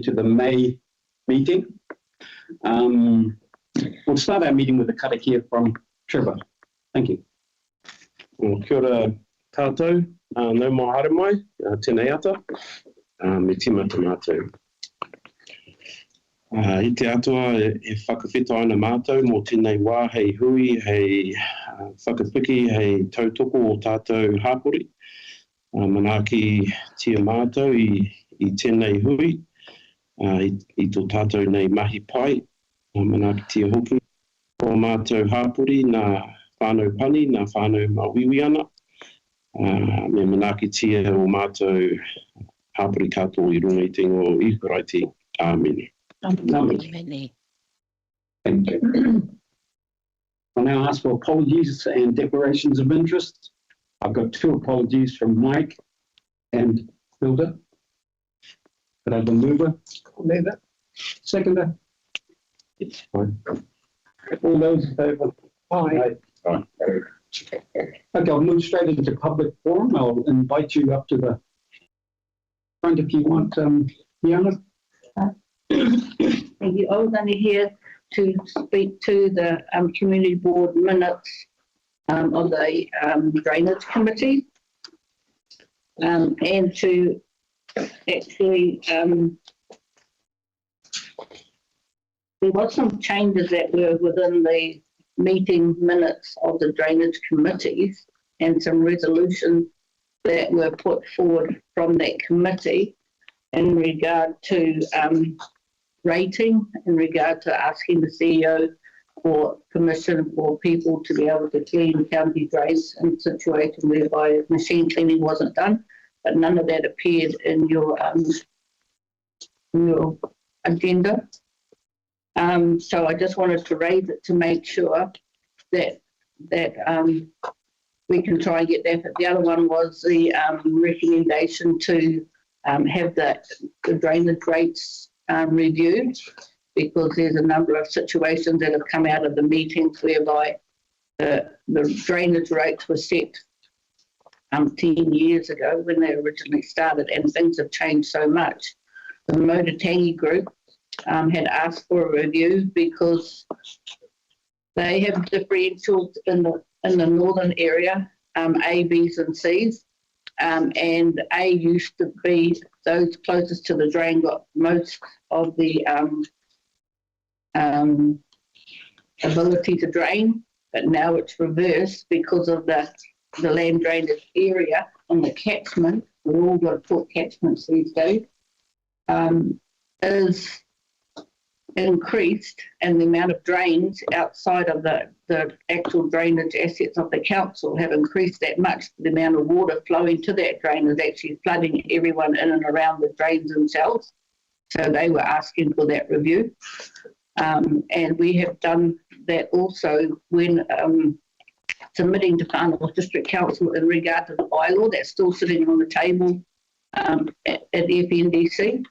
to the May meeting. We'll start our meeting with a karakia from Trevor. Thank you. Kia ora tātou, no mō haere mai, tēnei ata, me tima te mātou. I te atua e whakawhito ana mātou mō tēnei wā hei hui, hei whakawhiki, hei tautoko o tātou hāpori. Manaki tia mātou i tēnei hui, i tō tātou nei mahi pai, manaki tia hoki. O mātou hāpori, nā whānau pani, nā whānau mawhiwi ana. Me manaki tia o mātou hāpori katoa i runga i tingo i karaiti. Āmeni. Thank you. I'll now ask for apologies and declarations of interest. I've got 2 apologies from Mike and Hilda. Could I have a mover? Mover. Seconder? It's fine. All those in favour? Aye. Aye. Okay, I'll move straight into public forum. I'll invite you up to the front if you want, Diana. Thank you. I was only here to speak to the community board minutes of the drainage committee and to actually there was some changes that were within the meeting minutes of the drainage committees and some resolutions that were put forward from that committee in regard to rating, in regard to asking the CEO for permission for people to be able to clean county drains in a situation whereby machine cleaning wasn't done, but none of that appeared in your agenda. So I just wanted to raise it to make sure that we can try and get that. But the other one was the recommendation to have the drainage rates reviewed, because there's a number of situations that have come out of the meetings whereby the drainage rates were set 10 years ago when they originally started, and things have changed so much. The Motatangi group had asked for a review because they have differentials in the northern area, A, B's and C's, and A used to be those closest to the drain got most of the ability to drain, but now it's reversed because of the land drainage area on the catchment. We've all got full catchments these days, is increased, and the amount of drains outside of the actual drainage assets of the council have increased that much. The amount of water flowing to that drain is actually flooding everyone in and around the drains themselves. So they were asking for that review. And we have done that also when submitting to Whanau District Council in regard to the bylaw that's still sitting on the table at FNDC.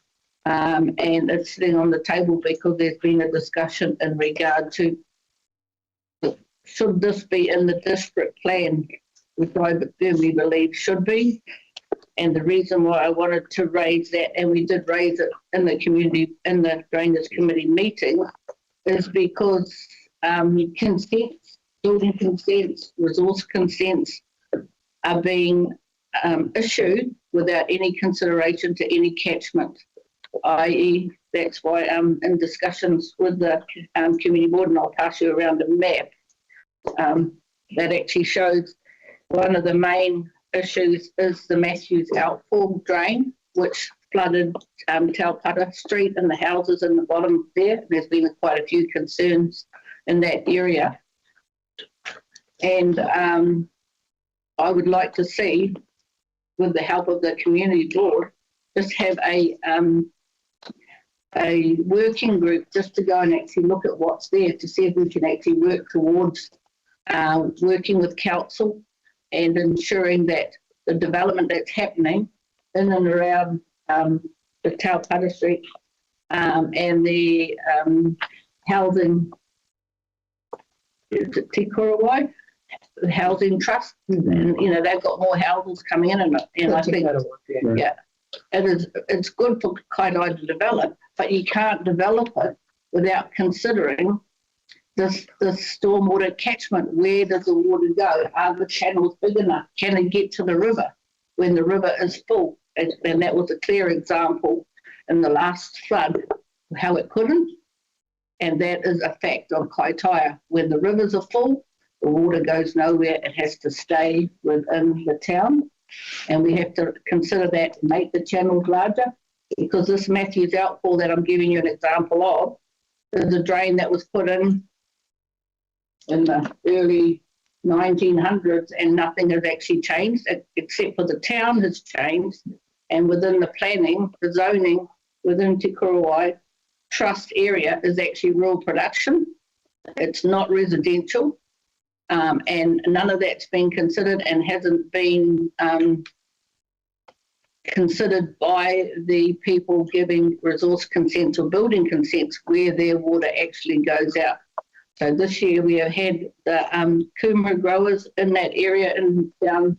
And it's sitting on the table because there's been a discussion in regard to should this be in the district plan, which I firmly believe should be. And the reason why I wanted to raise that, and we did raise it in the community, in the drainage committee meeting, is because consents, building consents, resource consents are being issued without any consideration to any catchment, i.e. that's why I'm in discussions with the community board, and I'll pass you around a map that actually shows one of the main issues is the Matthews outfall drain, which flooded Taupata Street and the houses in the bottom there. There's been quite a few concerns in that area. And I would like to see, with the help of the community board, just have a working group just to go and actually look at what's there to see if we can actually work towards working with council and ensuring that the development that's happening in and around the Taupata Street and the housing, is it Te Kurawai? The housing trust, and you know they've got more houses coming in, and I think it's good for Kaitai to develop, but you can't develop it without considering this stormwater catchment. Where does the water go? Are the channels big enough? Can it get to the river when the river is full? And that was a clear example in the last flood, how it couldn't. And that is a fact of Kaitai. When the rivers are full, the water goes nowhere. It has to stay within the town. And we have to consider that to make the channels larger, because this Matthews outfall that I'm giving you an example of is a drain that was put in the early 1900s, and nothing has actually changed except for the town has changed. And within the planning, the zoning within Te Kurawai Trust area is actually rural production. It's not residential. And none of that's been considered and hasn't been considered by the people giving resource consents or building consents where their water actually goes out. So this year we have had the kumara growers in that area and down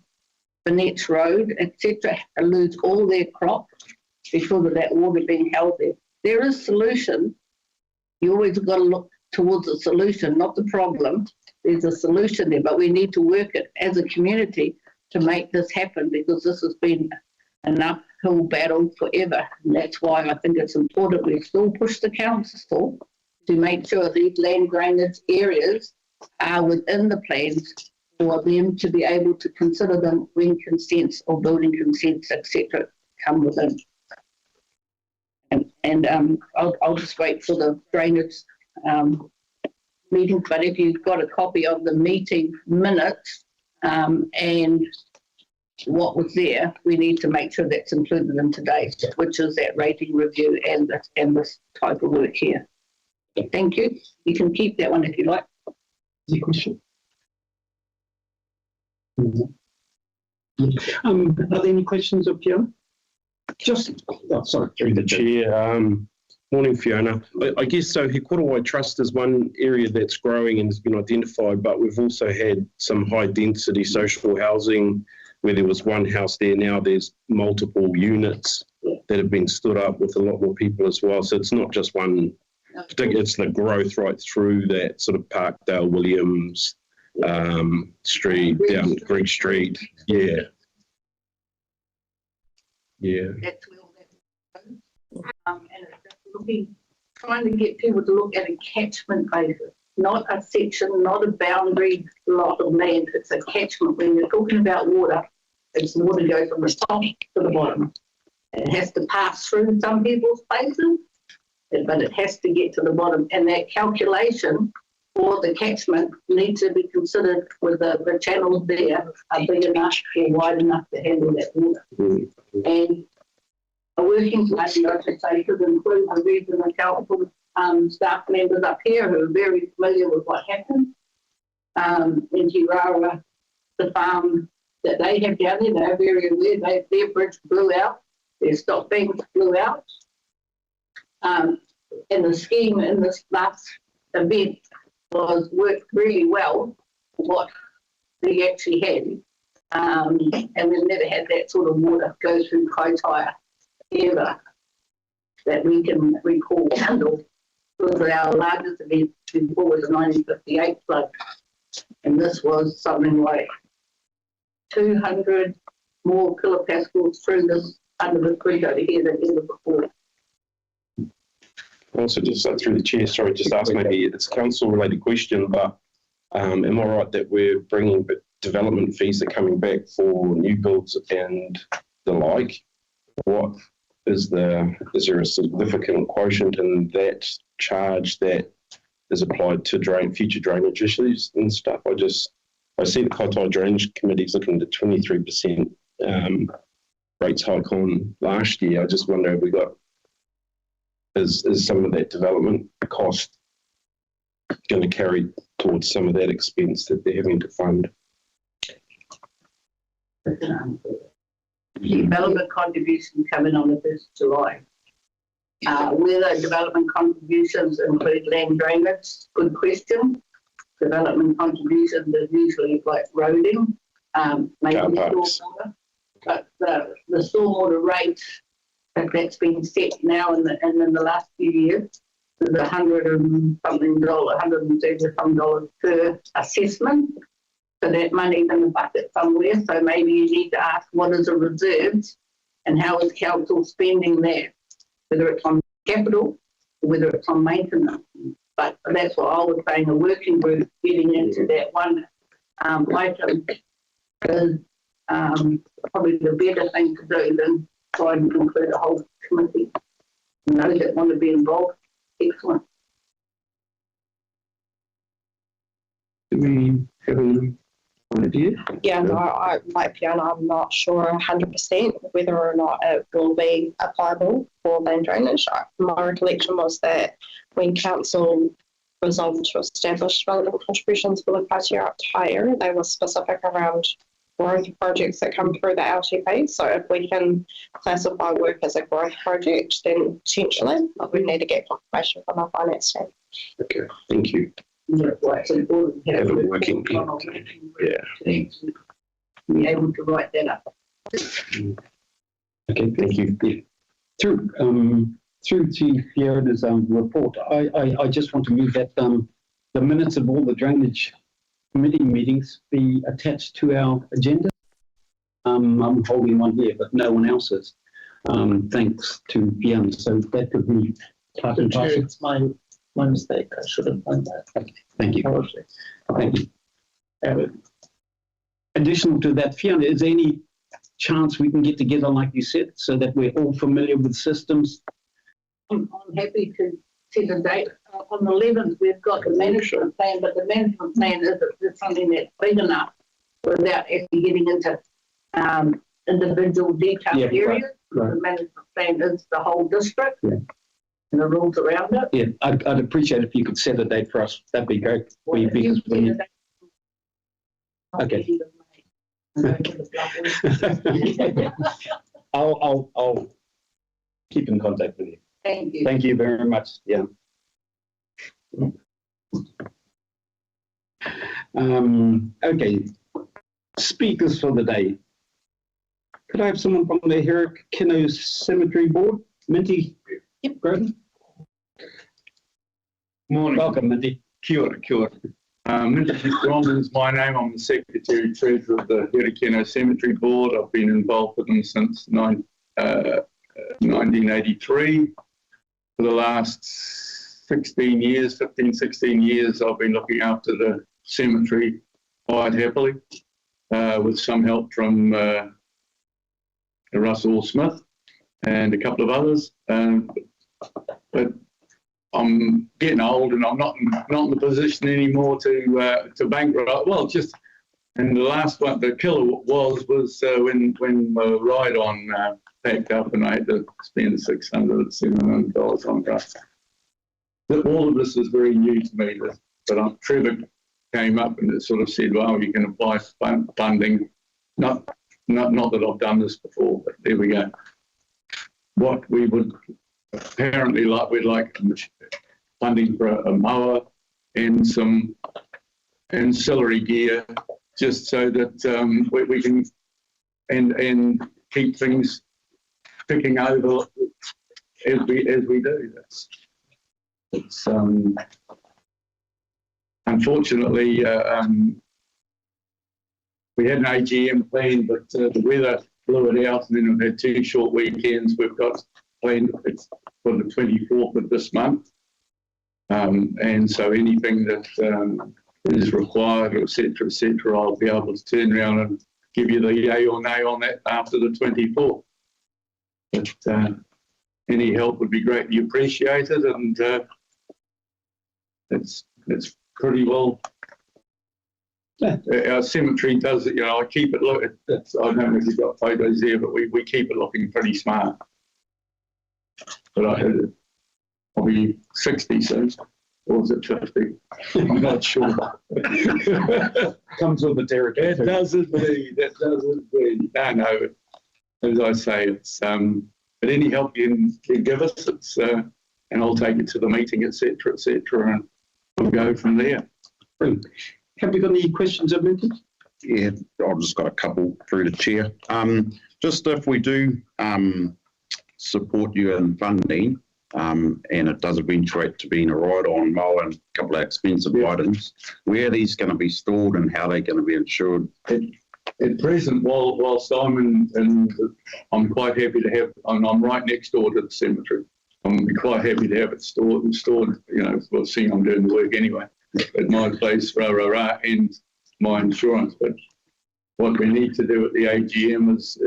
Burnetts Road, etc., lose all their crops because of that water being held there. There is solution. You always got to look towards a solution, not the problem. There's a solution there, but we need to work it as a community to make this happen, because this has been an uphill battle forever. And that's why I think it's important we still push the council to make sure these land drainage areas are within the plans for them to be able to consider them when consents or building consents, etc., come within. And I'll just wait for the drainage meeting, but if you've got a copy of the meeting minutes and what was there, we need to make sure that's included in today's, which is that rating review and this type of work here. Thank you. You can keep that one if you like. Any question? Are there any questions up here? Just, sorry. Through the chair. Morning, Fiona. I guess so. He Kurawai Trust is one area that's growing and has been identified, but we've also had some high density social housing where there was one house there. Now there's multiple units that have been stood up with a lot more people as well. So it's not just one, particularly it's the growth right through that sort of Parkdale, Williams Street, down Greek Street. Yeah. Yeah. That's where all that goes. And it's trying to get people to look at a catchment basis, not a section, not a boundary lot of land. It's a catchment. When you're talking about water, it's water goes from the top to the bottom. It has to pass through some people's places, but it has to get to the bottom. And that calculation for the catchment needs to be considered with the channels there are big enough or wide enough to handle that water. And a working study, I should say, could include the regional council staff members up here who are very familiar with what happened. In Tirara, the farm that they have down there, they're very aware. Their bridge blew out, their stop banks blew out. And the scheme in this last event was worked really well, what we actually had. And we've never had that sort of water go through Kaitai ever that we can recall. It was our largest event before was the 1958 flood. And this was something like 200 more kilopascals through this under the creek over here than ever before. Also, just through the chair, sorry, just ask maybe it's a council-related question, but am I right that we're bringing development fees are coming back for new builds and the like? What is there a significant quotient in that charge that is applied to future drainage issues and stuff? I see the Kaitai Drainage Committee is looking at 23% rates hike on last year. I just wonder if we got is some of that development cost going to carry towards some of that expense that they're having to fund? Development contribution coming on the 1st of July. Whether development contributions include land drainage, good question. Development contributions are usually like roading, maybe stormwater. But the stormwater rate that's been set now in the last few years is $130 per assessment. So that money's in the bucket somewhere. So maybe you need to ask what is a reserves and how is council spending that, whether it's on capital or whether it's on maintenance. But that's what I was saying, a working group getting into that one item is probably the better thing to do than try and include a whole committee. Those that want to be involved, excellent. Do we have an idea? Yeah, no, like Fiona, I'm not sure 100% whether or not it will be applicable for land drainage. My recollection was that when council resolved to establish relevant contributions for the criteria up higher, they were specific around growth projects that come through the LTP. So if we can classify work as a growth project, then potentially we need to get confirmation from our finance team. Okay, thank you. Yeah, well, it's important to Have a working group. Yeah. Be able to write that up. Okay, thank you. Yeah. Through to Fiona's report, I just want to move that the minutes of all the drainage committee meetings be attached to our agenda. I'm holding one here, but no one else is. Thanks to Fiona. So that could be part and parcel. It's my mistake. I should have done that. Okay, thank you. Apologies. Thank you. Additional to that, Fiona, is there any chance we can get together, like you said, so that we're all familiar with systems? I'm happy to set a date. On the 11th, we've got the management plan, but the management plan is something that's big enough without actually getting into individual detailed areas. Right. The management plan is the whole district and the rules around it. Yeah, I'd appreciate if you could set a date for us. That'd be great. Because we okay. I'll keep in contact with you. Thank you. Thank you very much. Yeah. Okay. Speakers for the day. Could I have someone from the Hiku Cemetery Board? Minty? Yep. Groden? Morning. Welcome, Minty. Kia ora, kia ora. Minty Groden is my name. I'm the Secretary Treasurer of the Hiku Cemetery Board. I've been involved with them since 1983. For the last 16 years, 16 years, I've been looking after the cemetery quite happily, with some help from Russell Smith and a couple of others. But I'm getting old and I'm not in the position anymore to bankrupt. Well, just and the last one, the killer was when Ride-On packed up and I had to spend $600, $700 on grass. All of this is very new to me, but Trevor came up and it sort of said, well, you can apply for funding. Not that I've done this before, but there we go. What we would apparently like, we'd like funding for a mower and some ancillary gear, just so that we can and keep things ticking over as we do this. It's unfortunately we had an AGM planned, but the weather blew it out, and then we've had 2 short weekends. We've got planned for the 24th of this month, and so anything that is required, etc., I'll be able to turn around and give you the yay or nay on that after the 24th. But any help would be greatly appreciated, and it's pretty well. Our cemetery does it, I keep it look. I don't know if you've got photos there, but we keep it looking pretty smart. But I'll be 60 soon, or is it 50? I'm not sure. Comes with the territory. That does indeed. No. As I say, it's but any help you can give us, it's and I'll take it to the meeting, etc., and we'll go from there. Brilliant. Have you got any questions, Minty? Yeah, I've just got a couple through the chair. Just if we do support you in funding, and it does eventuate to being a ride-on mower and a couple of expensive items, where are these going to be stored and how are they going to be insured? At present, whilst I'm I'm quite happy to have, and I'm right next door to the cemetery. I'm quite happy to have it stored, well, seeing I'm doing the work anyway, at my place, and my insurance. But what we need to do at the AGM is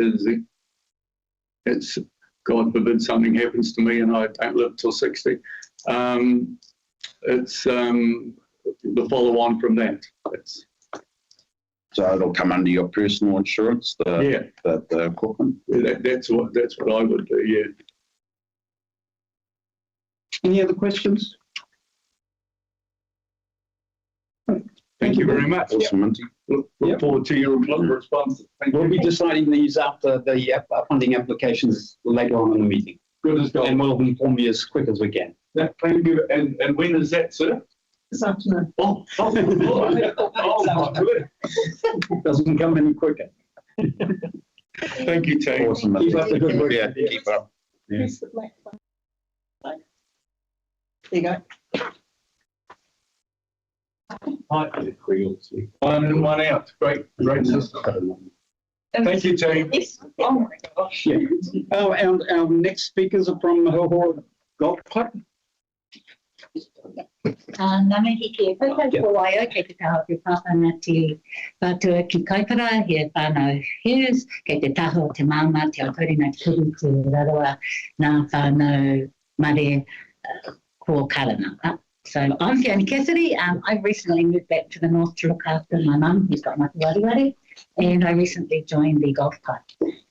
it's, God forbid something happens to me and I don't live till 60. It's the follow on from that. So it'll come under your personal insurance, the equipment? That's what I would do, yeah. Any other questions? Thank you very much. Awesome, Minty. Look forward to your response. We'll be deciding these after the funding applications later on in the meeting. Good as gold. And we'll inform you as quick as we can. Thank you. And when is that, sir? This afternoon. Oh my word. Doesn't come any quicker. Thank you, team. Awesome, Minty. Keep up the good work. Yeah, keep up. Yeah. Press the black one. There you go. One out. Great system. Thank you, team. Yes. Oh my gosh. Yeah. Oh, and our next speakers are from Hiku Golf Club. Nana hiki e kaupau ko waia kei te taho te whawhana te whātua ki kaipara, he whānau Hughes, kei te taho te maunga te autorina te kuru te rarawa nā whānau mare ko Karanaka. So I'm Fiona Cassidy. I've recently moved back to the north to look after my mum, who's got maki wari, and I recently joined the golf club.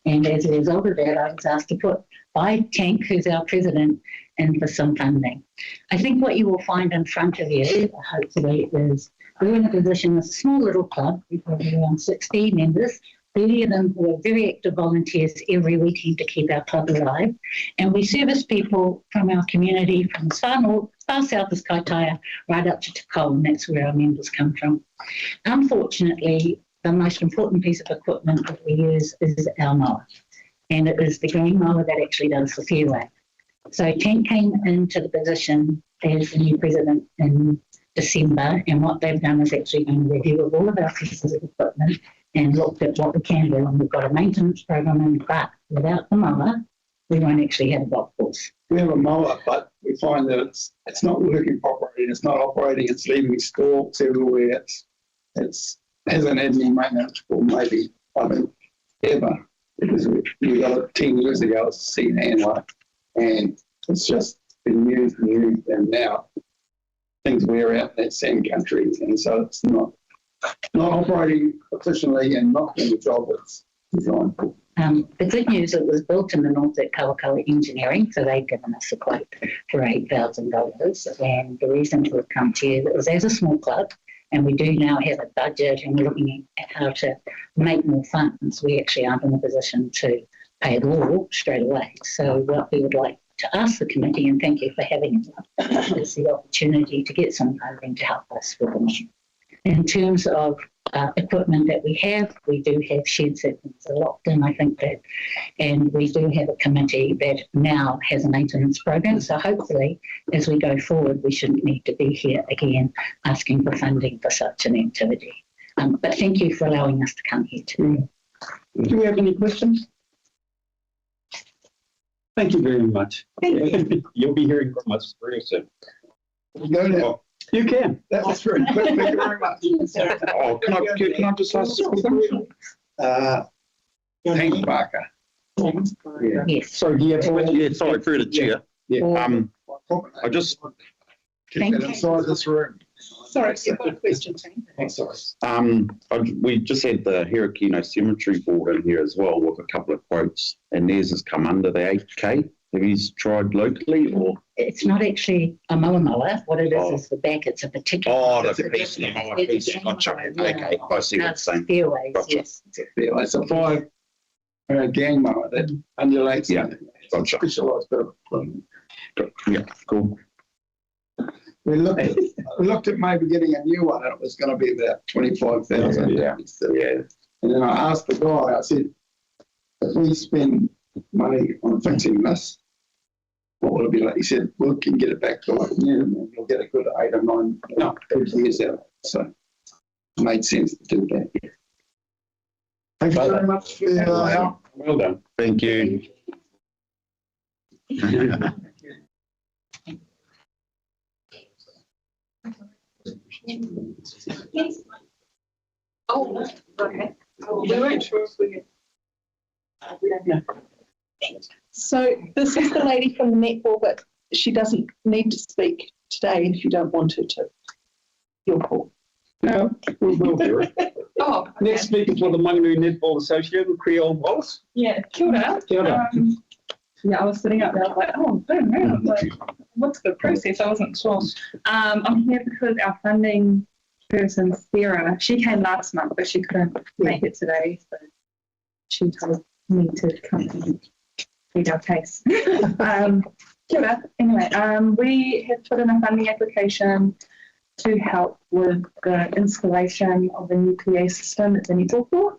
And as a result of that, I was asked to put by Tank, who's our president, in for some funding. I think what you will find in front of you, hopefully, is we're in a position as a small little club. We've got around 60 members. 30 of them who are very active volunteers every weekend to keep our club alive. And we service people from our community from as far north, far south as Kaitaia, right up to Te Kau, and that's where our members come from. Unfortunately, the most important piece of equipment that we use is our mower. And it is the green mower that actually does the fairway. So Tank came into the position as the new president in December, and what they've done is actually done a review of all of our pieces of equipment and looked at what we can do. And we've got a maintenance program in, but without the mower, we won't actually have a golf course. We have a mower, but we find that it's not working properly. It's not operating. It's leaving stalks everywhere. It's hasn't had any maintenance for maybe, I think, ever. Because we got it 10 years ago, it's a seat handler, and it's just been used, and now things wear out in that sand country, and so it's not operating efficiently and not doing the job it's designed for. The good news, it was built in the north at Kawakawa Engineering, so they've given us a quote for $8,000. And the reason we've come to you is as a small club, and we do now have a budget and we're looking at how to make more funds, we actually aren't in a position to pay it all straight away. So what we would like to ask the committee, and thank you for having it, is the opportunity to get some funding to help us with the mission. In terms of equipment that we do have sheds that are locked in, I think that, and we do have a committee that now has a maintenance program. So hopefully, as we go forward, we shouldn't need to be here again asking for funding for such an activity. But thank you for allowing us to come here today. Do we have any questions? Thank you very much. You'll be hearing from us very soon. Go now. You can. That was very quick. Thank you very much. Oh, can I just ask a question? Hank Barker. Yeah. Yes. So do you have questions? Yeah, sorry, through the chair. Yeah. I just, Keep that inside this room. Sorry, you've got a question, Tim. Oh, sorry. we just had the Hirakino Cemetery Board in here as well with a couple of quotes, and theirs has come under the 8K. Have you tried locally or? It's not actually a mower. What it is the back. It's a particular. Oh, the piece of the mower piece. Gotcha. Okay, I see what you're saying. Fairways, Gotcha. yes. It's a 5 gang mower that undulates. Yeah, gotcha. Specialised bit of equipment. Yeah, cool. We looked at maybe getting a new one, and it was going to be about 25,000. Yeah. And then I asked the guy, I said, if we spend money on fixing this, what will it be like? He said, we can get it back to like new and you'll get a good 8 or 9 good years out of it. So it made sense to do that. Thank you very much for your help. Well done. Thank you. Oh, okay. We weren't sure if we could. So this is the lady from the netball, but she doesn't need to speak today if you don't want her to. Your call. No, we'll do it. Oh, okay. Next speaker for the Manganui Netball Association, Creole Wallace. Yeah, kia ora. Kia ora. Yeah, I was sitting up there, I was like, oh, I don't know, like, what's the process? I wasn't sure. I'm here because our funding person, Sarah, she came last month, but she couldn't make it today, so she told me to come and read our case. Kia ora. Anyway, we have put in a funding application to help with the installation of the new PA system at the netball.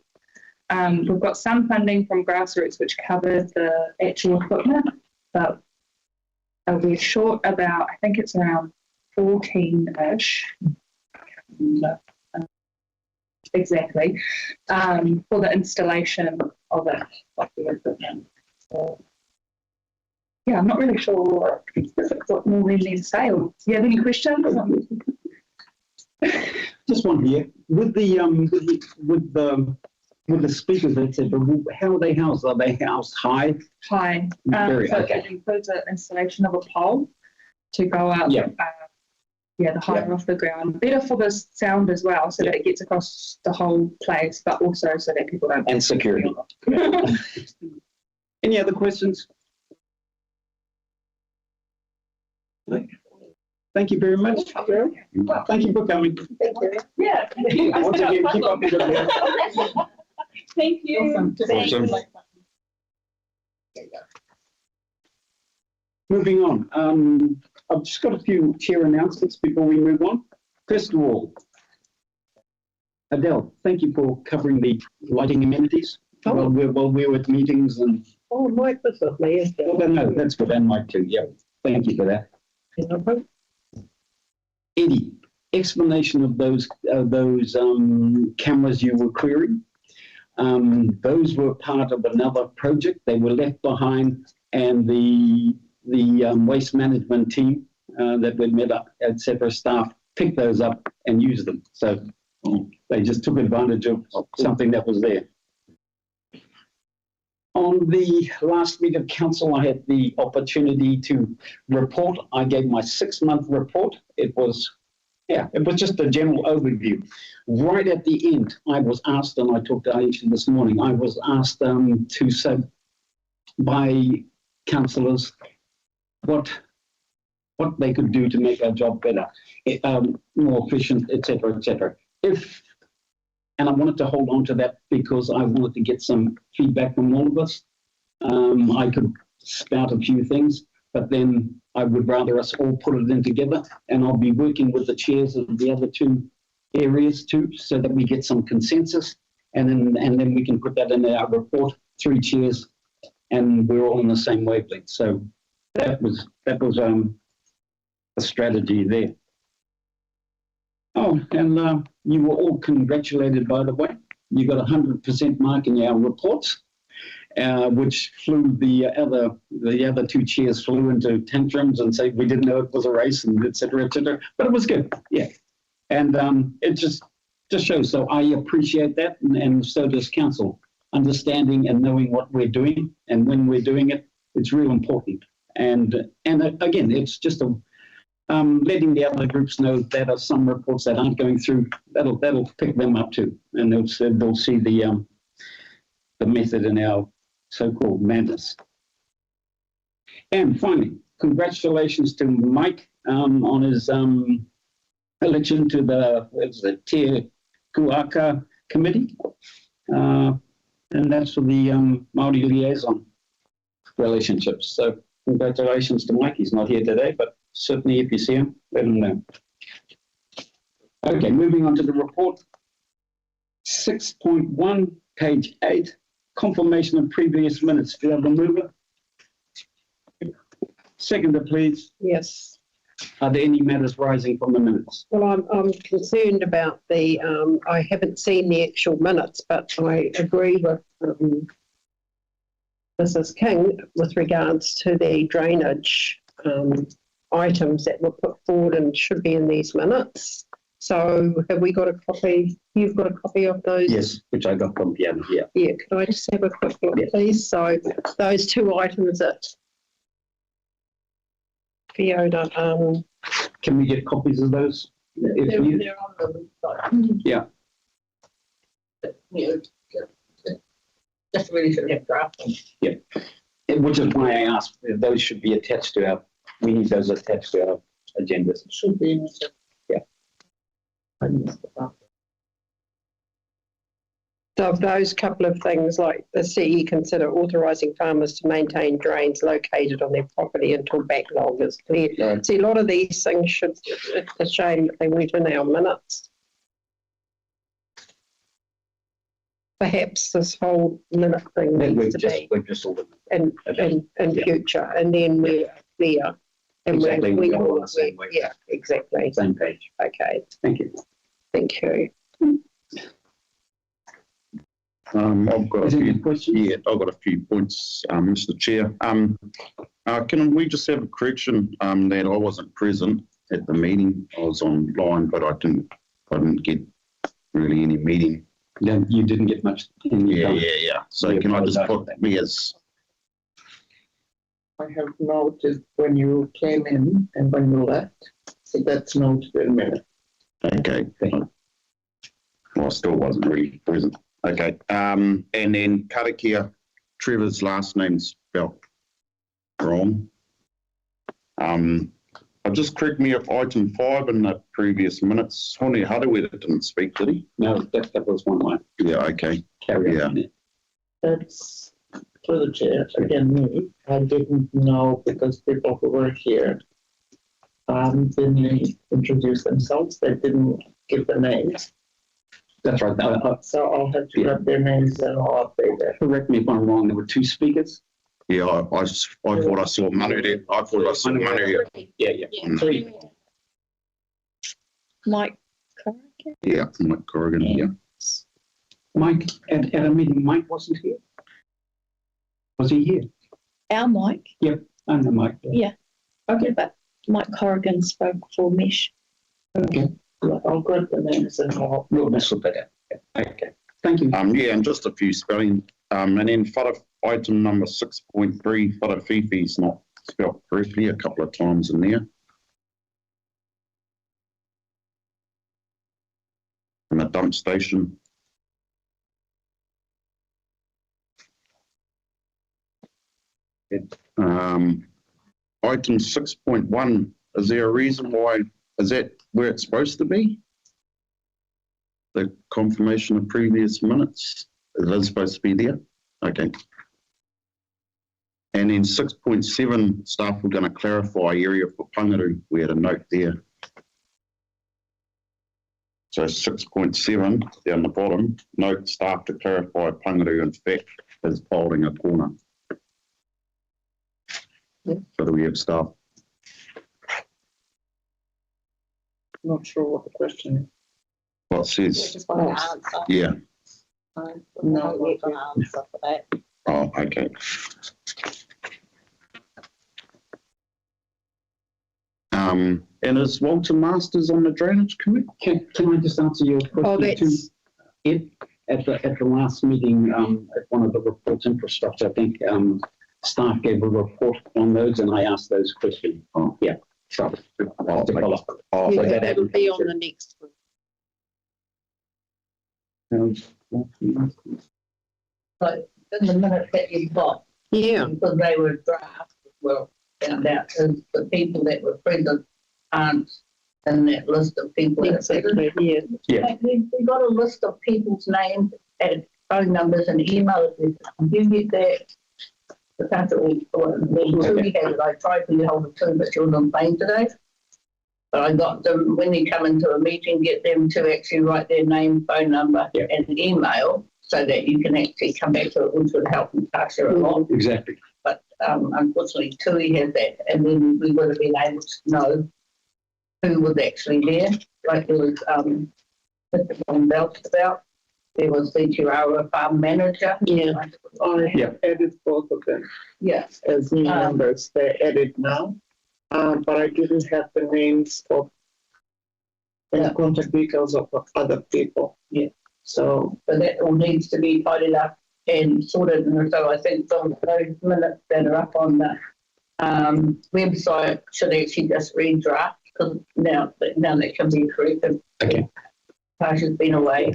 We've got some funding from grassroots which covers the actual equipment, but we're short about, I think it's around 14-ish, exactly, for the installation of it, of the equipment. So, yeah, I'm not really sure what more we need to say. Do you have any questions? Just one here. With the speakers, etc., how are they housed? Are they housed high? High. Very, So okay. it includes the installation of a pole to go up. Yeah. The higher off the ground. Better for the sound as well, so that it gets across the whole place, but also so that people don't. And security. Any other questions? Thank you very much. Thank you for coming. Yeah. Once again, keep up the good work. Thank you. Awesome. Moving on, I've just got a few chair announcements before we move on. First of all, Adele, thank you for covering the lighting amenities while we were at meetings and. Oh, Mike was with me. No, that's good, and Mike too. Yeah, thank you for that. Eddie, explanation of those cameras you were querying. Those were part of another project. They were left behind, and the waste management team that we met up, etc., staff picked those up and used them. So they just took advantage of something that was there. On the last meeting of council, I had the opportunity to report. I gave my 6-month report. It was just a general overview. Right at the end, I was asked, and I talked to Aisha this morning, I was asked to say by councillors what they could do to make our job better, more efficient, etc., etc. And I wanted to hold on to that because I wanted to get some feedback from all of us. I could spout a few things, but then I would rather us all put it in together, and I'll be working with the chairs of the other 2 areas too, so that we get some consensus, and then we can put that in our report, 3 chairs, and we're all on the same wavelength. So that was a strategy there. Oh, and you were all congratulated, by the way. You got 100% mark in our reports, which flew the other 2 chairs flew into tantrums and say we didn't know it was a race and et cetera, but it was good, yeah. And it just shows. So I appreciate that, and so does council, understanding and knowing what we're doing, and when we're doing it, it's real important. And again, it's just letting the other groups know that are some reports that aren't going through. That'll pick them up too, and they'll see the method in our so-called madness. And finally, congratulations to Mike on his election to the Te Kuaka Committee, and that's for the Māori liaison relationships. So congratulations to Mike. He's not here today, but certainly if you see him, let him know. Okay, moving on to the report. 6.1, page 8, confirmation of previous minutes. Do you have the mover? Seconder, please. Yes. Are there any matters rising from the minutes? Well, I'm concerned about the, I haven't seen the actual minutes, but I agree with Mrs. King with regards to the drainage items that were put forward and should be in these minutes. So have we got a copy? You've got a copy of those? Yes, which I got from Piano here. Yeah, could I just have a quick look, please? So those two items that Fiona, Can we get copies of those? If needed? They're on the website. Yeah. You know, just really should have draft them. Which is why I asked if those should be attached to our, we need those attached to our agendas. Should be in the. Yeah. so of those couple of things, like the CE consider authorising farmers to maintain drains located on their property until backlog is clear. Right. See, a lot of these things should, it's a shame that they weren't in our minutes. Perhaps this whole minute thing needs to be We've just ordered. in Yeah. future, and then we're clear. And Exactly, we we're all on all, the same way. yeah, exactly. Same page. Okay, Thank you. thank you. I've got a Is there any few, questions? yeah, I've got a few points, Mr. Chair. Can we just have a correction, that I wasn't present at the meeting? I was online, but I didn't get really any meeting. Yeah, you didn't get much. In your Yeah. So We can I just apologise. put me as, I have noted when you came in and when you left, so that's noted in a minute. okay. Well, I still wasn't really present. Okay, and then Karakia, Trevor's last name's spelled wrong. I'll just correct me if item 5 in the previous minutes, Hone Harawira didn't speak, did he? No, that was one line. Yeah, okay. Carry Yeah. on. That's through the chair, again, me. I didn't know because people who were here didn't introduce themselves. They didn't give the names. That's right. So I'll have to grab their names and I'll update that. Correct me if I'm wrong, there were two speakers. Yeah, I thought I saw Manu there. I thought I saw Manu here. Yeah. Three. Mike Corrigan? Yeah, Mike Corrigan, yeah. Mike, at a meeting, Mike wasn't here? Was he here? Our Mike? I know Mike. Yeah. Okay, but Mike Corrigan spoke for Mish. Okay. I'll grab the names and I'll. We'll mess with that. Okay. Thank you. Yeah, and just a few spelling. And then item number 6.3, Wharafifi's not spelled correctly a couple of times in there. And the dump station. Item 6.1, is there a reason why, is that where it's supposed to be? The confirmation of previous minutes, it is supposed to be there? Okay. And then 6.7, staff were going to clarify area for Pangaru. We had a note there. So 6.7 down the bottom, note staff to clarify Pangaru in fact is holding a corner. Yeah. So do we have staff? Not sure what the question is. Well, it says, Just want to answer. yeah. No, we're going to answer for that. Oh, okay. And is Walter Masters on the drainage committee? Can I just answer your Oh, question too? that's, Ed, at the last meeting, at one of the reports infrastructure, I think, staff gave a report on those and I asked those questions. Oh, yeah. So, to follow up. Oh, yeah, so that that would be on the next one. So in the minutes that you've got, Yeah, because they were draft, well, found out is the people that were present aren't in that list of people that are present. exactly, yeah. We've got a list of people's names and phone numbers and email addresses. You get that. The fact that we had it, I tried to get hold of two, but she was on plane today. But I got them, when you come into a meeting, get them to actually write their name, phone number and email so that you can actually come back to it, which would help Natasha a lot. Exactly. But unfortunately, Tui has that, and then we would have been able to know who was actually there. Like there was Mr. Von Belst about, there was the Chihuahua farm manager. Yeah, I Yeah. added both of them Yeah. as new members. They're added now, but I didn't have the names of and contact details of other people. Yeah. So that all needs to be tidied up and sorted. And so I think some of those minutes that are up on the website should actually just redraft, because now that can be corrected. Okay. Tasha's been away.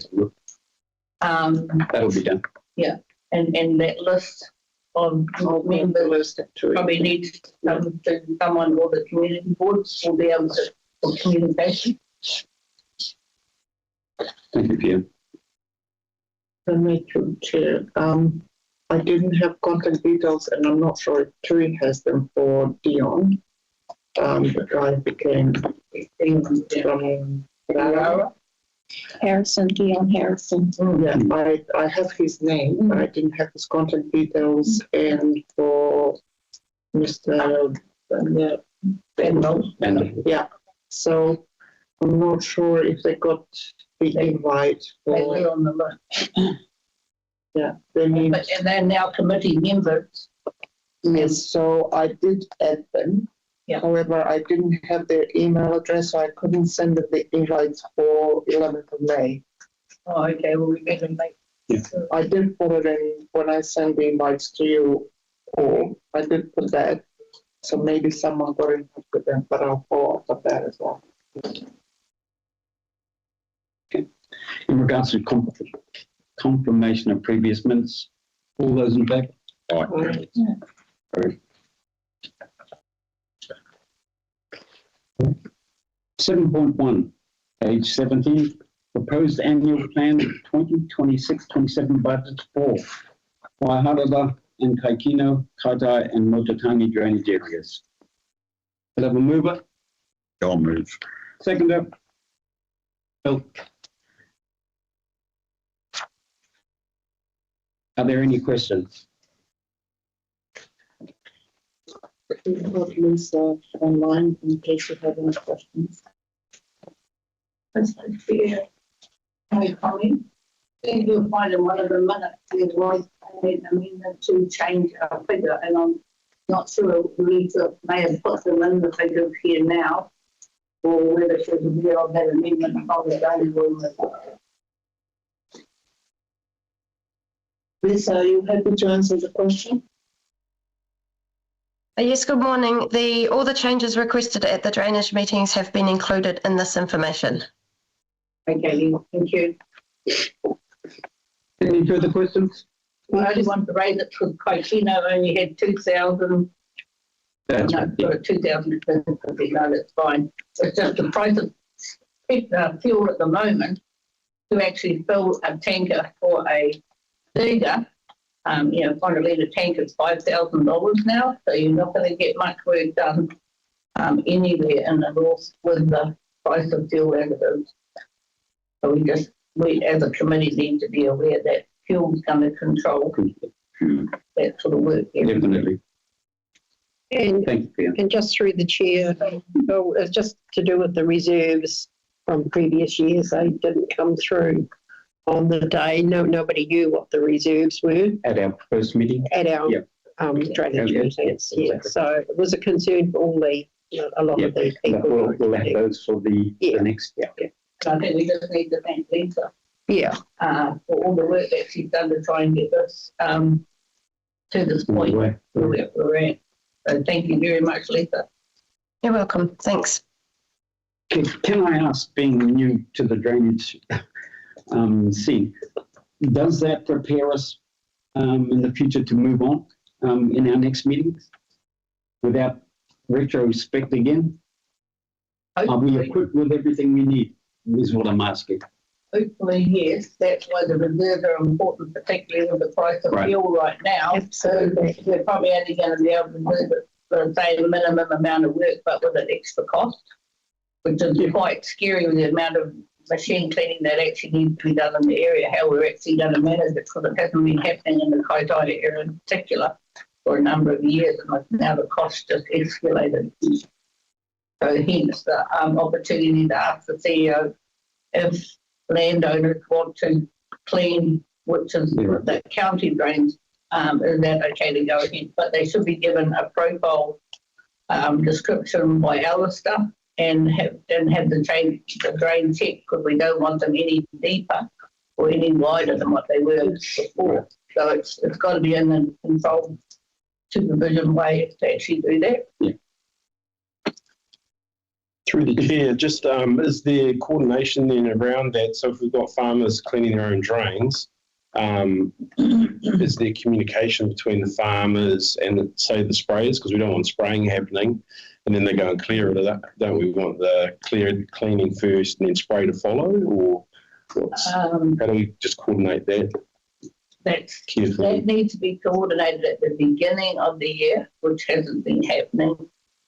That'll be done. Yeah, and that list of members probably needs to come to someone, or the community boards will be able to, for communication. Thank you, Pia. Thank you, Chair. I didn't have contact details, and I'm not sure if Tui has them for Dion. The guy became from Lara. Harrison, Dion Harrison. Yeah, I have his name, but I didn't have his contact details. And for Mr. Benno. Yeah, so I'm not sure if they got the invite. They were on the list. Yeah, they need. But, and they're now committee members. Yes, so I did add them. Yeah. However, I didn't have their email address, so I couldn't send them the invites for 11th of May. Oh, okay, well, we better make. Yeah. I did put it in when I send the invites to you all. I did put that. So maybe someone got in touch with them, but I'll follow up with that as well. Okay. In regards to confirmation of previous minutes, all those in favor? Aye. Sorry. 7.1, page 17, proposed annual plan 2026-27 budget for Waiharara and Kaikino, Kaitai and Mototangi drainage areas. Will I have a mover? I'll move. Seconder? Bill? Are there any questions? We've got Lisa online in case you have any questions. That's fair. Can comment? You'll find in one of the minutes there was an amendment to change our figure, and I'm not sure Lisa may have put them in the figures here now, or whether she was aware of that amendment of the daily room. Lisa, are you happy to answer the question? Yes, good morning. All the changes requested at the drainage meetings have been included in this information. Okay, thank you. Any further questions? I only want to raise it because Kaikino only had 2,000. That's No, got 2,000. No, that's fine. It's just the price of fuel at the moment to actually fill a tanker for a digger. Kind of lead a tank is $5,000 now, so you're not going to get much work done anywhere in the north with the price of fuel as it is. So we as a committee need to be aware that fuel's going to control that sort of work. Definitely. And, Thank you. and just through the chair, so it's just to do with the reserves from previous years. They didn't come through on the day. Nobody knew what the reserves were At our first meeting? at our Yep. drainage Okay. meetings. Yeah, Exactly. so it was a concern for all a lot of the people. We'll have those for the next. Yeah. I think we just need to thank Lisa Yeah. for all the work that she's done to try and get this to this point where we're at. So thank you very much, Lisa. You're welcome. Thanks. Can I ask, being new to the drainage scene, does that prepare us in the future to move on in our next meetings without retrospect again? Are we equipped with everything we need, is what I'm asking. Hopefully, yes. That's why the reserves are important, particularly with the price of fuel right now. Absolutely. So we're probably only going to be able to do it for the same minimum amount of work, but with an extra cost, which is quite scary with the amount of machine cleaning that actually needs to be done in the area, how we're actually going to manage it, because it hasn't been happening in the Kaitaia area in particular for a number of years, and now the cost just escalated. So hence the opportunity to ask the CEO if landowners want to clean, which is the county drains, is that okay to go ahead? But they should be given a profile description by Alistair and have the drain checked, because we don't want them any deeper or any wider than what they were before. So it's got to be in the controlled supervision way to actually do that. Yeah. Through the chair, just is there coordination then around that? So if we've got farmers cleaning their own drains, is there communication between the farmers and, say, the sprayers? Because we don't want spraying happening and then they go and clear it. Don't we want the cleaning first and then spray to follow? Or how do we just coordinate that? That needs to be coordinated at the beginning of the year, which hasn't been happening,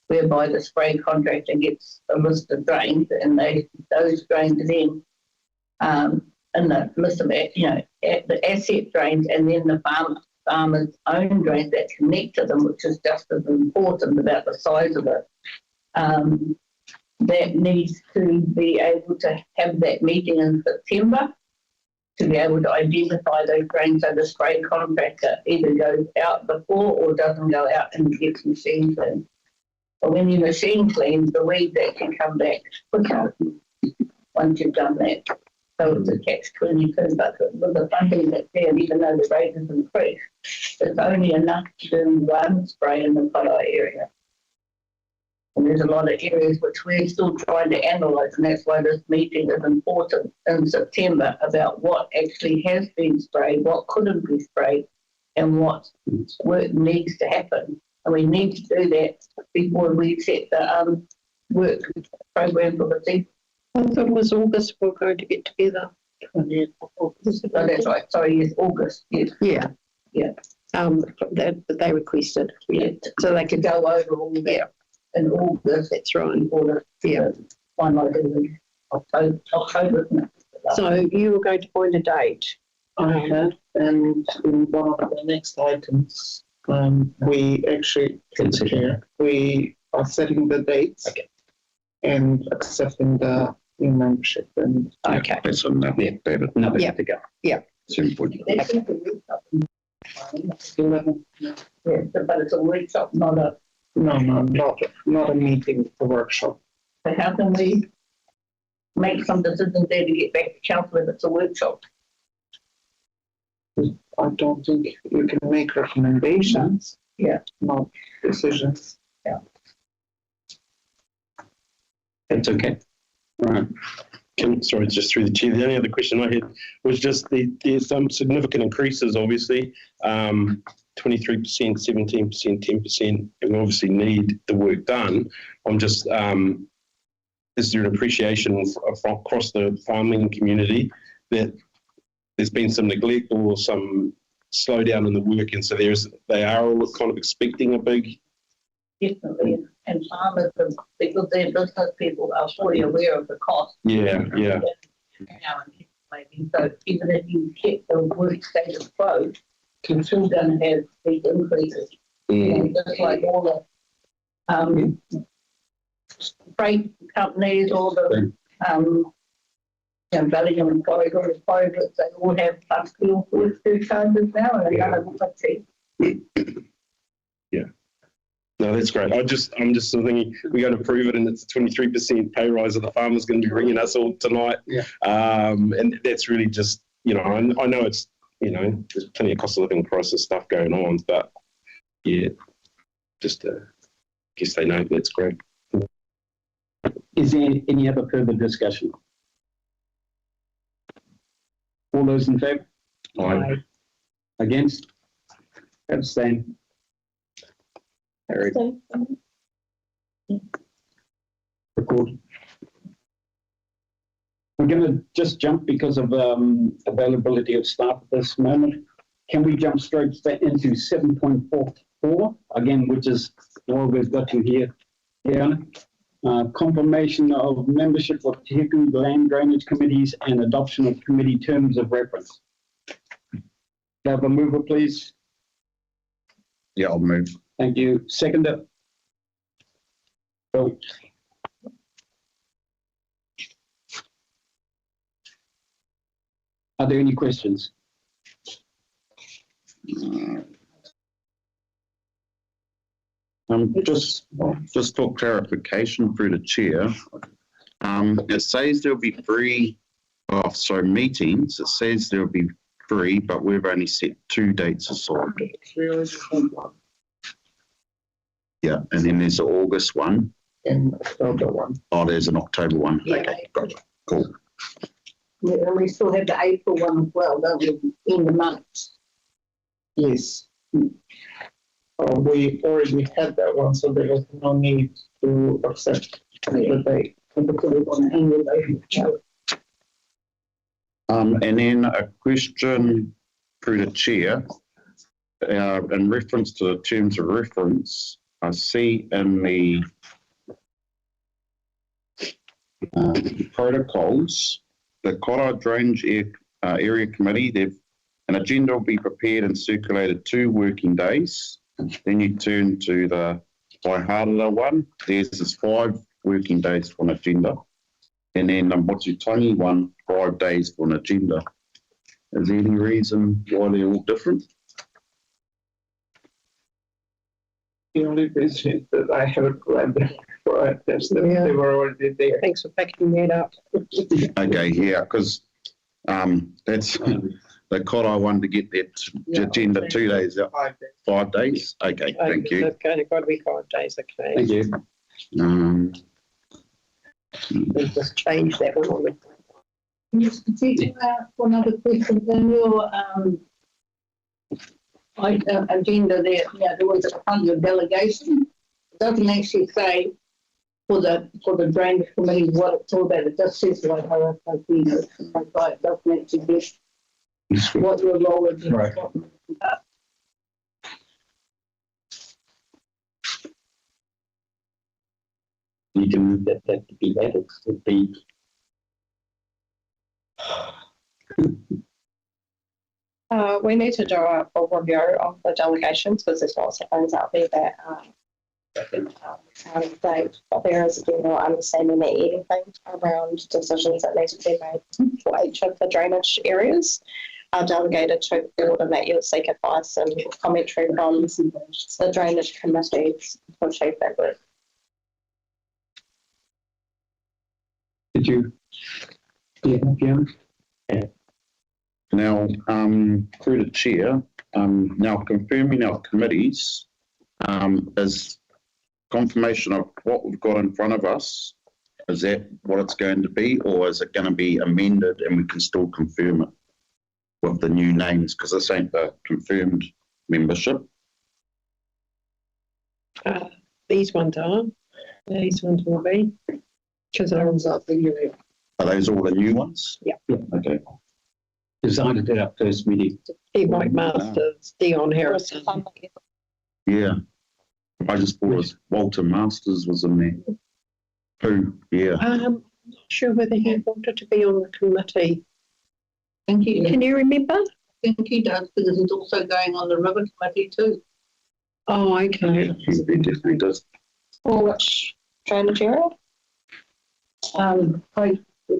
whereby the spray contractor gets a list of drains, and those drains then, and the list of the asset drains, and then the farmer's own drains that connect to them, which is just as important about the size of it. That needs to be able to have that meeting in September to be able to identify those drains, so the spray contractor either goes out before or doesn't go out and gets machine cleaned. But when you machine clean, the weeds actually come back quicker once you've done that. So it's a catch-22, but with the funding that's there, even though the rate has increased, it's only enough to do one spray in the Kaitaia area. And there's a lot of areas which we're still trying to analyse, and that's why this meeting is important in September about what actually has been sprayed, what couldn't be sprayed, and what work needs to happen. And we need to do that before we set the work program for the season. I thought it was August we're going to get together. Oh, that's right. Sorry, yes, August. Yes. Yeah. Yeah. They requested. Yeah. So they could go over all that in August. That's right. Or finalising in October. So you were going to find a date. I have, and in one of the next items, we actually, we are setting the dates and accepting the new membership. And Okay. That's another to go. Yeah. It's important. Yeah, but it's a workshop, not a. not a meeting, it's a workshop. So how can we make some decisions there to get back to council if it's a workshop? I don't think you can make recommendations. Yeah. Not decisions. Yeah. That's okay. Right. Sorry, just through the chair. The only other question I had was just there's some significant increases, obviously, 23%, 17%, 10%, and we obviously need the work done. I'm just, is there an appreciation across the farming community that there's been some neglect or some slowdown in the work, and so they are all kind of expecting a big. Definitely, and farmers, because they're business people, are fully aware of the cost. Yeah. So even if you keep the work status quo, you're still going to have these increases. And just like all the freight companies, all the Bellingham and Corridor private, they all have plus fuel charges now, and they're going to cheap. Yeah. No, that's great. I'm just sort of thinking we're going to prove it, and it's a 23% pay rise, and the farmer's going to be ringing us all tonight. Yeah. And that's really just, I know it's, there's plenty of cost of living crisis stuff going on, but yeah, just guess they know that's great. Is there any other further discussion? All those in favour? Aye. Against? Abstain? Carried. Record. We're going to just jump because of availability of staff at this moment. Can we jump straight into 7.44 again, which is what we've got you here, Fiona? Confirmation of membership of Hiku land drainage committees and adoption of committee terms of reference. Have a mover, please. Yeah, I'll move. Thank you. Seconder. Bill. Are there any questions? Just for clarification through the chair, it says there'll be meetings. It says there'll be 3, but we've only set 2 dates aside. Yeah, and then there's an August one. And October one. Oh, there's an October one. Yeah. Okay, gotcha. Cool. Yeah, and we still have the April one as well, don't we, in the month? Yes. We already had that one, so there was no need to accept the date. And then a question through the chair, in reference to the terms of reference, I see in the protocols, the Kora Drainage Area Committee, an agenda will be prepared and circulated 2 working days. Then you turn to the Waihara one, there's 5 working days for an agenda. And then the Motutangi one, 5 days for an agenda. Is there any reason why they're all different? The only reason that I haven't read them right, they were already there. Thanks for picking that up. Okay, yeah, because that's the Kora one to get that agenda 2 days out. 5 days? Okay, thank you. Okay, got to be 5 days, okay. Thank you. We'll just change that one. Just to one other question, in your agenda there, there was a kind of delegation. It doesn't actually say for the drainage committee what it's all about. It just says like RFIP, it doesn't actually list what your role is. Right. You can move that to be added. Would be We need to do a full review of the delegations because there's lots of things out there that out of date, but there is a general understanding that anything around decisions that need to be made for each of the drainage areas are delegated to the board, and that you'll seek advice and commentary from the drainage committees to achieve that work. Did you? Yeah. Now, through the chair, now confirming our committees is confirmation of what we've got in front of us. Is that what it's going to be, or is it going to be amended and we can still confirm it with the new names? Because this ain't the confirmed membership. These ones are. These ones will be. Because they're all up the Are those all the new ones? Yeah. Okay. Decided at our first meeting. Mike Masters, Dion Harrison. Yeah. I just thought it was Walter Masters was in there. Who? Yeah. I'm not sure whether he wanted to be on the committee. Thank you. Can you remember? I think he does because he's also going on the river committee too. Oh, okay. He definitely does. For which drainage area?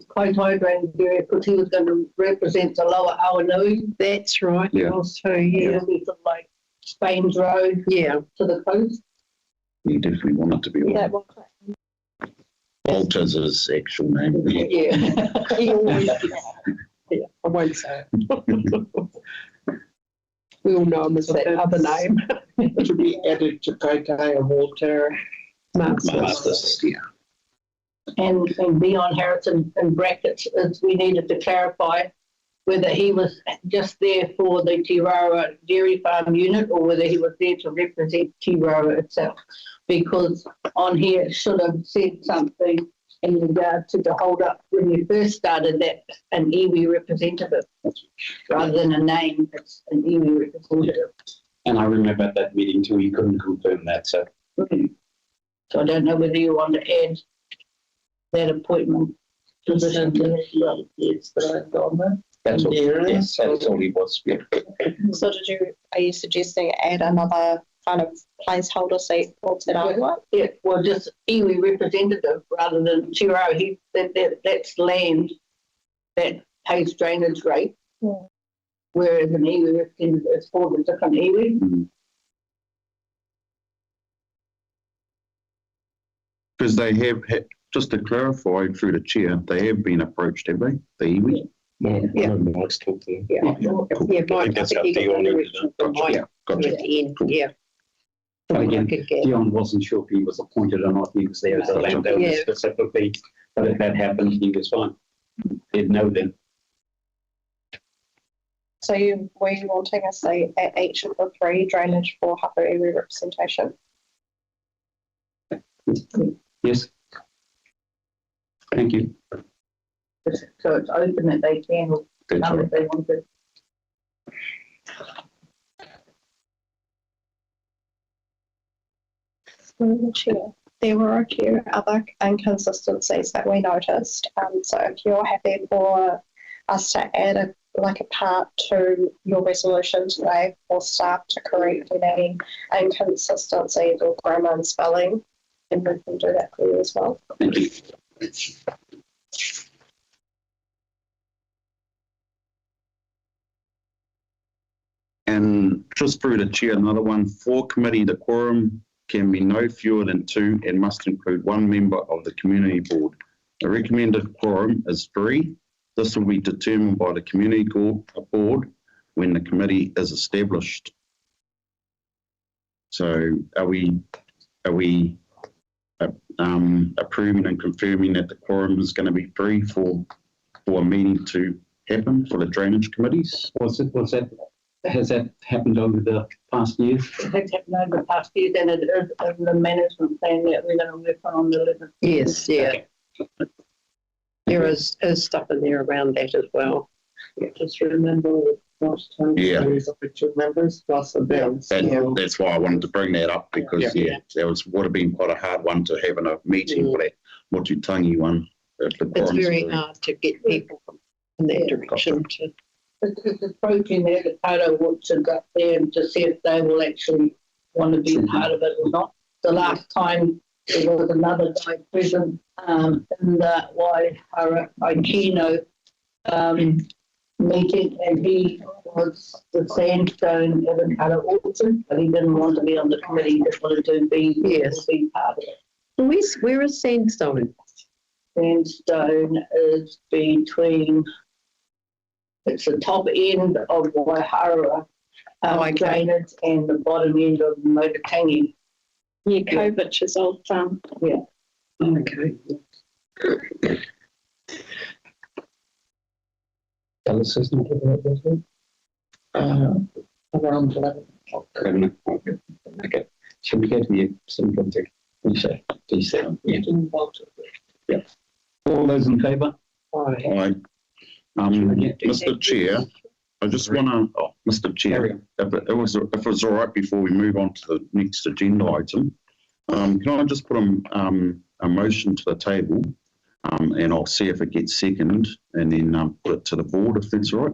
Quite high drainage area because he was going to represent the lower Awanui. That's right. Yeah. Also, yeah. It'll be from like Spain's Road Yeah. to the coast. He definitely wanted to be on. That one. Walter's his actual name. Yeah. He always, yeah, I won't say it. We all know him as that other name. To be added to Kai and Walter Masters. Yeah. And Dion Harrison in brackets is we needed to clarify whether he was just there for the Tirara Dairy Farm unit or whether he was there to represent Tirara itself. Because on here it should have said something in regard to the hold up when you first started that an iwi representative rather than a name, it's an iwi representative. And I remember at that meeting too, he couldn't confirm that. So So I don't know whether you want to add that appointment position. Yes, but I've gone there. That's all, Yeah. yes, that's all he was, yeah. So are you suggesting add another kind of placeholder seat for Te Rāua? Yeah, well, just iwi representative rather than Te Rāua. That's land that pays drainage rate. Yeah. Whereas an iwi representative is for the different iwi. Because they have, just to clarify through the chair, they have been approached, have they? The iwi? Yeah. Mike's talked to them. Yeah, Mike, I think he got the direction from Mike Yeah, gotcha. at the end, yeah. But again, Like again. Dion wasn't sure if he was appointed or not. He was there as a landowner Yeah. specifically, but if that happened, he was fine. He'd know then. So were you wanting a seat at each of the 3 drainage for Hapu iwi representation? Yes. Thank you. So it's open that they can That's come right. if they want to. Chair. There were a few other inconsistencies that we noticed. So if you're happy for us to add a part to your resolution today for staff to correct any inconsistencies or grammar and spelling, then we can do that for you as well. Thank you. And just through the chair, another one, for committee, the quorum can be no fewer than 2 and must include 1 member of the community board. The recommended quorum is 3. This will be determined by the community board when the committee is established. So are we approving and confirming that the quorum is going to be 3 for a meeting to happen for the drainage committees? Has that happened over the past years? It has happened over the past years, and it is in the management plan that we're going to work on the 11th. Yes, yeah. There is stuff in there around that as well. Just remember last time Yeah. there was up to 2 members plus a balance. And that's why I wanted to bring that up because, would have been quite a hard one to have in a meeting for that Motutangi one. It's very hard to get people in that direction to. It's approaching the avocado orchards up there and to see if they will actually want to be part of it or not. The last time there was another guy present in the Waihara Aikino meeting, and he was the sandstone avocado orchard, but he didn't want to be on the committee. He just wanted to be part of it. Where is Sandstone? Sandstone is between. It's the top end of Waihara drainage and the bottom end of Motutangi. Yeah, Kovic's old farm. Yeah. Okay. Tell us his name. Around 11. Okay. Shall we go to the syndrome check? D7. Yeah. All those in favour? Aye. Mr. Chair, I just want to, Mr. Chair, if it was all right before we move on to the next agenda item, can I just put a motion to the table and I'll see if it gets seconded and then put it to the board if that's all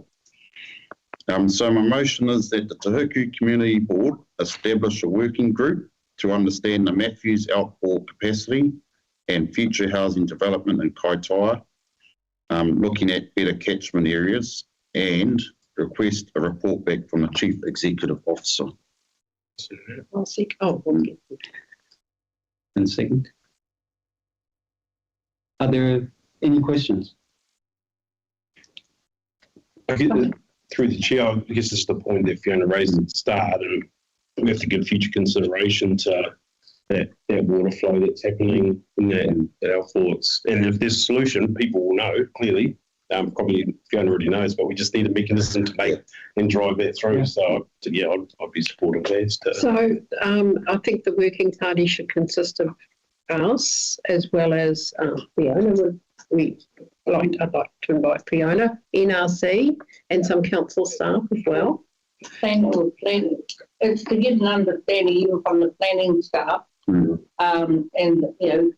right. So my motion is that the Te Hiku Community Board establish a working group to understand the Matthews outfall capacity and future housing development in Kaitaia, looking at better catchment areas and request a report back from the Chief Executive Officer. And second. Are there any questions? I get that through the chair, I guess it's the point that Fiona raised at the start, and we have to give future consideration to that water flow that's happening in that our thoughts. And if there's a solution, people will know clearly. Probably Fiona already knows, but we just need a mechanism to make and drive that through. So I'd be supportive of that. So I think the working party should consist of us as well as Fiona. I'd like to invite Fiona, NRC, and some council staff as well. Planning. It's to get an understanding even from the planning staff, and the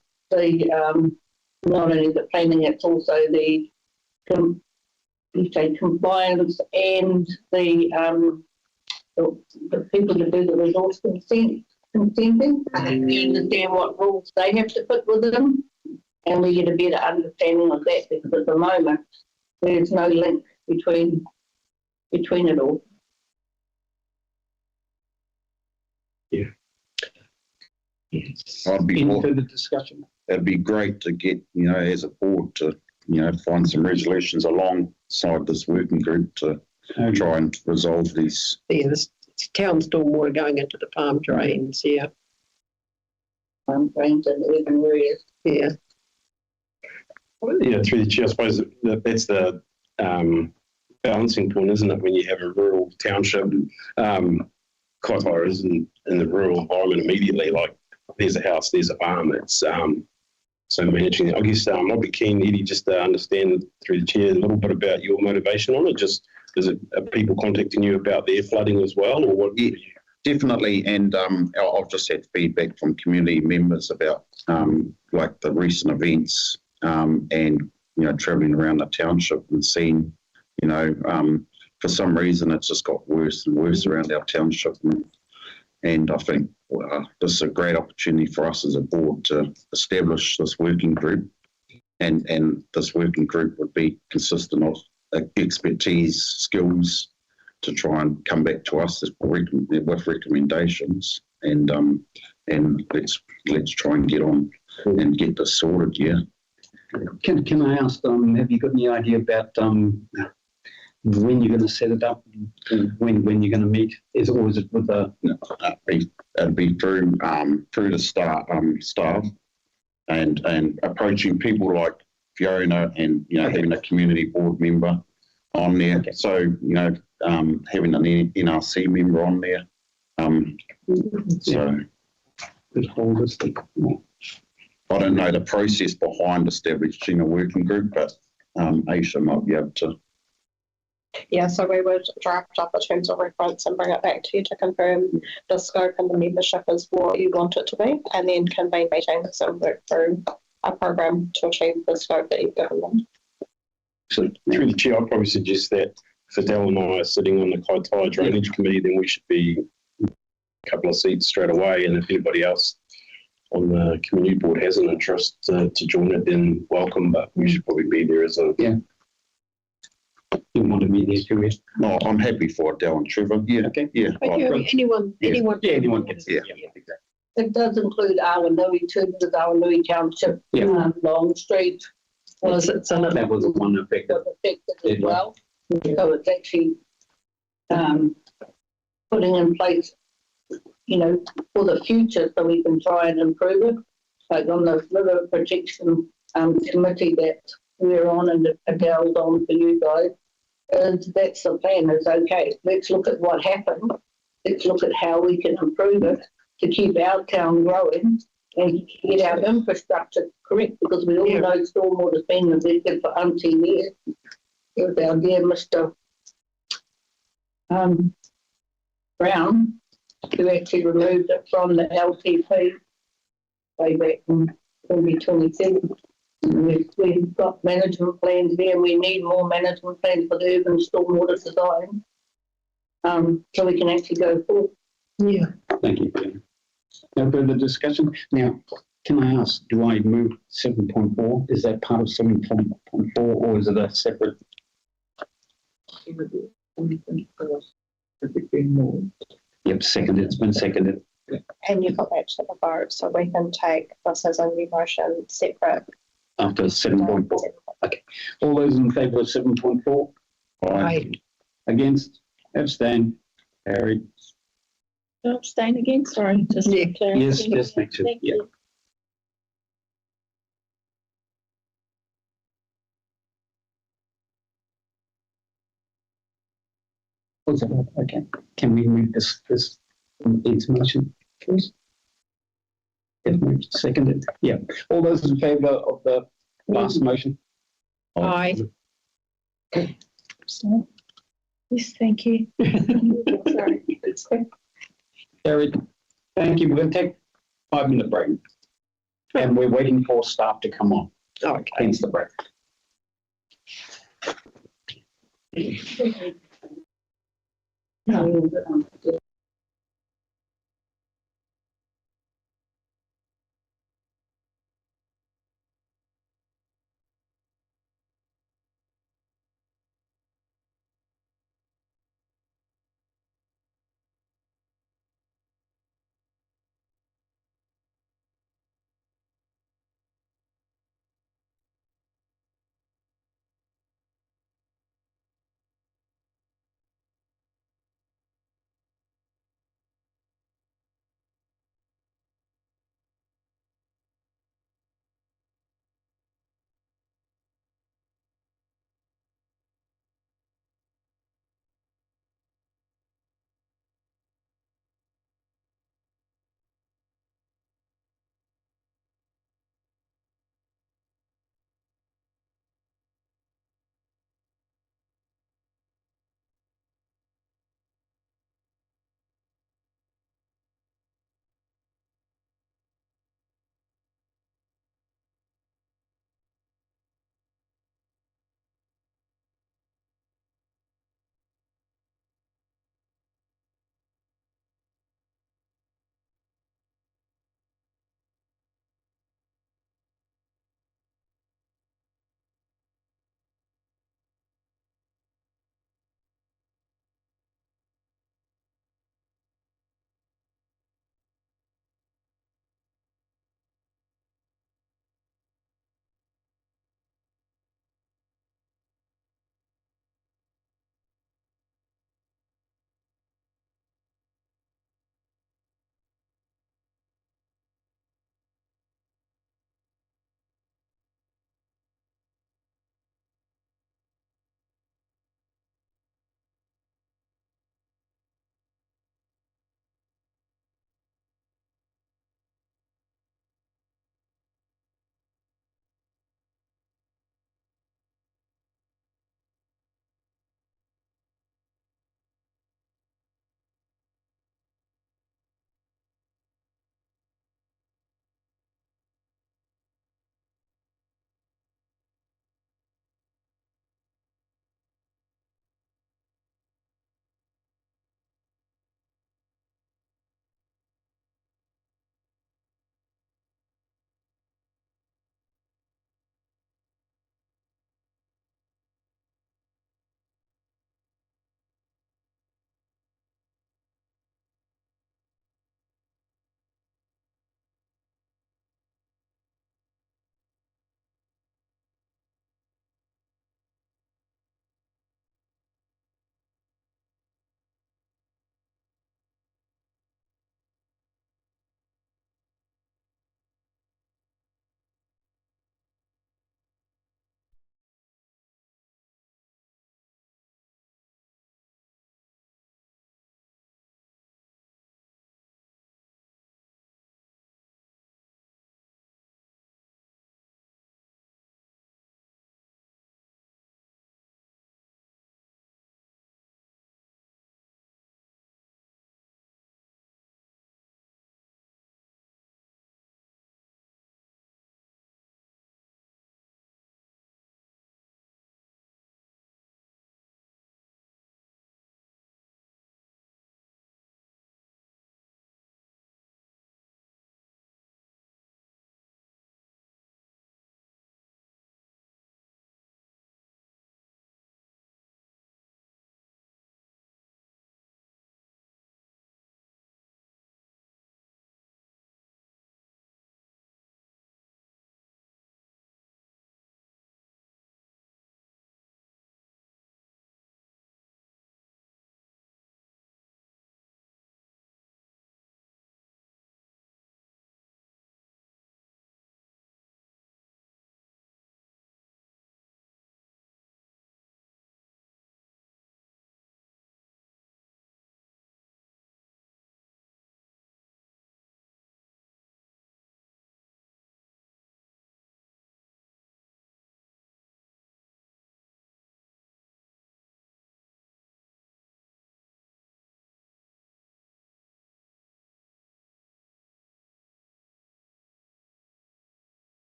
not only the planning, it's also the compliance and the people that do the resource consenting. You understand what rules they have to put with them, and we get a better understanding of that, because at the moment there's no link between it all. I'd be Any more, further discussion? it'd be great to get, as a board to, find some resolutions alongside this working group to try and resolve these. Yeah, this town stormwater going into the farm drains, yeah. Farm drains and urban areas. Yeah. Yeah, through the chair, I suppose that's the balancing point, isn't it? When you have a rural township, Kaitaira is in the rural environment immediately, like there's a house, there's a farm. It's so managing it. I guess I'd be keen, Eddie, just to understand through the chair a little bit about your motivation on it. Just are people contacting you about their flooding as well, or what? Yeah, definitely. And I've just had feedback from community members about like the recent events and travelling around the township and seeing, for some reason it's just got worse and worse around our township. And I think this is a great opportunity for us as a board to establish this working group, and this working group would be consistent of expertise, skills, to try and come back to us with recommendations, and let's try and get on and get this sorted. Yeah. Can I ask? Have you got any idea about when you're going to set it up? When you're going to meet? Is it with the? It'd be through the staff, and approaching people like Fiona, and having a community board member on there. Okay. So having an NRC member on there. So holistic. I don't know the process behind establishing a working group, but Aisha might be able to. Yeah, so we would draft up a terms of reference and bring it back to you to confirm the scope and the membership is what you want it to be, and then convene meetings and work through a program to achieve the scope that you've given them. So through the chair, I'd probably suggest that if Adele and I are sitting on the Kaitaira Drainage Committee, then we should be a couple of seats straight away, and if anybody else on the community board has an interest to join it, then welcome, but we should probably be there as a... Yeah. You want to be there too, yeah? No, I'm happy for Adele and Trevor. Yeah. Okay. Yeah. Anyone gets Yeah. Exactly. It does include Awanui too, because Awanui Township, Long Street was that was one affected as well. So it's actually putting in place, for the future, so we can try and improve it. Like on the river protection committee that we're on and Adele's on for you guys, that's the plan. Is okay, let's look at what happened. Let's look at how we can improve it to keep our town growing and get our infrastructure correct, because we all know stormwater's been invested for umpteen years. It was our dear Mr. Brown who actually removed it from the LTP way back in 2022. We've got management plans there, and we need more management plans for the urban stormwater design, so we can actually go forward. Yeah. Thank you. No further discussion. Now, can I ask, do I move 7.4? Is that part of 7.4, or is it a separate? Yep, seconded. It's been seconded. And you've got that to the vote, so we can take this as a new motion separate. After 7.4. Okay. All those in favour of 7.4? Aye. Against? Abstain? Carried. Abstain again, sorry, just Yeah. to clarify. Yes, just make sure. Thank Yeah. you. What's that? Okay. Can we move this into motion, please? Yes, moved, seconded. Yeah. All those in favour of the last motion? Aye. So, yes, thank you. Sorry. Carried. Thank you. We're going to take a 5-minute break. And we're waiting for staff to come on. Okay. hence the break.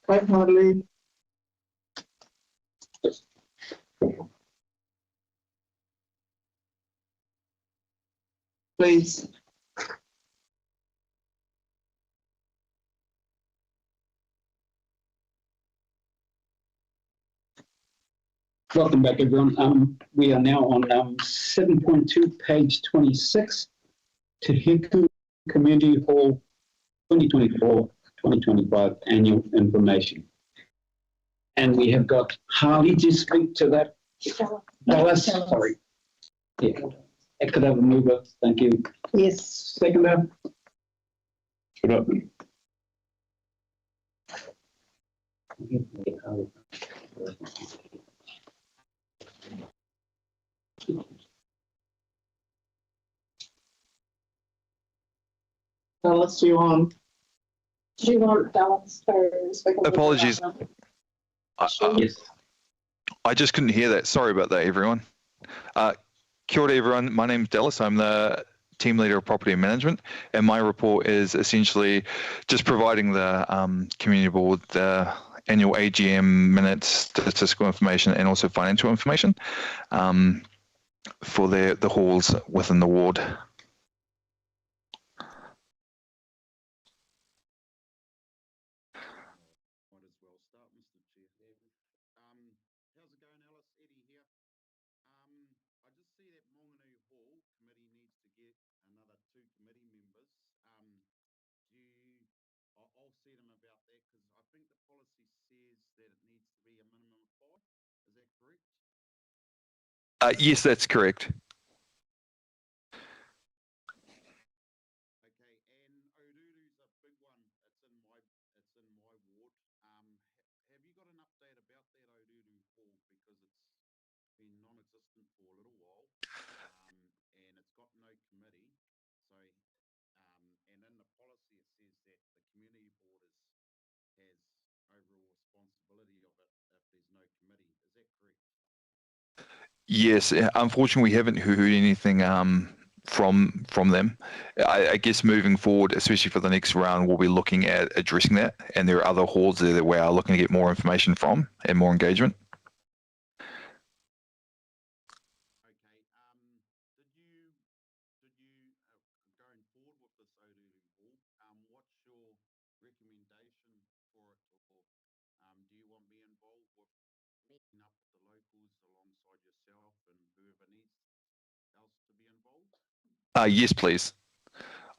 Right, Harley. Please. Welcome back, everyone. We are now on 7.2, page 26, to Hiku Community Hall 2024-2025 annual information. And we have got Harley to speak to that. Dallas, sorry. Yeah. Could have a mover, thank you. Yes. Seconder. Shut up. Dallas, you on? Do you want Dallas to speak? Apologies. Yes. I just couldn't hear that. Sorry about that, everyone. Kia ora, everyone. My name's Dallas. I'm the team leader of property management, and my report is essentially just providing the community board the annual AGM minutes, statistical information, and also financial information for the halls within the ward. Might as well start, Mr. Chair. How's it going, Alice? Eddie here. I just see that Monganui Hall committee needs to get another 2 committee members. I'll see them about that because I think the policy says that it needs to be a minimum of 5. Is that correct? Yes, that's correct. Okay, and Oruru's a big one. It's in my ward. Have you got an update about that Oruru Hall, because it's been non-existent for a little while, and it's got no committee. So, and in the policy it says that the community board has overall responsibility of it if there's no committee. Is that correct? Yes, unfortunately, we haven't heard anything from them. I guess moving forward, especially for the next round, we'll be looking at addressing that. And there are other halls there that we are looking to get more information from and more engagement. Okay. Did you going forward with this Oruru Hall? What's your recommendation for it, or do you want me involved with meeting up with the locals alongside yourself and whoever needs else to be involved? Yes, please.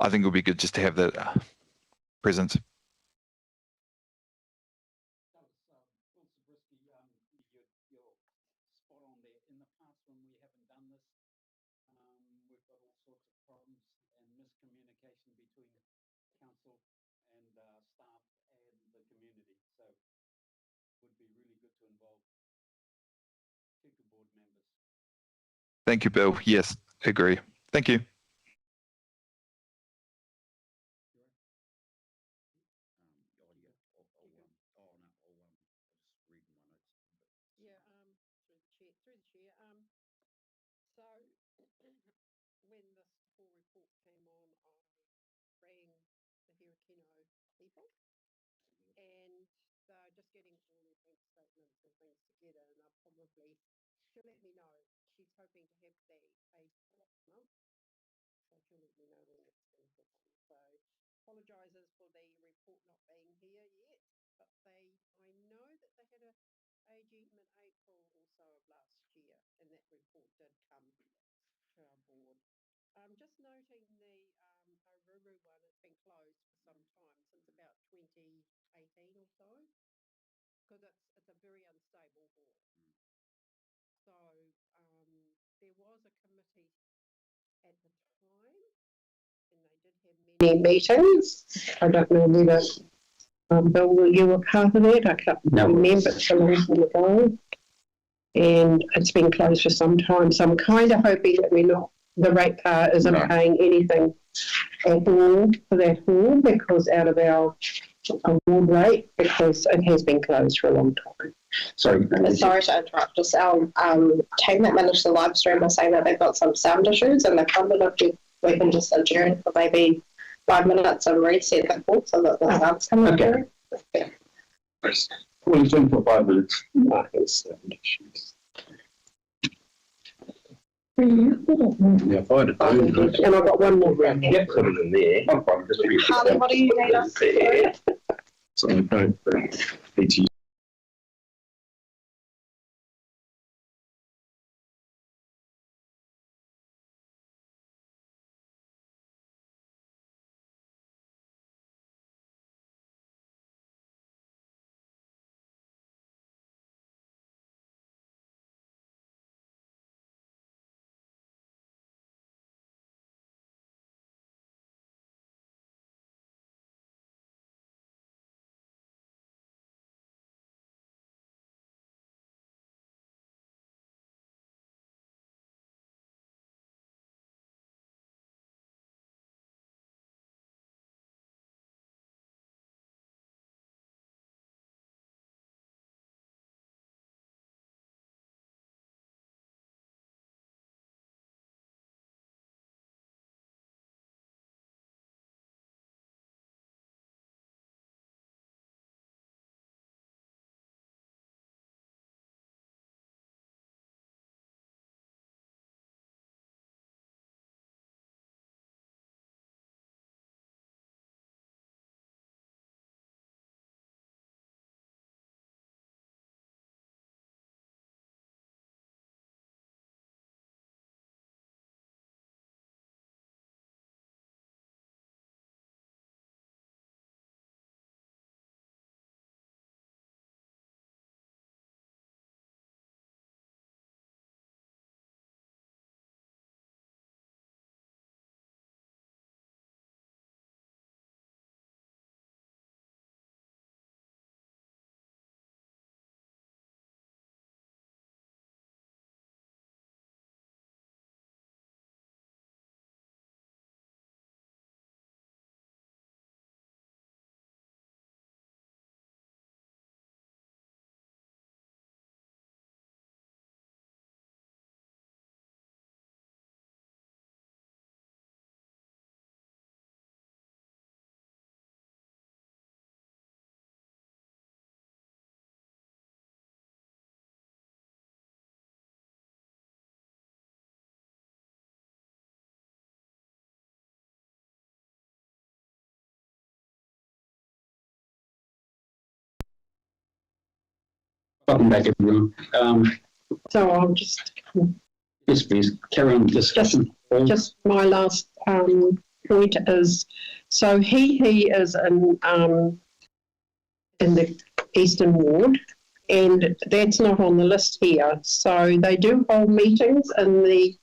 I think it would be good just to have that presence. You're spot on there. In the past, when we haven't done this, we've got all sorts of problems and miscommunication between council and staff and the community. So it would be really good to involve Hiku board members. Thank you, Bill. Yes, agree. Thank you. Through the chair. So when this whole report came on, I rang the Hirakino people, and they're just getting all their bank statements and things together, and she'll let me know. She's hoping to have the AGM next month, so she'll let me know when it's going to happen. So apologises for the report not being here yet, but I know that they had a AGM in April also of last year, and that report did come to our board. Just noting the Oruru one has been closed for some time, since about 2018 or so, because it's a very unstable hall. So there was a committee at the time, and they did have many meetings. I don't know whether Bill, you were part of that? I can't remember. It's a long time ago. And it's been closed for some time. So I'm kind of hoping that the ratepayer isn't paying anything at all for that hall, because out of our award rate, because it has been closed for a long time. Sorry to interrupt. Just our team that managed the live stream was saying that they've got some sound issues, and they're wondering if we can just adjourn for maybe 5 minutes and reset the call so that the sound's coming through. Well, it's on for 5 minutes. Yeah, if I had a phone, And I've got one more round. I'd put it in there. Harley, what do you need us to do? So I don't need to Welcome back, everyone. So I'll just, Yes, please, carry on the discussion. just my last point is, so he is in the Eastern Ward, and that's not on the list here. So they do hold meetings and they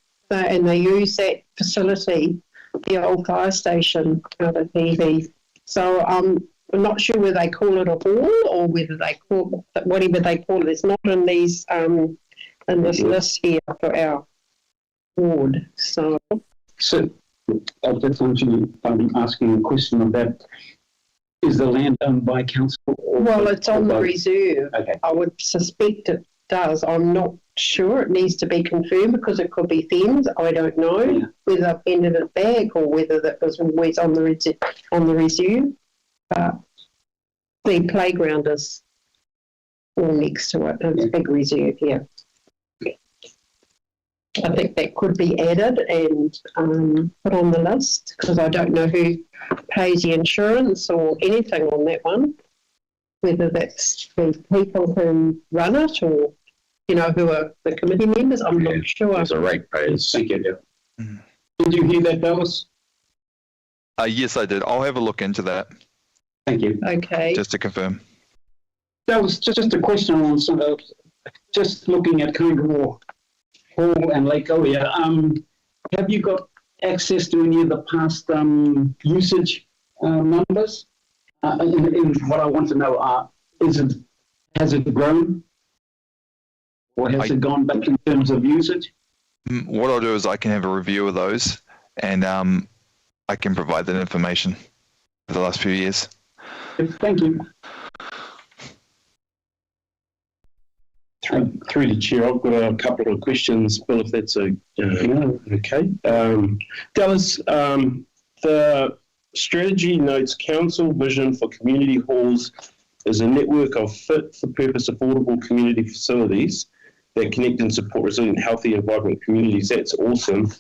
use that facility, the old fire station out at Hiku. So I'm not sure whether they call it a hall or whether they call it, whatever they call it. It's not in these in this list here for our ward. So I'll just asking a question of that. Is the land owned by council? Well, it's on the reserve. Okay. I would suspect it does. I'm not sure. It needs to be confirmed because it could be things. I don't know whether I've handed it back or whether that was always on the reserve. The playground is all next to it. It's a big reserve here. I think that could be added and put on the list because I don't know who pays the insurance or anything on that one, whether that's the people who run it or, you know, who are the committee members. I'm not sure. There's a rate payers. Thank you. Did you hear that, Dallas? Yes, I did. I'll have a look into that. Thank you. Okay. Just to confirm. That was just a question on some of, just looking at Kangaroo Hall and Lake Olia. Have you got access to any of the past usage numbers? In what I want to know has it grown? Or has it gone back in terms of usage? What I'll do is I can have a review of those and I can provide that information for the last few years. Thank you. Through the chair, I've got a couple of questions, Bill, if that's okay. Dallas, the strategy notes council vision for community halls is a network of fit-for-purpose affordable community facilities that connect and support resilient, healthy and vibrant communities. That's awesome.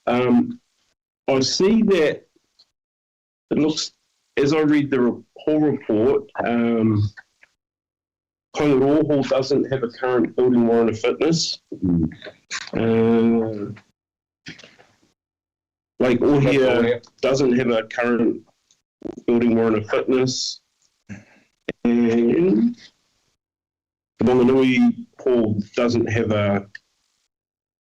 I see that it looks, as I read the whole report, Kaingaroa Hall doesn't have a current building warrant of fitness. Lake Ohia doesn't have a current building warrant of fitness. And the Wanganui Hall doesn't have a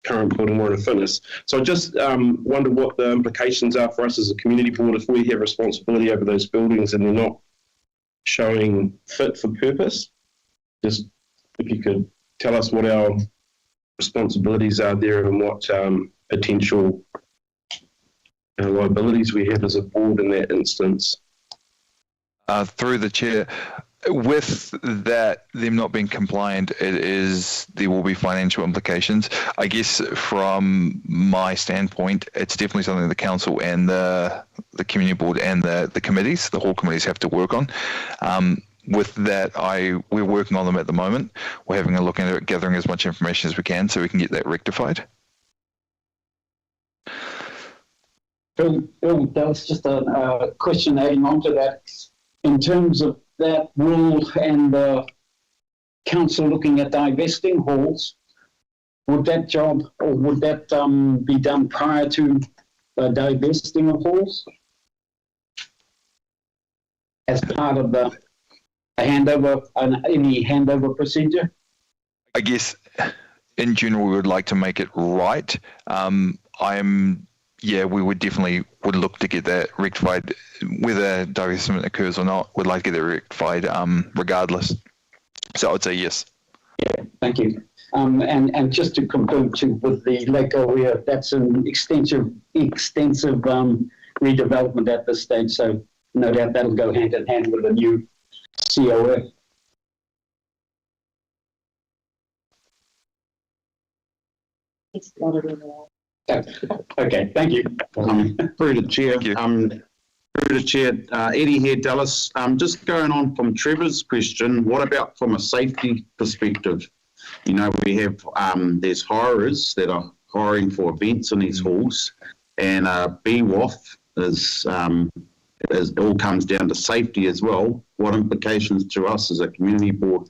current building warrant of fitness. So I just wonder what the implications are for us as a community board if we have responsibility over those buildings and they're not showing fit for purpose. Just if you could tell us what our responsibilities are there and what potential liabilities we have as a board in that instance. Through the chair, with that, them not being compliant, there will be financial implications. I guess from my standpoint, it's definitely something the council and the community board and the committees, the whole committees have to work on. With that, we're working on them at the moment. We're having a look at it, gathering as much information as we can so we can get that rectified. Bill, that was just a question adding on to that. In terms of that rule and the council looking at divesting halls, would that job or would that be done prior to the divesting of halls as part of the handover, any handover procedure? I guess in general we would like to make it right. We would definitely look to get that rectified, whether divestment occurs or not. We'd like to get that rectified regardless. So I would say yes. Yeah, thank you. And just to confirm too, with the Lake Ohia, that's an extensive redevelopment at this stage. So no doubt that'll go hand in hand with a new COA. It's not a real. Okay, thank you. Through the chair, Eddie here, Dallas. Just going on from Trevor's question, what about from a safety perspective? You know, we have there's hirers that are hiring for events in these halls, and BWOF is it all comes down to safety as well. What implications to us as a community board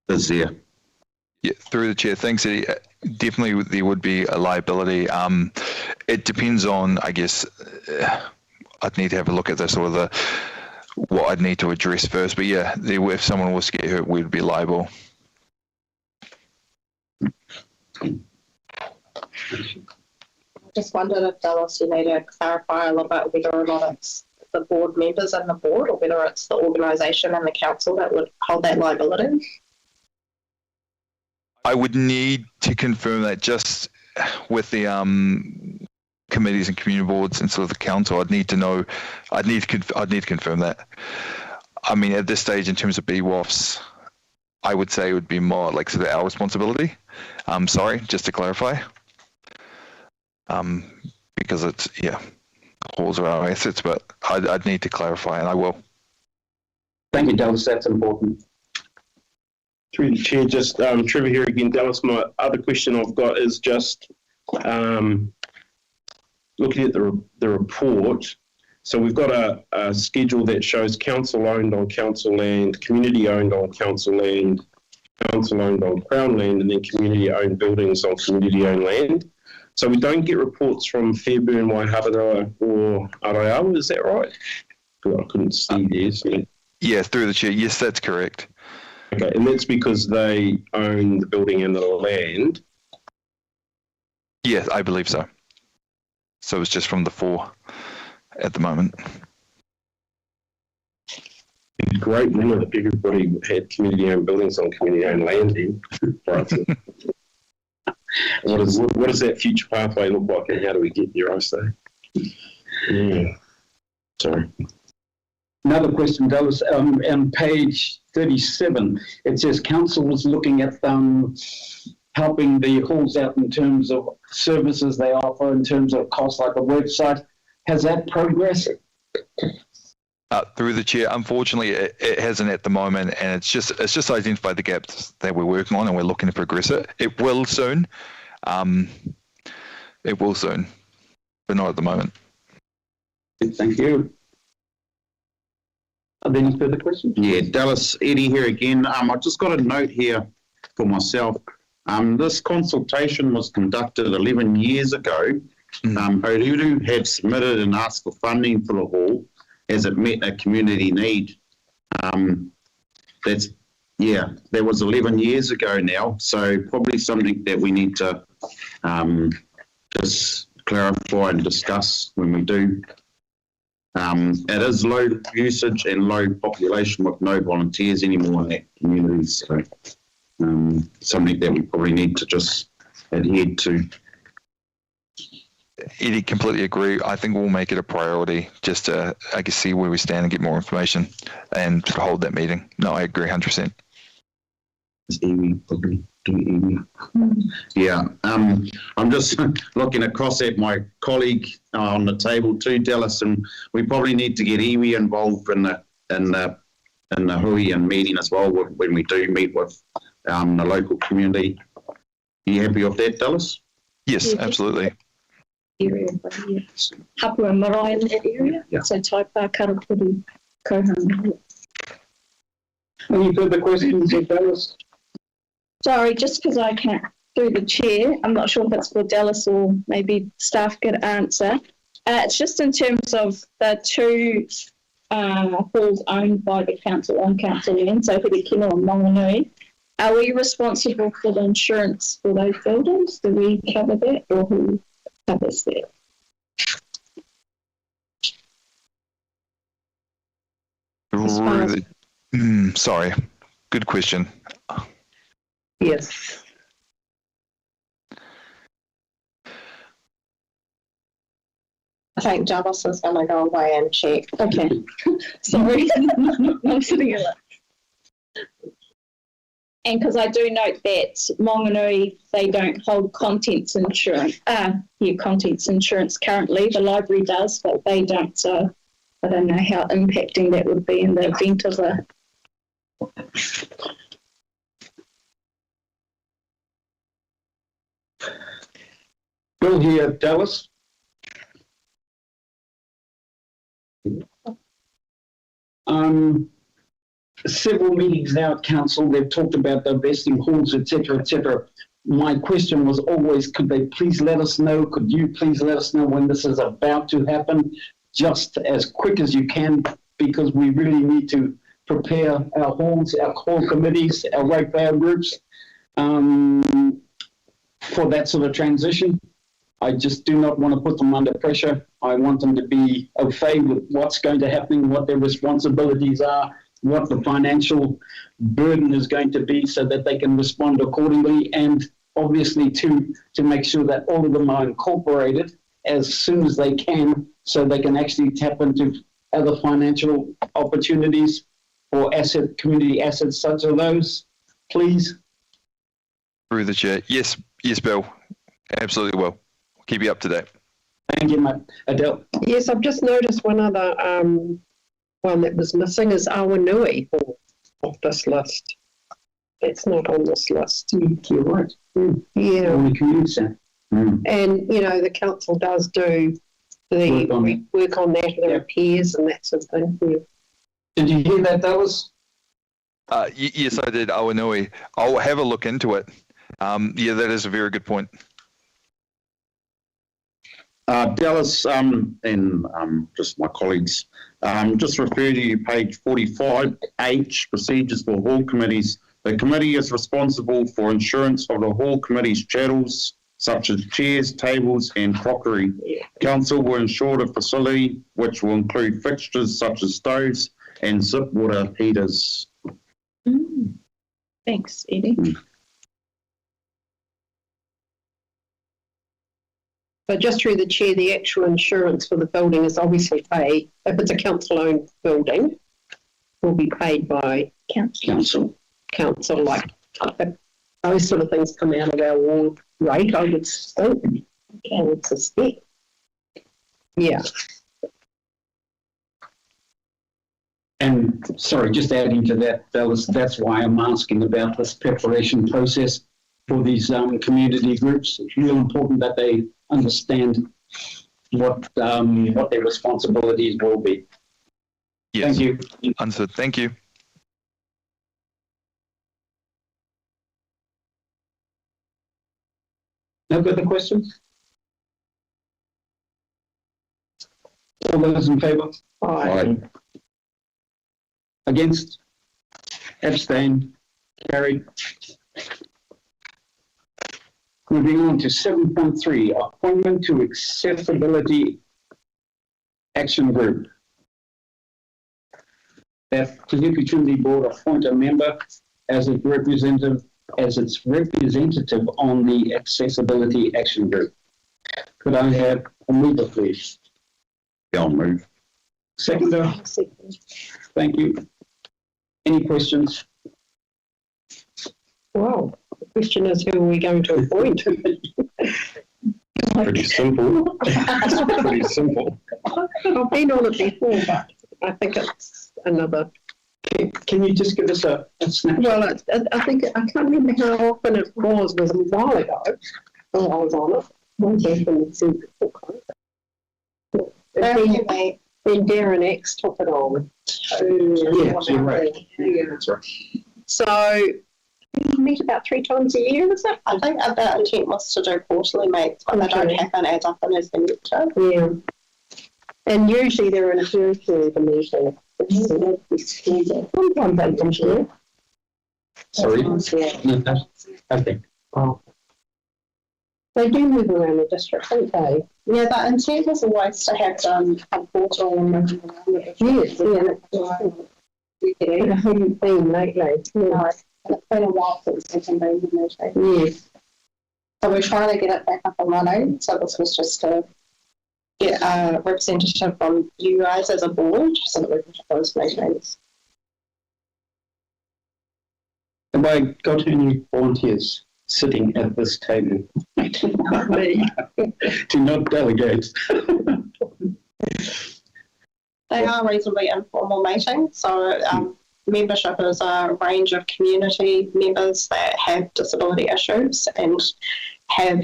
is there? Yeah, through the chair, thanks, Eddie. Definitely there would be a liability. It depends on, I guess, I'd need to have a look at the sort of what I'd need to address first. But yeah, if someone was to get hurt, we'd be liable. Just wondered if Dallas, you need to clarify a little bit whether or not it's the board members and the board or whether it's the organisation and the council that would hold that liability. I would need to confirm that just with the committees and community boards and sort of the council. I'd need to confirm that. I mean, at this stage, in terms of BWOFs, I would say it would be more like sort of our responsibility. Sorry, just to clarify. Because it's, halls are our assets, but I'd need to clarify, and I will. Thank you, Dallas. That's important. Through the chair, just Trevor here again, Dallas. My other question I've got is just looking at the report. So we've got a schedule that shows council owned on council land, community owned on council land, council owned on Crown land, and then community owned buildings on community owned land. So we don't get reports from Fairburn, Waihara or Araiawa, is that right? I couldn't see these. Yeah, through the chair. Yes, that's correct. Okay, and that's because they own the building and the land? Yeah, I believe so. So it's just from the 4 at the moment. It'd be great, wouldn't it, if everybody had community-owned buildings on community-owned land then? What does that future pathway look like, and how do we get there, I say? Yeah. Sorry. Another question, Dallas, on page 37, it says council was looking at helping the halls out in terms of services they offer, in terms of cost, like a website. Has that progressed? Through the chair, unfortunately, it hasn't at the moment, and it's just identified the gaps that we're working on, and we're looking to progress it. It will soon. It will soon, but not at the moment. Thank you. Are there any further questions? Yeah, Dallas, Eddie here again. I just got a note here for myself. This consultation was conducted 11 years ago. Horeru had submitted and asked for funding for the hall as it met a community need. That was 11 years ago now, so probably something that we need to just clarify and discuss when we do. It is low usage and low population with no volunteers anymore in that community, so something that we probably need to just adhere to. Eddie, completely agree. I think we'll make it a priority just to, I guess, see where we stand and get more information and hold that meeting. No, I agree 100%. Yeah, I'm just looking across at my colleague on the table too, Dallas, and we probably need to get iwi involved in the hui and meeting as well when we do meet with the local community. Are you happy with that, Dallas? Yes, absolutely. Area, Hapu and Marae in that area. Yeah. So Taipa, Karapuri, Kohan. Any further questions, Dallas? Sorry, just because I can't do the chair, I'm not sure if it's for Dallas or maybe staff could answer. It's just in terms of the two halls owned by the council on council land, so Hurikino and Monganui. Are we responsible for the insurance for those buildings? Do we cover that, or who covers that? Sorry, good question. Yes. I think Jarvis is going to go away and check. Okay. Sorry. I'm sitting here like... And because I do note that Monganui, they don't hold contents insurance. Contents insurance currently. The library does, but they don't. So I don't know how impacting that would be in the event of a... Bill here, Dallas. Several meetings now at council, they've talked about divesting halls, etc., etc. My question was always, could they please let us know? Could you please let us know when this is about to happen, just as quick as you can, because we really need to prepare our halls, our core committees, our ratepayer groups for that sort of transition. I just do not want to put them under pressure. I want them to be au fait with what's going to happen, what their responsibilities are, what the financial burden is going to be, so that they can respond accordingly, and obviously to make sure that all of them are incorporated as soon as they can, so they can actually tap into other financial opportunities or community assets such as those. Please. Through the chair. Yes, Bill. Absolutely will. Keep you up to date. Thank you, mate. Adele. Yes, I've just noticed one other one that was missing is Awanui off this list. It's not on this list. You're right. Yeah. On the community centre. And, the council does do the work on that, the repairs and that sort of thing. Yeah. Did you hear that, Dallas? Yes, I did, Awanui. I'll have a look into it. That is a very good point. Dallas and just my colleagues, just refer to you page 45H, procedures for hall committees. The committee is responsible for insurance of the hall committee's chattels, such as chairs, tables and crockery. Council will insure the facility, which will include fixtures such as stoves and zip water heaters. Thanks, Eddie. But just through the chair, the actual insurance for the building is obviously paid. If it's a council-owned building, will be paid by council. Like those sort of things come out of our ward rate, I would think. I would suspect. Yeah. And sorry, just adding to that, Dallas, that's why I'm asking about this preparation process for these community groups. It's real important that they understand what their responsibilities will be. Yes. Thank you. Understood. Thank you. No further questions? All those in favour? Aye. Against? Abstain? Carried. Moving on to 7.3, appointment to accessibility action group. That the Hiku Trinity Board appoint a member as its representative on the accessibility action group. Could I have a mover, please? I'll move. Seconder? Thank you. Any questions? Well, the question is, who are we going to appoint? Pretty simple. Pretty simple. I've been on it before, but I think it's another. Can you just give us a snapshot? Well, I think, I can't remember how often it was a while ago. Oh, I was on it. Then Darren X took it on. Yeah, you're right. Yeah, that's right. So we meet about 3 times a year, is it? I think the intent was to do quarterly meets, but they don't happen as often as they need to. Yeah. And usually they're in a virtual meeting. Sometimes they come here. Sorry? I think. Oh. They do move around the district, don't they? Yeah, the intent was always to have a portal and moving around the district. Yes, yeah. I haven't been lately. No, it's been a while since they've been in the meeting. Yes. So we're trying to get it back up and running. So this was just to get a representative from you guys as a board so that we can have those meetings. Have I got any volunteers sitting at this table? Not me. Do not delegate. They are reasonably informal meetings. So membership is a range of community members that have disability issues and have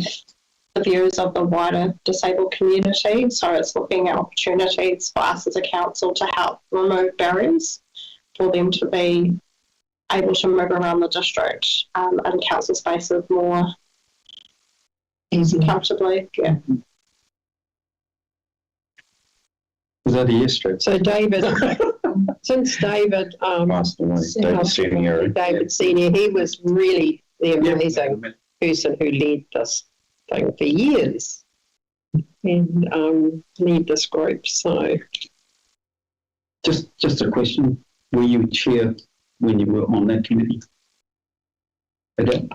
the views of the wider disabled community. So it's looking at opportunities for us as a council to help remove barriers for them to be able to move around the district and council spaces more comfortably. Yeah. Is that a yes, Drew? So David, since David Passed away. David Senior. David Senior, he was really the amazing person who led this thing for years and led this group. So just a question: were you chair when you were on that committee? Okay.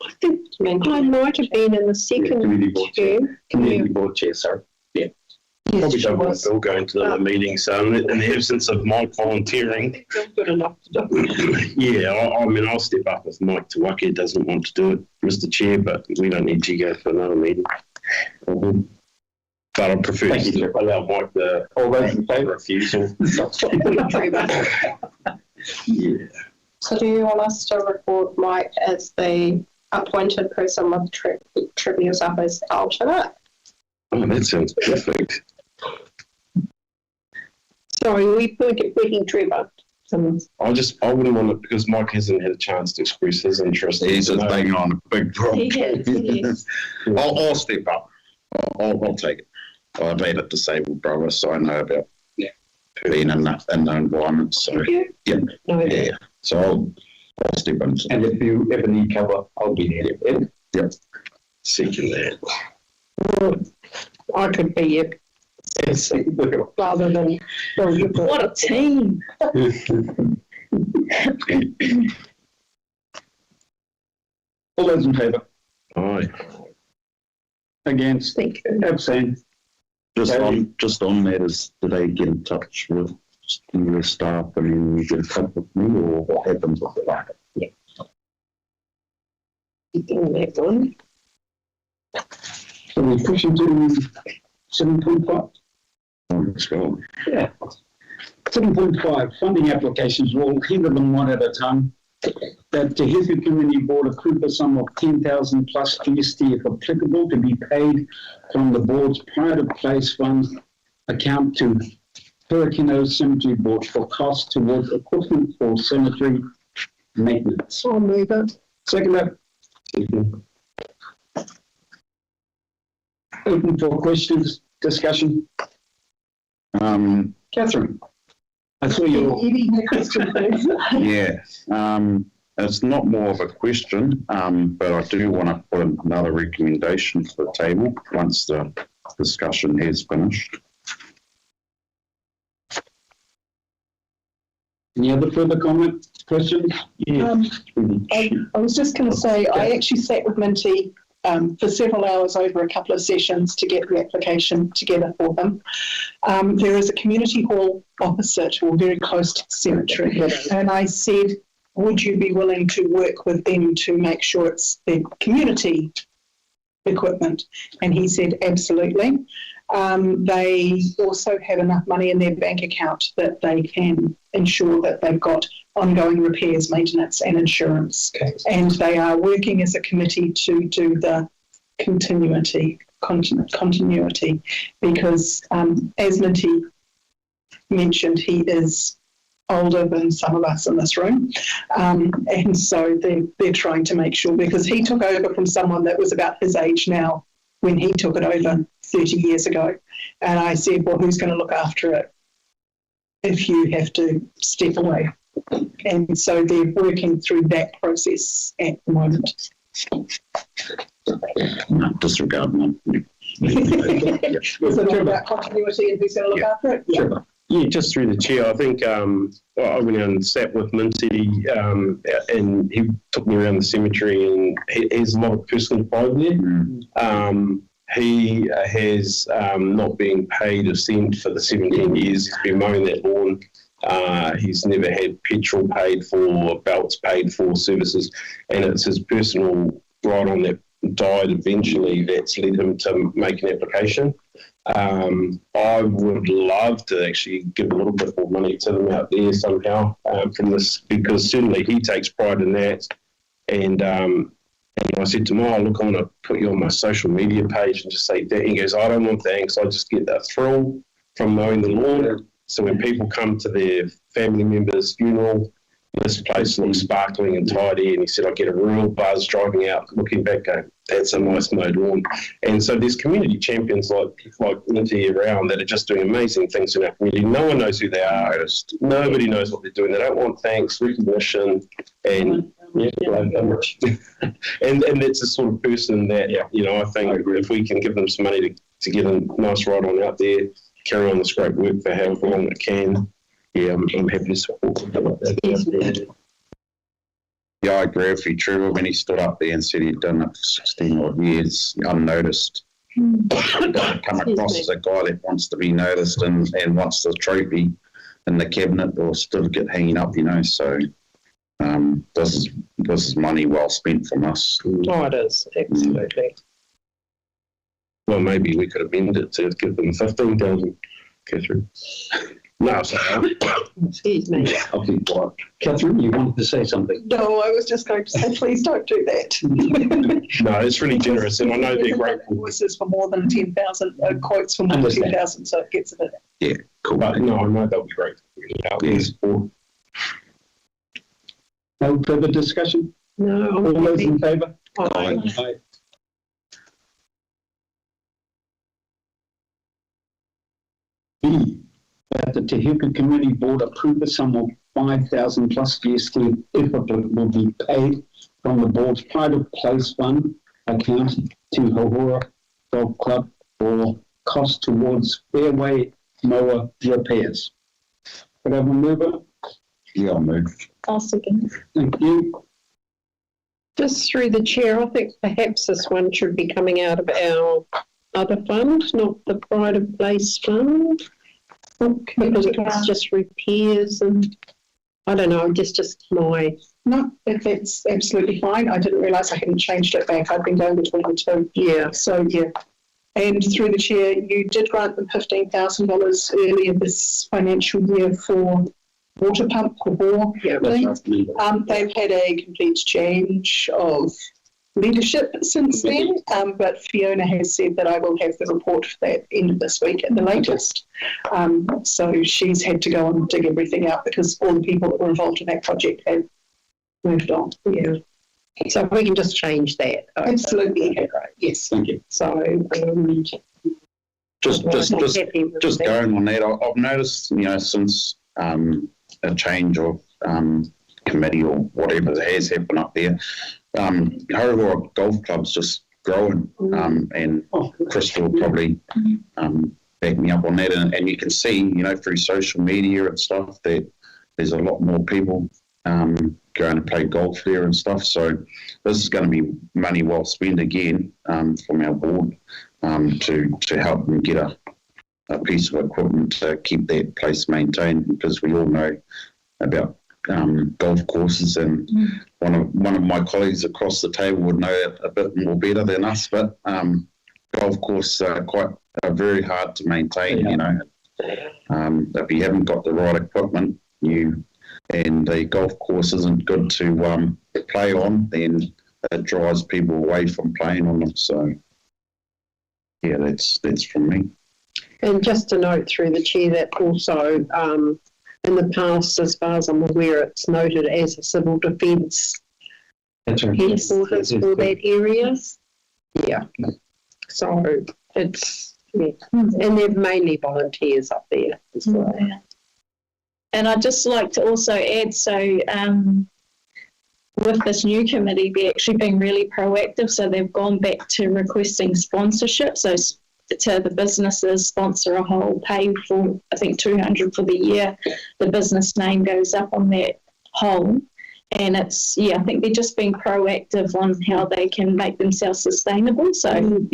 I think I might have been in the second community board chair. Community board chair, sorry. Yeah. Yes, Probably don't want Bill going to the meeting, so in the absence of Mike volunteering, good enough to do it. yeah, I mean, I'll step up if Mike Tawaki doesn't want to do it, Mr. Chair, but we don't need to go for another meeting. But I prefer to allow Mike the refusal. Yeah. So do you want us to record Mike as the appointed person with Trivia's up as the alternate? Oh, that sounds perfect. Sorry, we putting Trevor. I wouldn't want it because Mike hasn't had a chance to express his interest. He's just taking on a big drop. Yes. I'll step up. I'll take it. I've had a disabled brother, so I know about being in the environment. So yeah. So I'll step in. And if you ever need cover, I'll be there. Yep. Second that. Well, I could be it rather than what a team. All those in favour? Aye. Against? Abstain? Just on that, did they get in touch with your staff and then you get in touch with me, or what happens with that? Yeah. Doing that one. So we push into 7.5? Let's go. Yeah. 7.5, funding applications, we'll handle them one at a time. That the Hiku Community Board approve a sum of 10,000 plus GST if applicable to be paid from the board's pride of place fund account to Perikino Cemetery Board for costs towards equipment for cemetery maintenance. I'll move it. Second that. Open for questions, discussion. Catherine, I saw you. Yeah, it's not more of a question, but I do want to put another recommendation to the table once the discussion has finished. Any other further comment, questions? I was just going to say, I actually sat with Minty for several hours over a couple of sessions to get the application together for them. There is a community hall opposite or very close to the cemetery. And I said, would you be willing to work with them to make sure it's the community equipment? And he said, absolutely. They also have enough money in their bank account that they can ensure that they've got ongoing repairs, maintenance and insurance. Okay. And they are working as a committee to do the continuity because as Minty mentioned, he is older than some of us in this room. And so they're trying to make sure, because he took over from someone that was about his age now when he took it over 30 years ago. And I said, well, who's going to look after it if you have to step away? And so they're working through that process at the moment. No, disregard them. Was it all about continuity and who's going to look after it? Yeah. Sure. Yeah, just through the chair, I think I went and sat with Minty and he took me around the cemetery, and he has a lot of personal pride there. He has not been paid a cent for the 17 years he's been mowing that lawn. He's never had petrol paid for, belts paid for, services, and it's his personal ride on that died eventually that's led him to make an application. I would love to actually give a little bit more money to them out there somehow from this, because certainly he takes pride in that. And I said to him, oh, look, I want to put you on my social media page and just say that. He goes, I don't want thanks. I just get that thrill from mowing the lawn. So when people come to their family member's funeral, this place looks sparkling and tidy. And he said, I get a real buzz driving out, looking back, going, that's a nice mowed lawn. And so there's community champions like Minty around that are just doing amazing things in our community. No one knows who they are. Nobody knows what they're doing. They don't want thanks, recognition, and and that's the sort of person that, I think if we can give them some money to get a nice ride on out there, carry on this great work for however long it can, I'm happy to support that. Yeah, I agree with you, Trevor. When he stood up there and said he'd done it for 16 odd years, unnoticed, come across as a guy that wants to be noticed and wants the trophy in the cabinet or certificate hanging up, so this is money well spent from us. Oh, it is, absolutely. Well, maybe we could amend it to give them 15,000, Catherine. No, sorry. Excuse me. I'll be quiet. Catherine, you wanted to say something? No, I was just going to say, please don't do that. No, it's really generous, and I know they're grateful. Invoices for more than 10,000, quotes for more than 10,000, so it gets a bit. Yeah, cool. But no, I know they'll be grateful. No further discussion? No. All those in favour? Aye. Aye. B, that the Te Hiku Community Board approve a sum of 5,000 plus GST if applicable be paid from the board's pride of place fund account to Hahora Golf Club for costs towards fairway mower repairs. Could I have a mover? Yeah, I'll move. I'll second. Thank you. Just through the chair, I think perhaps this one should be coming out of our other fund, not the pride of place fund. Because it's just repairs and I don't know, just my... No, that's absolutely fine. I didn't realise I hadn't changed it back. I've been going between the two. Yeah. So, yeah. And through the chair, you did grant them $15,000 earlier this financial year for water pump or bore. Yeah, that's right. They've had a complete change of leadership since then, but Fiona has said that I will have the report for that end of this week at the latest. So she's had to go and dig everything out because all the people that were involved in that project have moved on. Yeah. So we can just change that. Absolutely. Okay, great. Yes. Thank you. So Just going on that, I've noticed, since a change of committee or whatever that has happened up there, Harawira Golf Club's just growing, and Crystal will probably back me up on that. And you can see, through social media and stuff that there's a lot more people going to play golf there and stuff. So this is going to be money well spent again from our board to help them get a piece of equipment to keep that place maintained, because we all know about golf courses, and one of my colleagues across the table would know it a bit more better than us, but golf courses are very hard to maintain. If you haven't got the right equipment, and the golf course isn't good to play on, then it drives people away from playing on them. So yeah, that's from me. And just a note through the chair that also in the past, as far as I'm aware, it's noted as a civil defence headquarters for that area. Yeah. So it's, and they're mainly volunteers up there as well. And I'd just like to also add, so with this new committee, they're actually being really proactive. So they've gone back to requesting sponsorship. So to the businesses sponsor a whole, pay for, I think, $200 for the year. The business name goes up on that whole. And it's, I think they're just being proactive on how they can make themselves sustainable. So,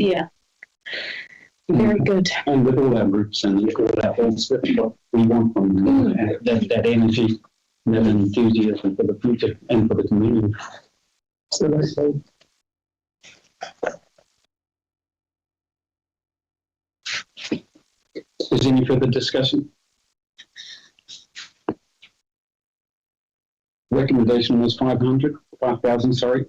very good. And with all our groups and all our things that we want from them, that energy, that enthusiasm for the future and for the community. So that's all. Is there any further discussion? Recommendation was 5,000, sorry.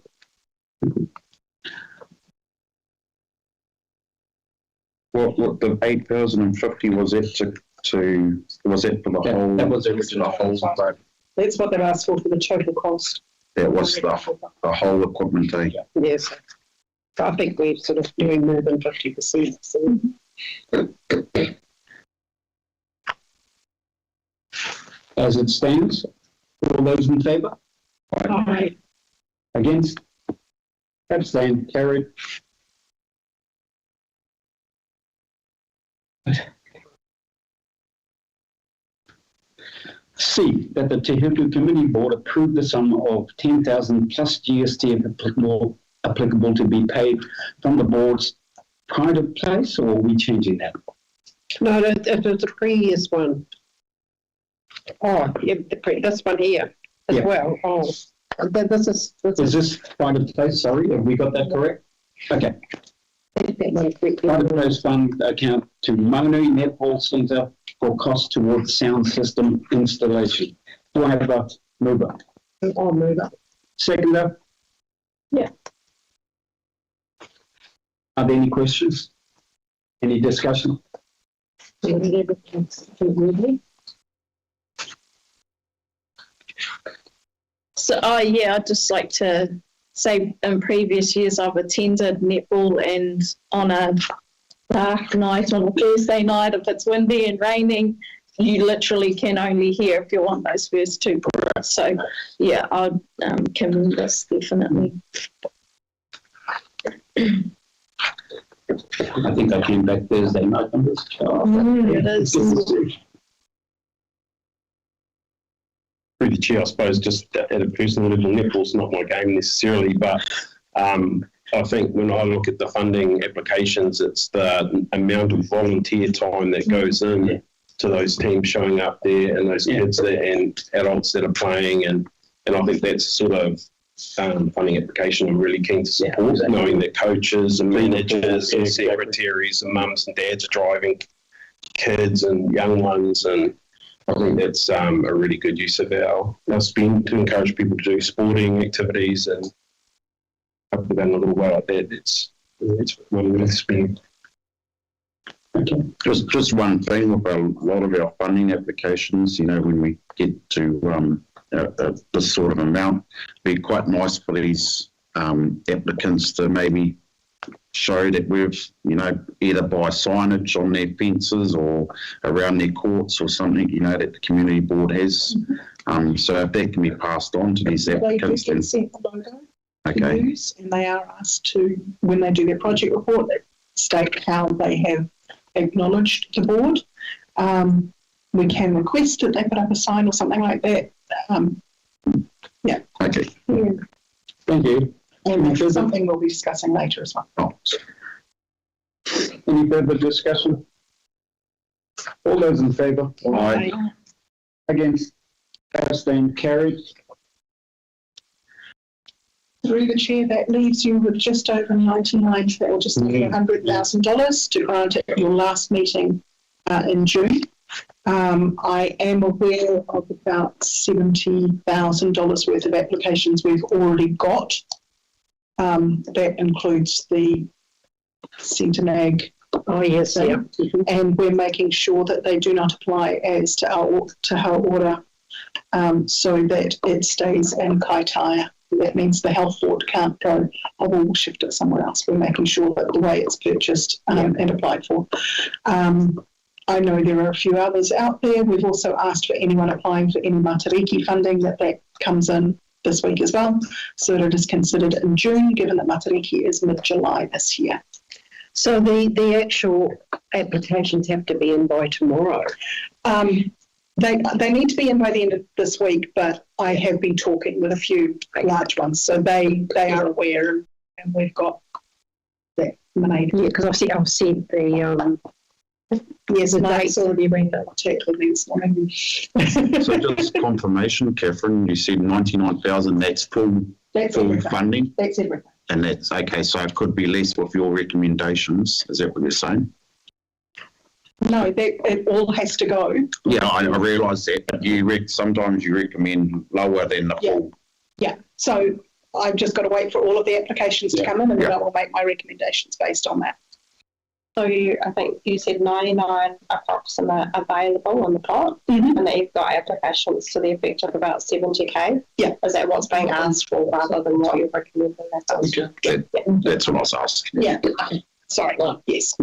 What the 8,050 was it was it for the whole? That was the original whole. That's what they've asked for the total cost. That was the whole equipment. Yes. So I think we're sort of doing more than 50%. So. As it stands, all those in favour? Aye. Against? Abstain, carried. C, that the Te Hiku Committee Board approve the sum of 10,000 plus GST applicable to be paid from the board's pride of place, or are we changing that? No, it was the previous one. Oh, yeah, this one here as well. Oh, this is this pride of place? Sorry, have we got that correct? Okay. Pride of place fund account to Maunui Netball Centre for costs towards sound system installation. Do I have a mover? I'll move up. Seconder? Yeah. Are there any questions? Any discussion? So, I'd just like to say in previous years I've attended netball, and on a dark night, on a Thursday night, if it's windy and raining, you literally can only hear if you're on those first two courts. So, I'd commend this definitely. I think I came back Thursday night on this chart. It is. Through the chair, I suppose, just at a personal level, netball's not my game necessarily, but I think when I look at the funding applications, it's the amount of volunteer time that goes in to those teams showing up there, and those kids there and adults that are playing, and I think that's sort of funding application, I'm really keen to support, knowing that coaches and managers and secretaries and mums and dads are driving kids and young ones, and I think that's a really good use of our spend to encourage people to do sporting activities, and hopefully going a little way like that. It's really worth spending. Okay. Just one thing with a lot of our funding applications, when we get to this sort of amount, it'd be quite nice for these applicants to maybe show that we've, either by signage on their fences or around their courts or something, that the community board has. So if that can be passed on to these applicants, they do get sent the logo okay. to use, and they are asked to, when they do their project report, state how they have acknowledged the board. We can request that they put up a sign or something like that. Yeah. Okay. Yeah. Thank you. And that's something we'll be discussing later as well. Oh. Any further discussion? All those in favour? Aye. Against? Abstained? Carried. Through the chair, that leaves you with just over 99, or just over $100,000 to grant at your last meeting in June. I am aware of about $70,000 worth of applications we've already got. That includes the Centenag. Oh yes, yeah. And we're making sure that they do not apply as to our order, so that it stays in Kaitaia. That means the health board can't go, we'll shift it somewhere else. We're making sure that the way it's purchased and applied for. I know there are a few others out there. We've also asked for anyone applying for any Matariki funding that comes in this week as well, so that it is considered in June, given that Matariki is mid-July this year. So the actual applications have to be in by tomorrow? They need to be in by the end of this week, but I have been talking with a few large ones, so they are aware, and we've got that made. Yeah, because I've sent the yes, the date's already been checked with me this morning. So just confirmation, Catherine, you said 99,000. That's full funding. That's everything. And that's okay. So it could be less with your recommendations. Is that what you're saying? No, it all has to go. Yeah, I realise that. But sometimes you recommend lower than the full. Yeah. So I've just got to wait for all of the applications to come in, and then I will make my recommendations based on that. So I think you said 99 approximate available on the pot, and that you've got applications to the effect of about 70k. Yeah. Is that what's being asked for rather than what you're recommending? That's what I was asking. Yeah. Sorry. Yes.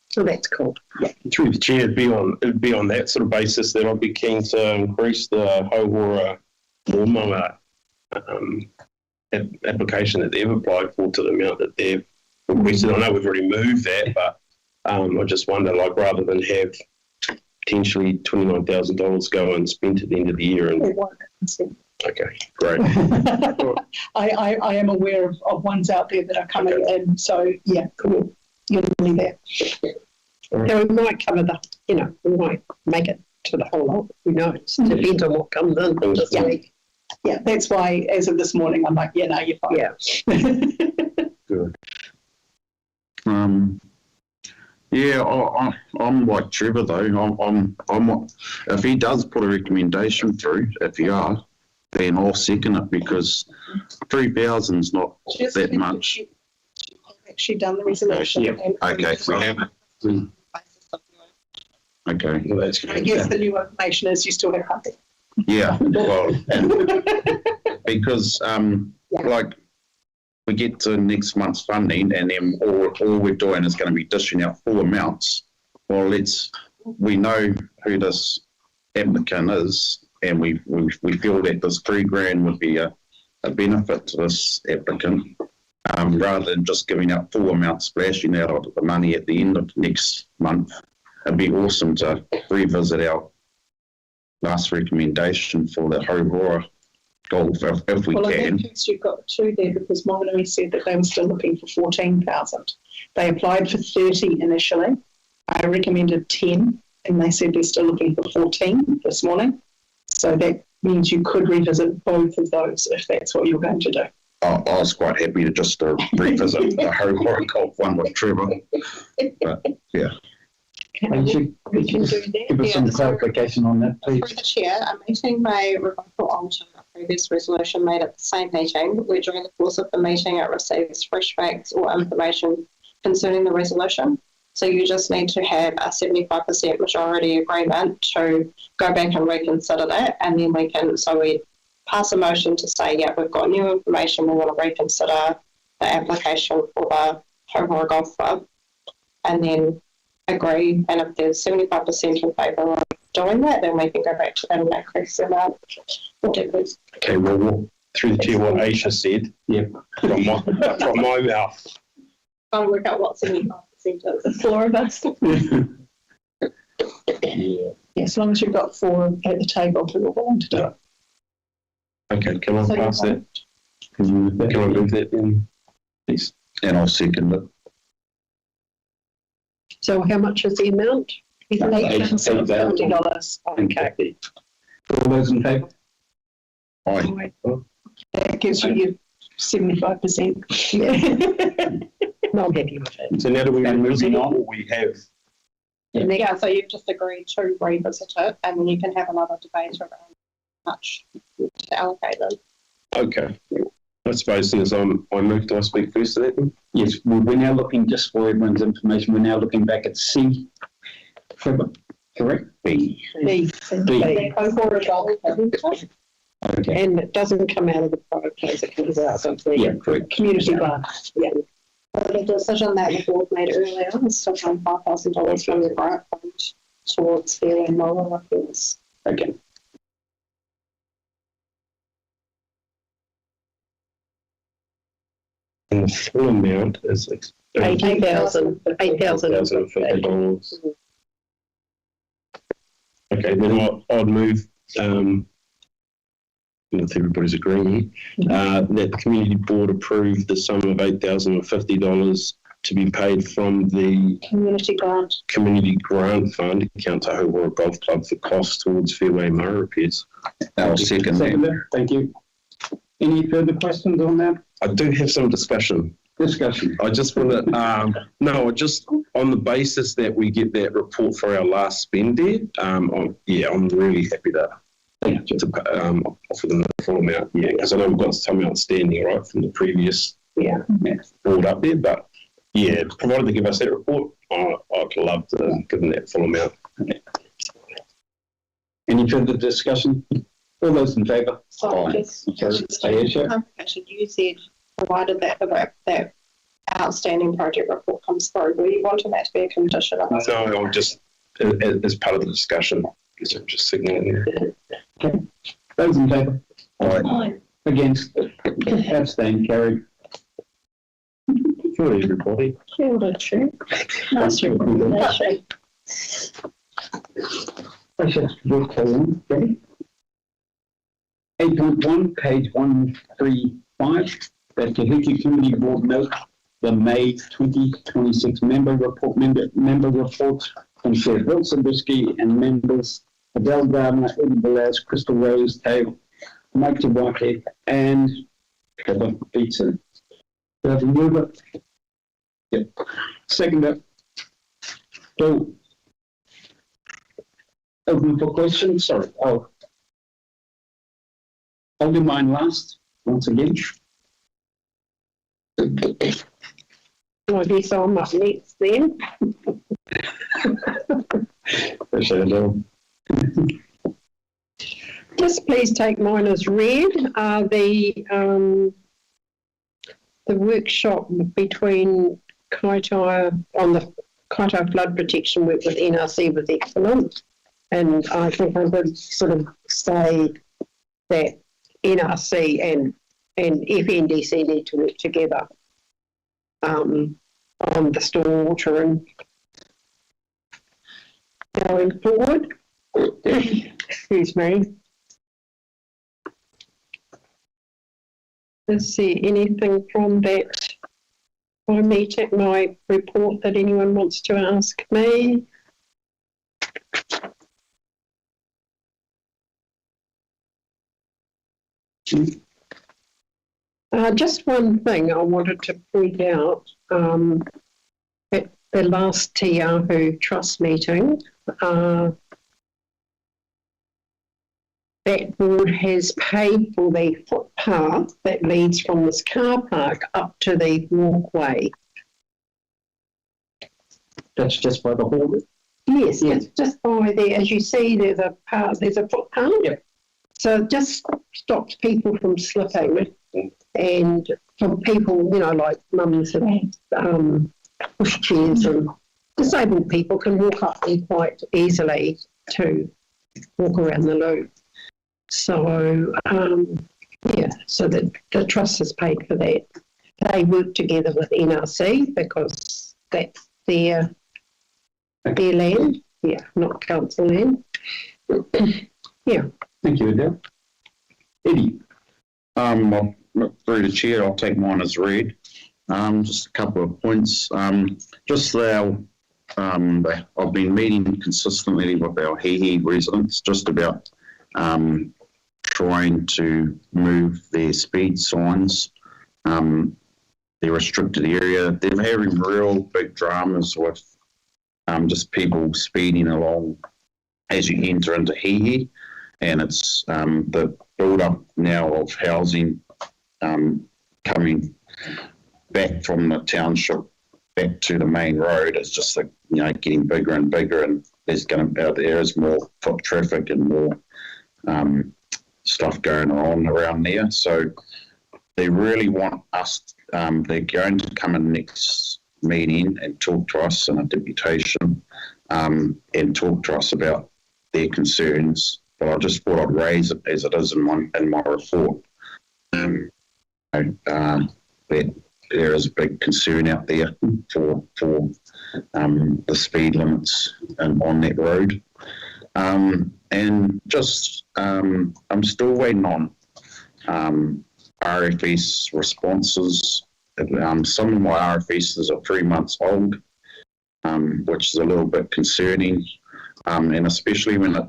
So that's cool. Yeah. Through the chair, it'd be on that sort of basis that I'd be keen to increase the Hauhora lawnmower application that they've applied for to the amount that they've requested. I know we've already moved that, but I just wonder, rather than have potentially $29,000 go and spent at the end of the year. And okay, great. I am aware of ones out there that are coming in, so yeah, cool. You'll leave that. So we might cover we might make it to the whole lot. Who knows? Depends on what comes in this week. Yeah, that's why as of this morning, I'm like, no, you're fine. Yeah. Good. I'm like Trevor though. I'm if he does put a recommendation through, then I'll second it, because 3,000 is not that much. Actually done the resolution. Yeah. Okay, we have it. Okay. Well, that's great. I guess the new information is you still have something. Yeah, well, because we get to next month's funding, and then all we're doing is going to be dishing out full amounts. Well, we know who this applicant is, and we feel that this $3,000 would be a benefit to this applicant, rather than just giving out full amounts, splashing out of the money at the end of next month. It'd be awesome to revisit our last recommendation for the Hauhora golf if we well, can. in that case, you've got two there, because Moanui said that they were still looking for 14,000. They applied for 30 initially. I recommended 10, and they said they're still looking for 14 this morning. So that means you could revisit both of those if that's what you're going to do. I was quite happy to just revisit the Hobart Golf one with Trevor. But, yeah. And We can do that. give us some Yeah, so- clarification on that, please. Through the chair, a meeting may revoke or alter a previous resolution made at the same meeting, where during the course of the meeting it receives fresh facts or information concerning the resolution. So you just need to have a 75% majority agreement to go back and reconsider that, and then we pass a motion to say, yeah, we've got new information, we want to reconsider the application for the Hobart Golf Club, and then agree, and if there's 75% in favour of doing that, then we can go back to that and increase the amount. Okay, well, through the chair, what Aisha said, from my mouth. Trying to work out what 75% is. The four of us. Yeah. Yeah, as long as you've got four at the table who are willing to do it. Okay, can I So pass you that? Can I move that then, please? And I'll second it. So how much is the amount? $8,050. Okay. All those in favour? Aye. That gives you your 75%. No, I'm happy with it. So now do we And remove moving it on. or we have? Yeah, so you've just agreed to revisit it, and then you can have another debate around how much to allocate them. Okay. I suppose since I moved, do I speak first to that then? Yes, we're now looking, just for everyone's information, we're now looking back at C. Trevor, correct? B. B. B. Hobart Golf Club. Okay. And it doesn't come out of the private place, it comes out of the Yeah, correct. community bar. Yeah. The decision that the board made earlier is to fund $5,000 from the grant fund towards fair and moral repairs. Okay. And the full amount is $8,050. Okay, then I'd move, if everybody's agreeing, that the community board approve the sum of $8,050 to be paid from the Community grant fund account to Hobart Golf Club for costs towards fairway mower repairs. I'll second that. Seconder, thank you. Any further questions on that? I do have some discussion. I just want to, just on the basis that we get that report for our last spend there, I'm really happy to offer them the full amount, because I know we've got some outstanding, right, from the previous board up there, but provided they give us that report, I'd love to give them that full amount. Any further discussion? All those in favour? So just clarification, you said provided that that outstanding project report comes through, were you wanting that to be a condition? No, I'm just, as part of the discussion, I'm just signaling there. Okay. Those in favour? Aye. Against? Abstain, carried. Sure, everybody. Kia ora, Chair. That's your recommendation. Okay. 8.1, page 135, that the Hiku Community Board note the May 2026 member reports from Chair Bill Sabisky and members Adele Gardner, Eddie Velez, Crystal Rose, Taylor, Mike Tawake, and Trevor Peterson. Do I have a mover? Yep. Seconder. So, open for questions. Sorry. I'll do mine last, once again. I guess I'm up next then. Just please take mine as read. The workshop between Kaitaia on the Kaitaia flood protection work with NRC was excellent. And I think I would sort of say that NRC and FNDC need to work together on the stormwater and going forward. Excuse me. Is there anything from that my meeting, my report that anyone wants to ask me? Just one thing I wanted to point out. At the last Te Ahu Trust meeting, that board has paid for the footpath that leads from this car park up to the walkway. That's just by the hall. Yes, it's just by there. As you see, there's a footpath. Yep. So it just stops people from slipping, and from people, like mums and pushchairs and disabled people can walk up there quite easily to walk around the loop. So, so the trust has paid for that. They work together with NRC because that's their land, not council land. Thank you, Adele. Eddie. Through the chair, I'll take mine as read. Just a couple of points. I've been meeting consistently with our Hihi residents just about trying to move their speed signs. Their restricted area. They're having real big dramas with just people speeding along as you enter into Hihi, and it's the build-up now of housing coming back from the township back to the main road. It's just getting bigger and bigger, and there is more foot traffic and more stuff going on around there. So they really want us. They're going to come in next meeting and talk to us in a deputation and talk to us about their concerns. But I just thought I'd raise it as it is in my report. That there is a big concern out there for the speed limits on that road. And just I'm still waiting on RFS responses. Some of my RFSs are 3 months old, which is a little bit concerning, and especially when it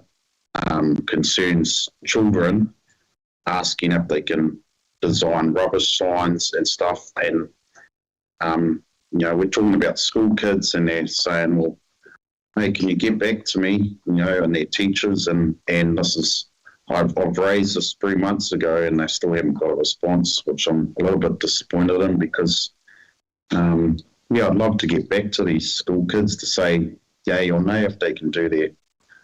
concerns children asking if they can design rubbish signs and stuff. And we're talking about school kids, and they're saying, well, hey, can you get back to me, and their teachers, and this is, I've raised this 3 months ago, and they still haven't got a response, which I'm a little bit disappointed in, because I'd love to get back to these school kids to say yay or nay if they can do their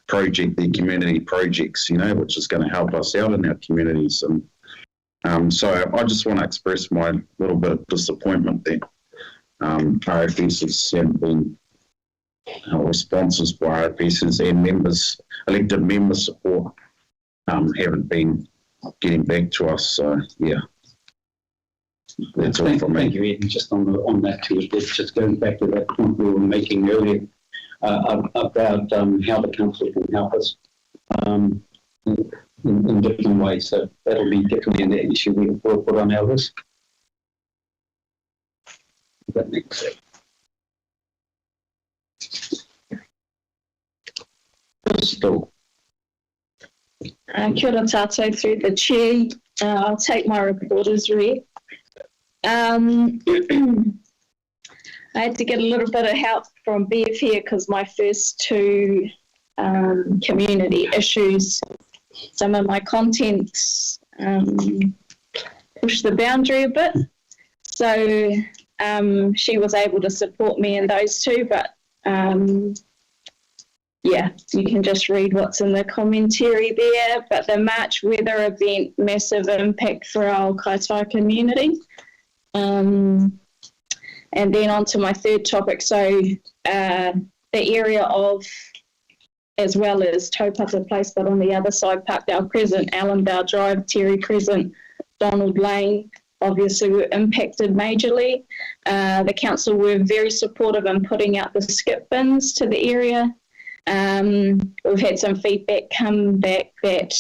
community projects, which is going to help us out in our communities. And so I just want to express my little bit of disappointment that RFSs haven't been responses by RFSs and members, elected member support, haven't been getting back to us. So that's all from me. Thank you, Ed. Just on that too, it's just going back to that point we were making earlier about how the council can help us in different ways. So that'll be definitely an issue we'll put on our list. That makes sense. Crystal. Kia ora tātou through the chair. I'll take my report as read. I had to get a little bit of help from Bev here because my first two community issues, some of my contents pushed the boundary a bit. So she was able to support me in those two, but you can just read what's in the commentary there. But the March weather event, massive impact for our Kaitaia community. And then on to my third topic. So the area of, as well as Taupata Place, but on the other side, Parkdale Crescent, Allendale Drive, Terry Crescent, Donald Lane, obviously were impacted majorly. The council were very supportive in putting out the skip bins to the area. We've had some feedback come back that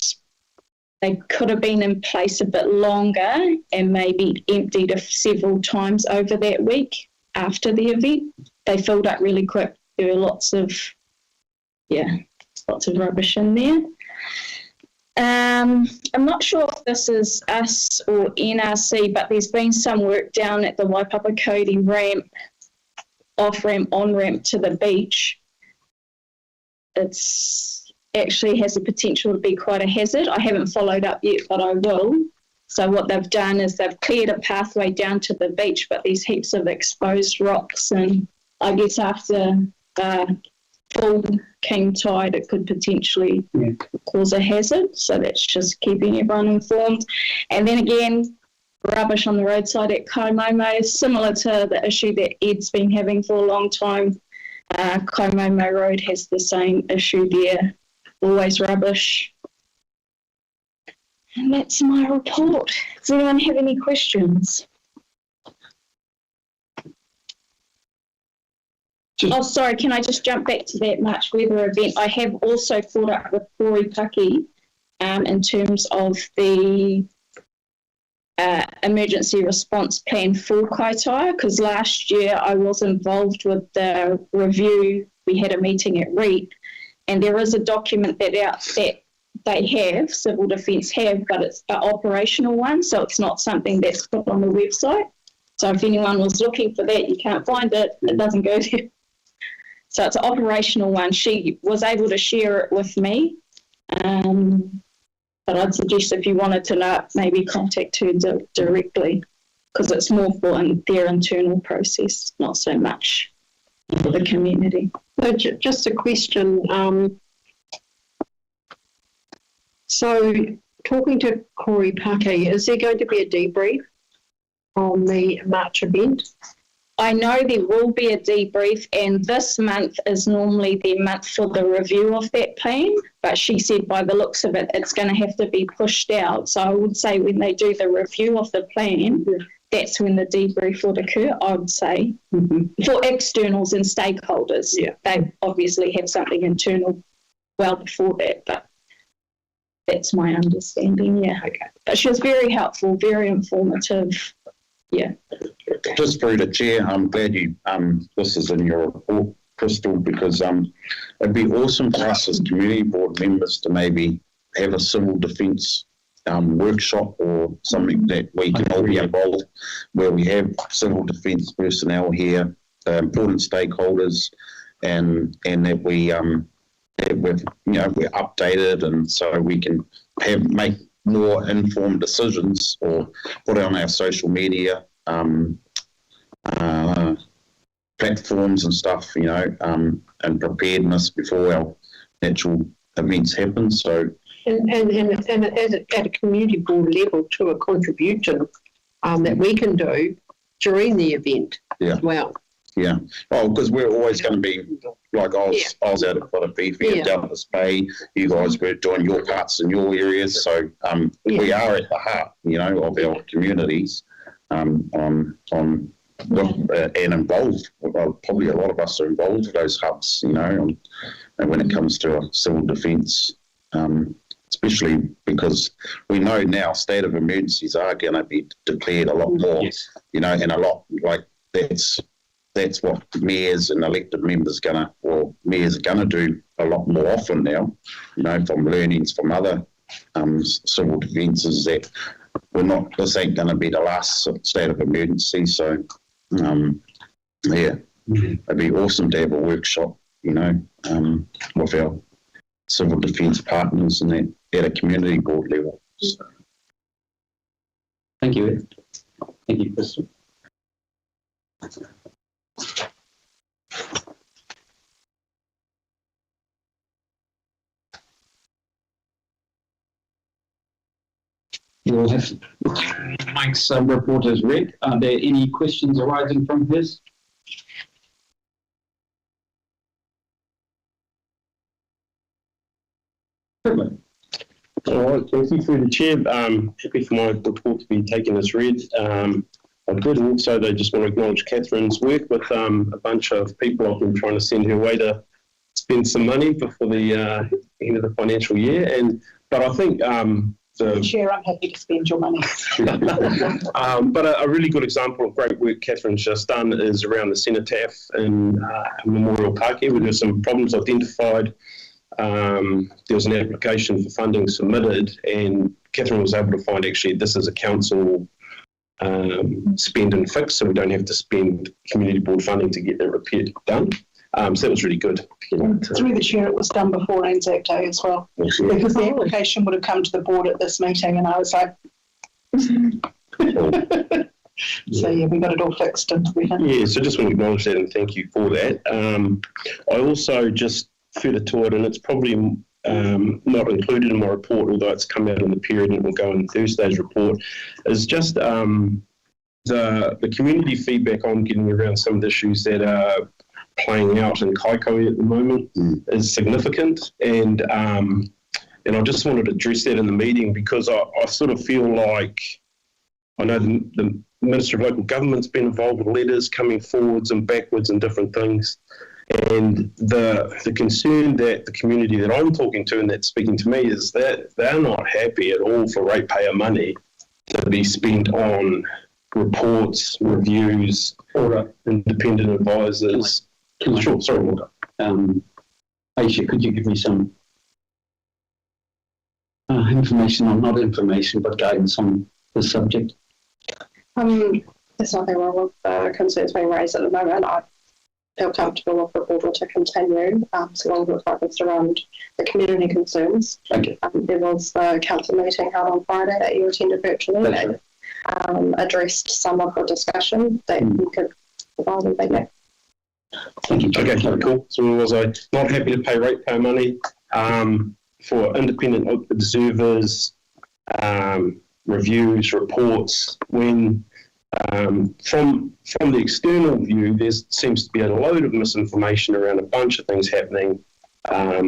they could have been in place a bit longer and maybe emptied several times over that week after the event. They filled up really quick. There were lots of rubbish in there. I'm not sure if this is us or NRC, but there's been some work down at the Waipapa Cody ramp, off-ramp, on-ramp to the beach. It's actually has the potential to be quite a hazard. I haven't followed up yet, but I will. So what they've done is they've cleared a pathway down to the beach, but there's heaps of exposed rocks, and I guess after full king tide, it could potentially cause a hazard. So that's just keeping everyone informed. And then again, rubbish on the roadside at Kaimomo, similar to the issue that Ed's been having for a long time. Kaimomo Road has the same issue there, always rubbish. And that's my report. Does anyone have any questions? Oh, sorry, can I just jump back to that March weather event? I have also caught up with Corey Paki in terms of the emergency response plan for Kaitaia, because last year I was involved with the review. We had a meeting at REIT, and there is a document that they have, Civil Defence have, but it's an operational one, so it's not something that's put on the website. So if anyone was looking for that, you can't find it, it doesn't go there. So it's an operational one. She was able to share it with me. But I'd suggest if you wanted to know, maybe contact her directly, because it's more for their internal process, not so much for the community. So just a question. So talking to Corey Paki, is there going to be a debrief on the March event? I know there will be a debrief, and this month is normally the month for the review of that plan, but she said by the looks of it, it's going to have to be pushed out. So I would say when they do the review of the plan, that's when the debrief would occur, I would say, for externals and stakeholders. Yeah. They obviously have something internal well before that, but that's my understanding, yeah. Okay. But she was very helpful, very informative, yeah. Just through the chair, I'm glad you this is in your report, Crystal, because it'd be awesome for us as community board members to maybe have a civil defence workshop or something that we can all be involved, where we have civil defence personnel here, important stakeholders, and that we're updated, and so we can make more informed decisions or put it on our social media platforms and stuff, and preparedness before our natural events happen. So, and at a community board level to a contribution that we can do during the event as well. Yeah. Oh, because we're always going to be, like I was out at Whakapīwhia, down at this bay, you guys were doing your parts in your areas, so we are at the heart, of our communities and involved. Well, probably a lot of us are involved with those hubs, and when it comes to civil defence, especially because we know now state of emergencies are going to be declared a lot more, and a lot like that's what mayors and elected members mayors are gonna do a lot more often now, from learnings from other civil defences, that this ain't gonna be the last state of emergency. So it'd be awesome to have a workshop, with our civil defence partners and that at a community board level. So. Thank you, Ed. Thank you, Crystal. We'll have Mike's report as read. Are there any questions arising from his? All right, thank you through the chair. Happy for my report to be taken as read. I did also, though, just want to acknowledge Catherine's work with a bunch of people I've been trying to send her way to spend some money before the end of the financial year. But I think Chair, I'm happy to spend your money. But a really good example of great work Catherine's just done is around the cenotaph in Memorial Park here, where there's some problems identified there was an application for funding submitted, and Catherine was able to find actually this is a council spend and fix, so we don't have to spend community board funding to get that repair done. So that was really good. Through the chair, it was done before Anzac Day as well, because the application would have come to the board at this meeting, and I was like, so yeah, we got it all fixed and everything. Yeah, so just want to acknowledge that and thank you for that. I also just further to it, and it's probably not included in my report, although it's come out in the period and it will go in Thursday's report, is just the community feedback I'm getting around some of the issues that are playing out in Kaikoui at the moment is significant, and I just wanted to address that in the meeting because I sort of feel like I know the Minister of Local Government's been involved with letters coming forwards and backwards and different things. And the concern that the community that I'm talking to and that's speaking to me is that they're not happy at all for ratepayer money to be spent on reports, reviews, or independent advisors. Sure, sorry, Walter. Aisha, could you give me some information on, not information, but guidance on the subject? There's nothing wrong with the concerns being raised at the moment. I feel comfortable with the board to continue, so long as we're focused around the community concerns. Okay. There was the council meeting held on Friday that you attended virtually that addressed some of the discussion that you could provide and feedback. Thank you. Okay, cool. So was I not happy to pay ratepayer money for independent observers, reviews, reports, when from the external view, there seems to be a load of misinformation around a bunch of things happening. At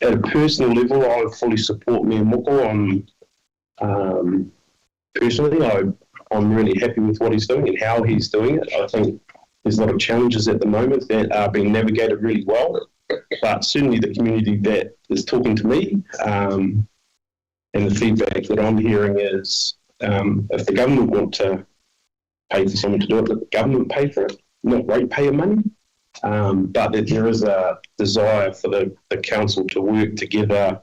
a personal level, I fully support Mayor Moko. Personally, I'm really happy with what he's doing and how he's doing it. I think there's a lot of challenges at the moment that are being navigated really well, but certainly the community that is talking to me and the feedback that I'm hearing is if the government want to pay for someone to do it, let the government pay for it, not ratepayer money. But that there is a desire for the council to work together.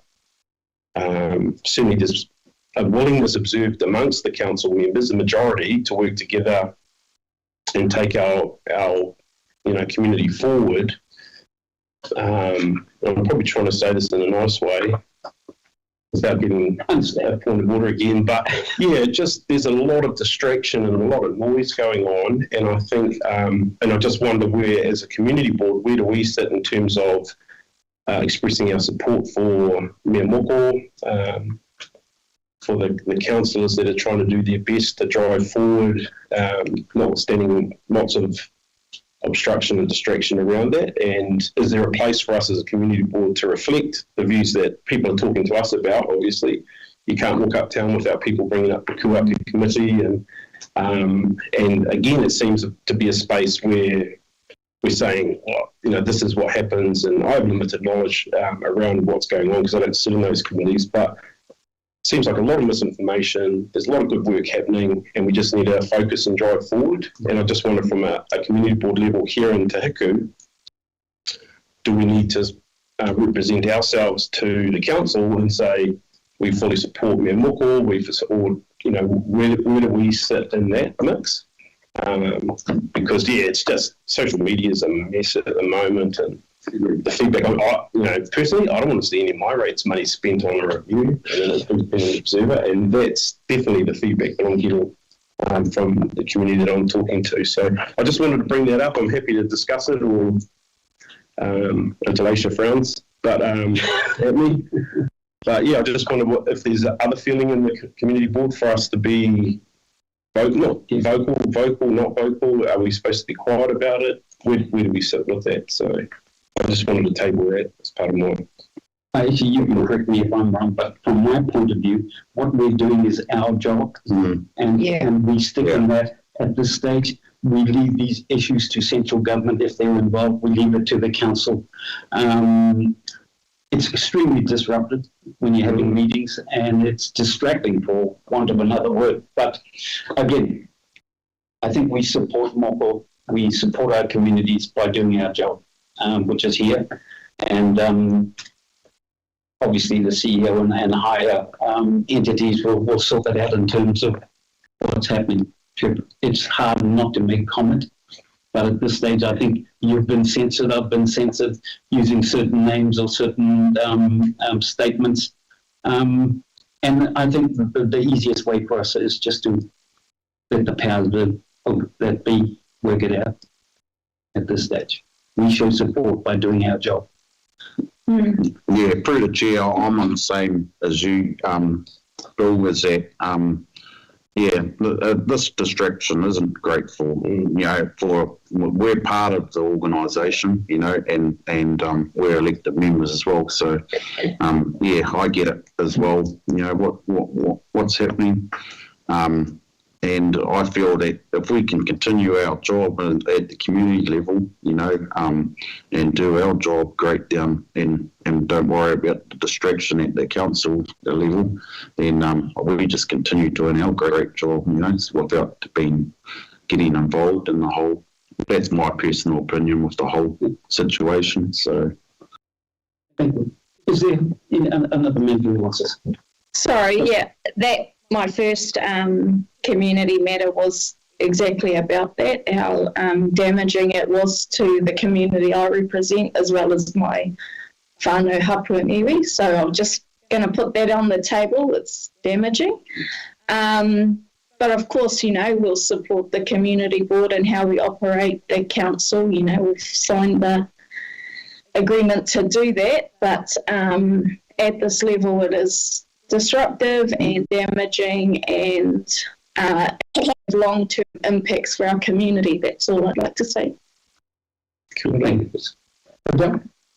Certainly there's a willingness observed amongst the council members, the majority, to work together and take our community forward. I'm probably trying to say this in a nice way without getting a point of order again, but yeah, just there's a lot of distraction and a lot of noise going on, and I think, and I just wonder where, as a community board, where do we sit in terms of expressing our support for Mayor Moko, for the councillors that are trying to do their best to drive forward, notwithstanding lots of obstruction and distraction around that, and is there a place for us as a community board to reflect the views that people are talking to us about? Obviously, you can't walk uptown without people bringing up the Kuaki committee, and again, it seems to be a space where we're saying, this is what happens, and I have limited knowledge around what's going on because I don't sit in those committees, but seems like a lot of misinformation, there's a lot of good work happening, and we just need to focus and drive forward. And I just wonder from a community board level here in Te Hiku, do we need to represent ourselves to the council and say, we fully support Mayor Moko, we support, where do we sit in that mix? Because, it's just social media is a mess at the moment, and the feedback, personally, I don't want to see any of my rates money spent on a review and an independent observer, and that's definitely the feedback that I'm getting from the community that I'm talking to. So I just wanted to bring that up. I'm happy to discuss it, or until Aisha frowns, but at me. But yeah, I just wonder if there's other feeling in the community board for us to be vocal, not vocal. Are we supposed to be quiet about it? Where do we sit with that? So I just wanted to table that as part of my... Actually, you can correct me if I'm wrong, but from my point of view, what we're doing is our job, and we stick in that. At this stage, we leave these issues to central government. If they're involved, we leave it to the council. It's extremely disruptive when you're having meetings, and it's distracting, for want of another word. But again, I think we support Moko. We support our communities by doing our job, which is here. And obviously the CEO and higher entities will sort that out in terms of what's happening. It's hard not to make comment, but at this stage, I think you've been censored, I've been censored using certain names or certain statements. And I think the easiest way for us is just to let the powers that be work it out at this stage. We show support by doing our job. Yeah, through the chair, I'm on the same as you, Bill, is that, this distraction isn't great for, we're part of the organisation, and we're elected members as well. So, I get it as well, what's happening. And I feel that if we can continue our job at the community level, and do our job great down and don't worry about the distraction at the council level, then we just continue doing our great job, without getting involved in the whole. That's my personal opinion with the whole situation. So, thank you. Is there another member who wants this? Sorry, my first community matter was exactly about that, how damaging it was to the community I represent as well as my whānau hapu and iwi. So I'm just going to put that on the table. It's damaging. But of course, we'll support the community board and how we operate the council. We've signed the agreement to do that, but at this level it is disruptive and damaging and long-term impacts for our community. That's all I'd like to say. No,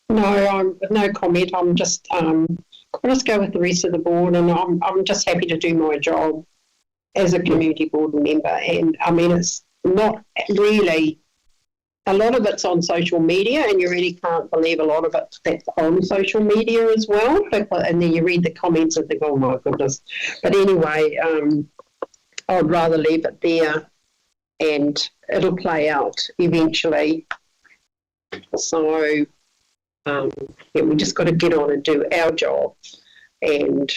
no comment. I'll just go with the rest of the board, and I'm just happy to do my job as a community board member. And I mean, it's not really. A lot of it's on social media, and you really can't believe a lot of it that's on social media as well. And then you read the comments and think, oh my goodness. But anyway, I'd rather leave it there, and it'll play out eventually. So, we just got to get on and do our job. And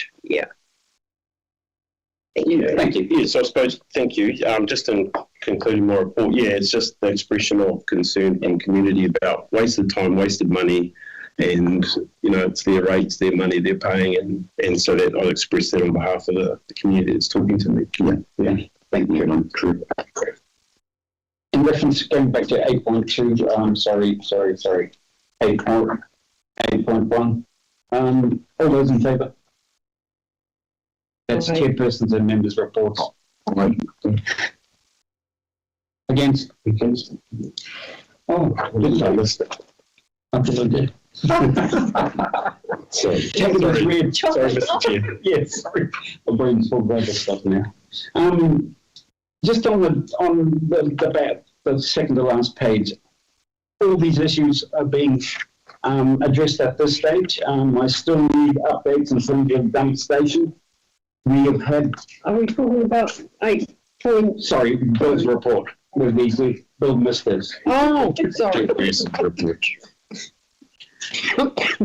Thank you. Yes, I suppose, thank you. Just in concluding my report, it's just the expression of concern in community about wasted time, wasted money, and, it's their rates, their money they're paying, and so that I'll express that on behalf of the community that's talking to me. Thank you. True. In reference, going back to 8.2, sorry, 8.1, all those in favour? That's chairpersons and members' reports. Against? Oh, I missed it. Absolutely. Sorry, Mr. Chair. Yes, sorry. My brain's full of other stuff now. Just on the second to last page, all these issues are being addressed at this stage. I still need updates in terms of dump station. We have had. Are we talking about 8 point? Sorry, Bill's report. Bill missed this. Oh, sorry. Beg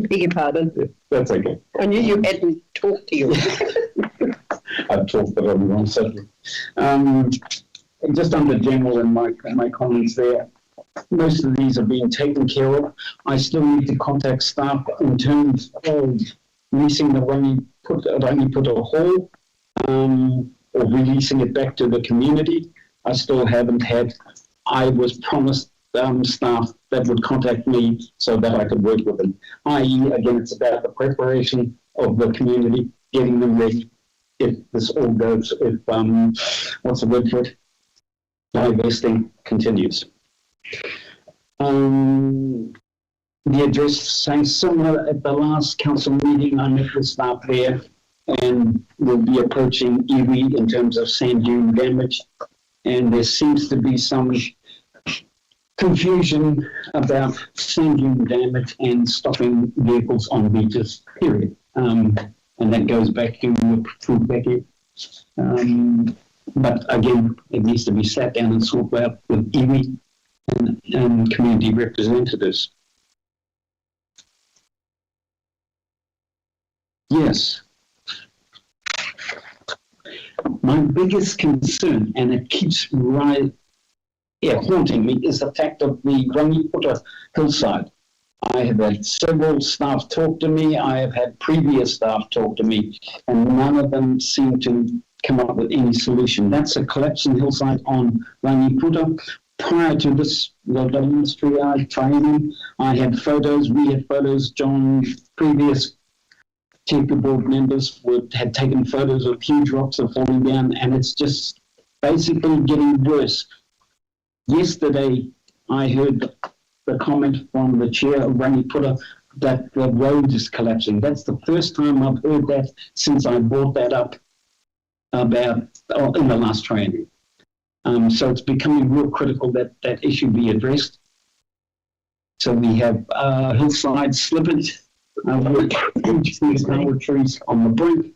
your pardon. That's okay. I knew you hadn't talked to you. I've talked, but on the wrong subject. Just under general and my comments there, most of these are being taken care of. I still need to contact staff in terms of leasing the only put a hall or releasing it back to the community. I still haven't had. I was promised staff that would contact me so that I could work with them. I.e., again, it's about the preparation of the community, getting them ready. If this all goes, what's the word for it? Divesting continues. The address saying similar at the last council meeting. I met with staff there, and we'll be approaching iwi in terms of sand dune damage. And there seems to be some confusion about sand dune damage and stopping vehicles on beaches, period. And that goes back to food Becky. But again, it needs to be sat down and sorted out with iwi and community representatives. Yes. My biggest concern, and it keeps haunting me, is the fact of the Rangiputa hillside. I have had several staff talk to me. I have had previous staff talk to me, and none of them seem to come up with any solution. That's a collapsing hillside on Rangiputa. Prior to this, the ministry training, I had photos. We had photos. John, previous Hiku board members had taken photos of huge rocks are falling down, and it's just basically getting worse. Yesterday, I heard the comment from the chair of Rangiputa that the road is collapsing. That's the first time I've heard that since I brought that up in the last training. So it's becoming real critical that that issue be addressed. So we have hillside slippage, with huge trees on the brink,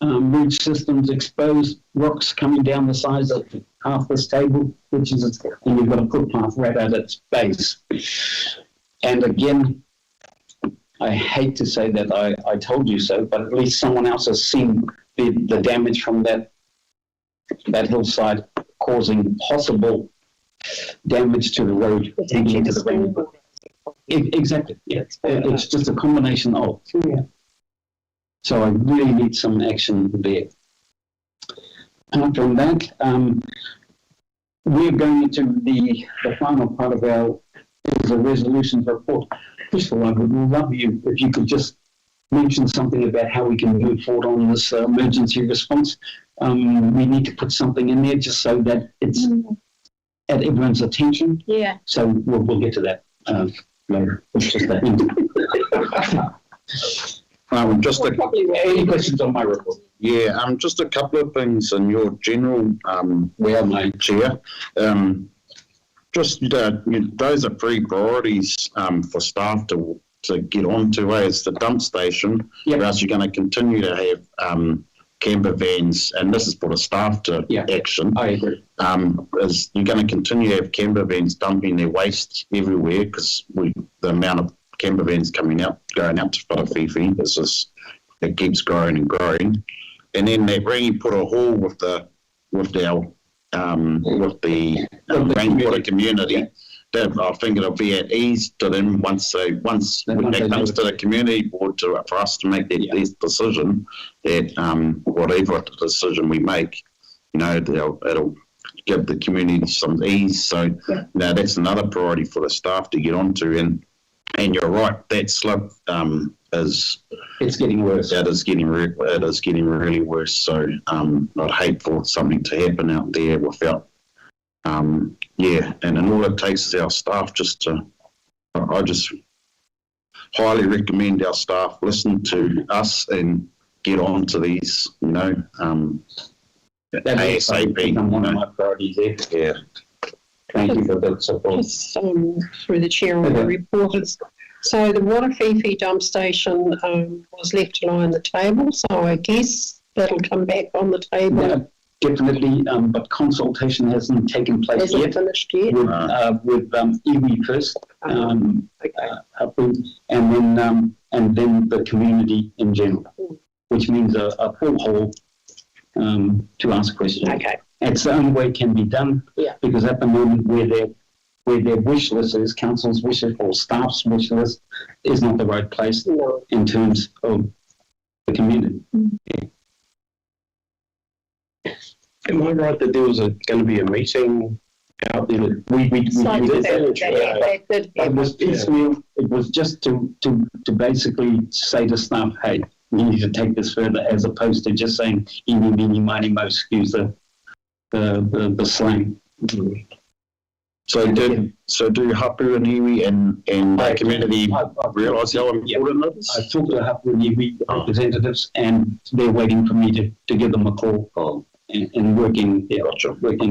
root systems exposed, rocks coming down the sides of half this table, and you've got a footpath right at its base. And again, I hate to say that I told you so, but at least someone else has seen the damage from that hillside causing possible damage to the road. Exactly, yeah. It's just a combination of. Yeah. So I really need some action there. Apart from that, we're going into the final part of our is a resolutions report. First of all, I would love you if you could just mention something about how we can move forward on this emergency response. We need to put something in there just so that it's at everyone's attention. Yeah. So we'll get to that later. It's just that. Any questions on my report? Yeah, just a couple of things in your general my chair. Those are three priorities for staff to get onto. It's the dump station, or else you're going to continue to have camper vans, and this is for the staff to action. I agree. Is you're going to continue to have camper vans dumping their waste everywhere because the amount of camper vans going out to Whakawhiwhi it keeps growing and growing. And then they put a hall with the Rangiputa community. That I think it'll be at ease to them once that comes to the community board for us to make that decision. That whatever decision we make, it'll give the community some ease. So now that's another priority for the staff to get onto. And you're right, that slip it's getting worse. It is getting really worse. So I'd hate for something to happen out there without. And then all it takes is our staff I just highly recommend our staff listen to us and get on to these, ASAP. One of my priorities there. Yeah. Thank you for that support. Just through the chair on the report. So the Whakawhiwhi dump station was left to lie on the table, so I guess that'll come back on the table. Yeah, definitely, but consultation hasn't taken place yet. Hasn't finished yet? With iwi first, and then the community in general, which means a full hall to ask questions. Okay. It's the only way it can be done, because at the moment where their wish list is, council's wish list or staff's wish list, is not the right place in terms of the community. Am I right that there was going to be a meeting out there? We did that. It was piecemeal. It was just to basically say to staff, hey, we need to take this further, as opposed to just saying, eeny, meeny, miny, mo, excuse the slang. So do Hapu and Iwi and the community realise how important it is? I've talked to Hapu and Iwi representatives, and they're waiting for me to give them a call and working.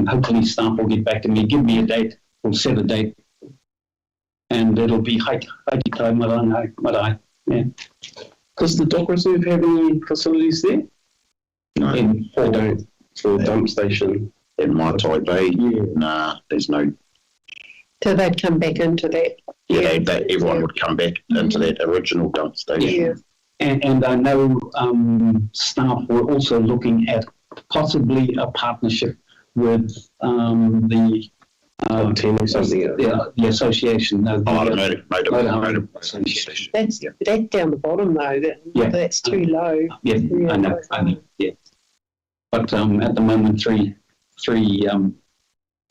Hopefully staff will get back to me, give me a date, we'll set a date, and it'll be Haiti Marae. Yeah. Does the Dock Reserve have any facilities there? No, they don't. For the dump station in Maitai Bay, nah, there's no. So they'd come back into that. Yeah, everyone would come back into that original dump station. And I know staff were also looking at possibly a partnership with the team or something. the association. No, the, Motor association. That's down the bottom though. That's too low. Yeah, I know. Yeah, but at the moment, three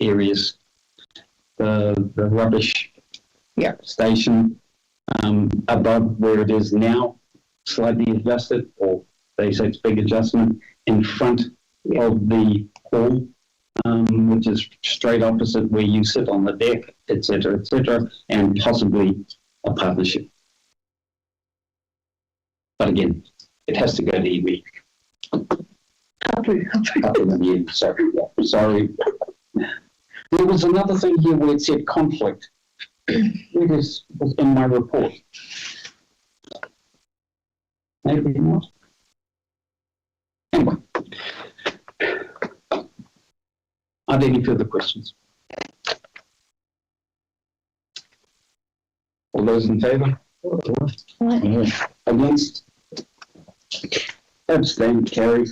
areas: the rubbish station above where it is now, slightly adjusted, or they say it's big adjustment in front of the hall, which is straight opposite where you sit on the deck, etc., and possibly a partnership. But again, it has to go to EB. Sorry. There was another thing here where it said conflict. It is in my report. Maybe not. Anyway. Are there any further questions? All those in favour? Against? Abstain, carry.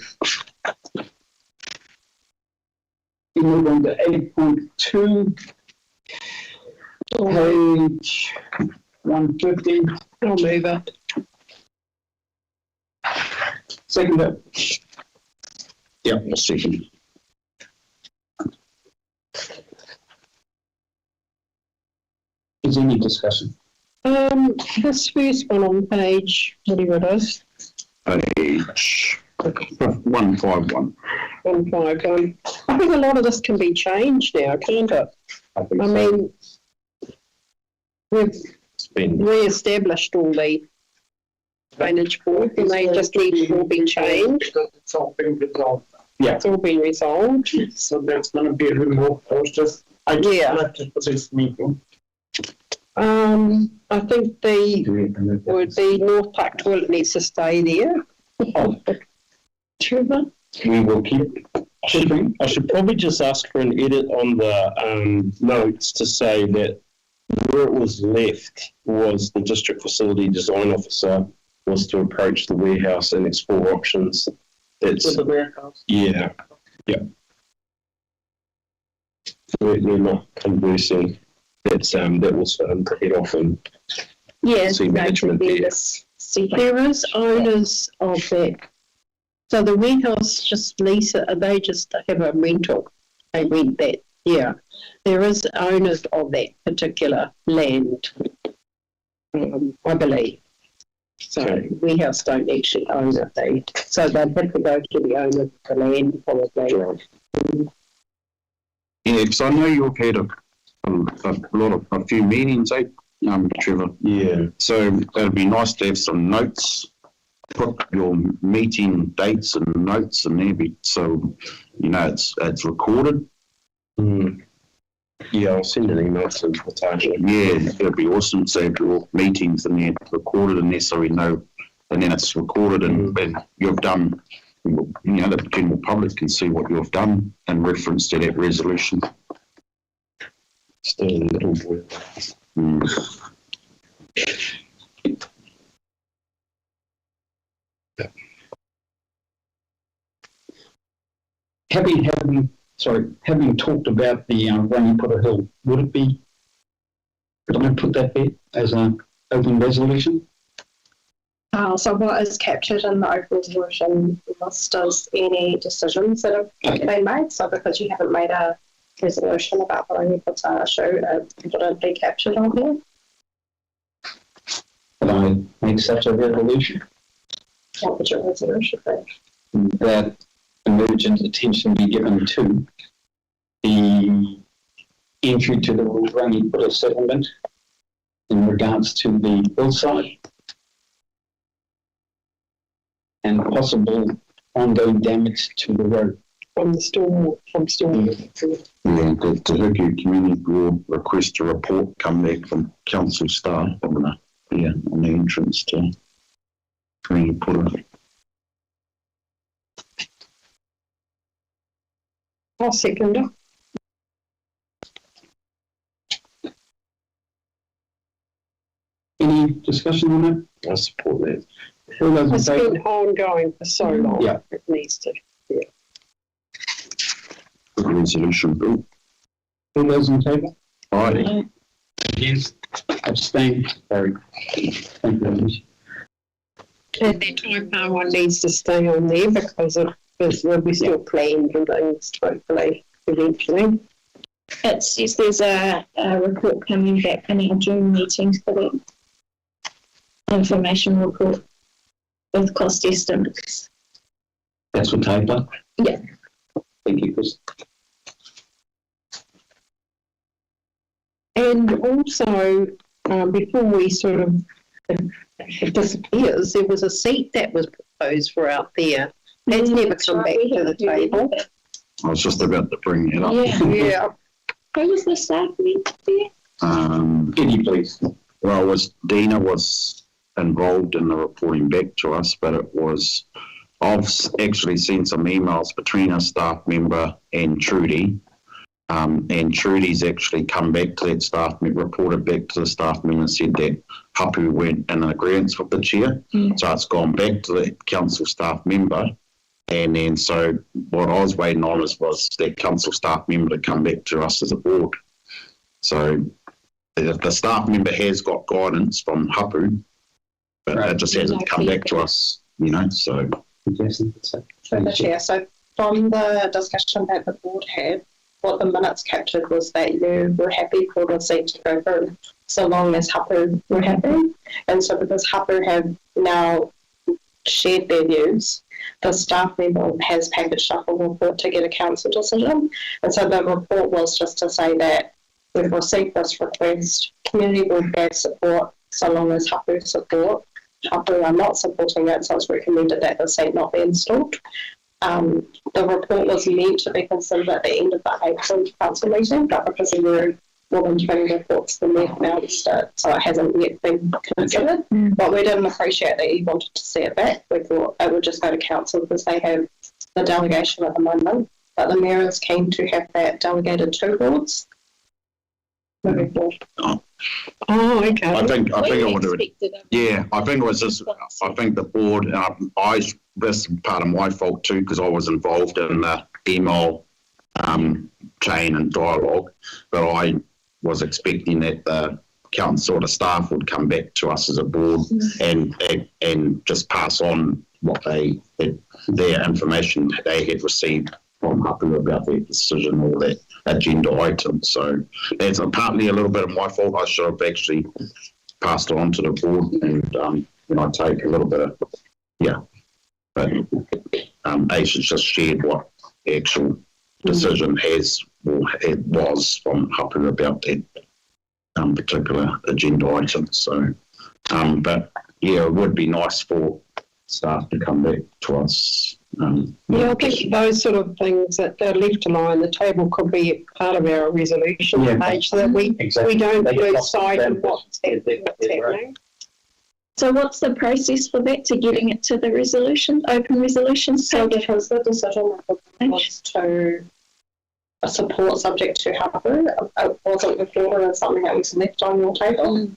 We move on to 8.2, page 150. I'll move it. Second. Yeah, a second. Is there any discussion? This first one on page, whatever it is. Page 151. 151. I think a lot of this can be changed now, can't it? I mean, we've re-established all the drainage board, and they just need to all be changed. It's all been resolved. Yeah. It's all been resolved. So that's going to be removed posters. I just selected for this meeting. I think the North Park toilet needs to stay there. Trevor? We will keep. I should probably just ask for an edit on the notes to say that where it was left was the district facility design officer was to approach the warehouse and explore options. With the warehouse? Yeah. We're not conversing. That was for him to head off and see management there. There is owners of that. So the warehouse just lease it, they just have a rental. They rent that, yeah. There is owners of that particular land, I believe. So warehouse don't actually own it. So they'd have to go to the owner of the land probably. Yeah, because I know you've had a few meetings, Trevor? Yeah. So it'd be nice to have some notes. Put your meeting dates and notes in there, so you know it's recorded. Yeah, I'll send an email to Natasha. Yeah, it'd be awesome. So have your meetings in there recorded in there, so we know, and then it's recorded and you've done. You know, the general public can see what you've done in reference to that resolution. Still a little boy. Having talked about the Rangiputa Hill, would it be, could I put that there as an open resolution? So what is captured in the open resolution list is any decisions that have been made. So because you haven't made a resolution about the Rangiputa issue, it wouldn't be captured on here. Could I make such a resolution? What would your resolution be? That emergent attention be given to the entry to the Rangiputa settlement in regards to the hillside and possible ongoing damage to the road. From storm. Yeah, the Hiku Community Board request a report come back from council staff on the entrance to Rangiputa. I'll second it. Any discussion on that? I support that. All those in It's favour? been ongoing for so long. Yeah. It needs to. Resolution, Bill. All those in favour? Aye. Against? Abstain? Carried. Thank you very much. And that type one needs to stay on there because will be still planned and things, hopefully, eventually. It says there's a report coming back in our June meetings for the information report with cost estimates. That's for Taper? Yeah. Thank you, Chris. And also, before we sort of it disappears, there was a seat that was proposed for out there. That's never come back to the table. I was just about to bring it up. Yeah. Who was the staff meeting there? Can you please? Well, Dina was involved in the reporting back to us, but I've actually seen some emails between a staff member and Trudy. And Trudy's actually come back to that staff member, reported back to the staff member and said that Hapu went in agreement with the chair. So it's gone back to the council staff member. And then so what I was waiting on was that council staff member to come back to us as a board. So the staff member has got guidance from Hapu, but it just hasn't come back to us, so. Through the chair. So from the discussion that the board had, what the minutes captured was that you were happy for the seat to go through so long as Hapu were happy. And so because Hapu have now shared their views, the staff member has packaged up a report to get a council decision. And so the report was just to say that we've received this request, community will have support so long as Hapu support. Hapu are not supporting it, so it's recommended that the seat not be installed. The report was meant to be considered at the end of the April council meeting, but because there were more than 20 reports, then we announced it, so it hasn't yet been considered. But we didn't appreciate that you wanted to see it back. We thought it would just go to council because they have the delegation at the moment, but the mayor is keen to have that delegated to boards. Moving forward. Oh, okay. I think it would have. Yeah, I think it was just. I think the board. This is part of my fault too because I was involved in the email chain and dialogue, but I was expecting that the council or the staff would come back to us as a board and just pass on what their information they had received from Hapu about their decision or their agenda item. So that's partly a little bit of my fault. I should have actually passed it on to the board and I take a little bit of, but Ace has just shared what the actual decision was from Hapu about that particular agenda item. So, but it would be nice for staff to come back to us. I think those sort of things that are left to lie on the table could be part of our resolution page so that we don't lose sight of what's happening. So what's the process for that, to getting it to the resolution, open resolution? So because the decision was to support subject to Hapu, it wasn't recorded as something that was left on your table.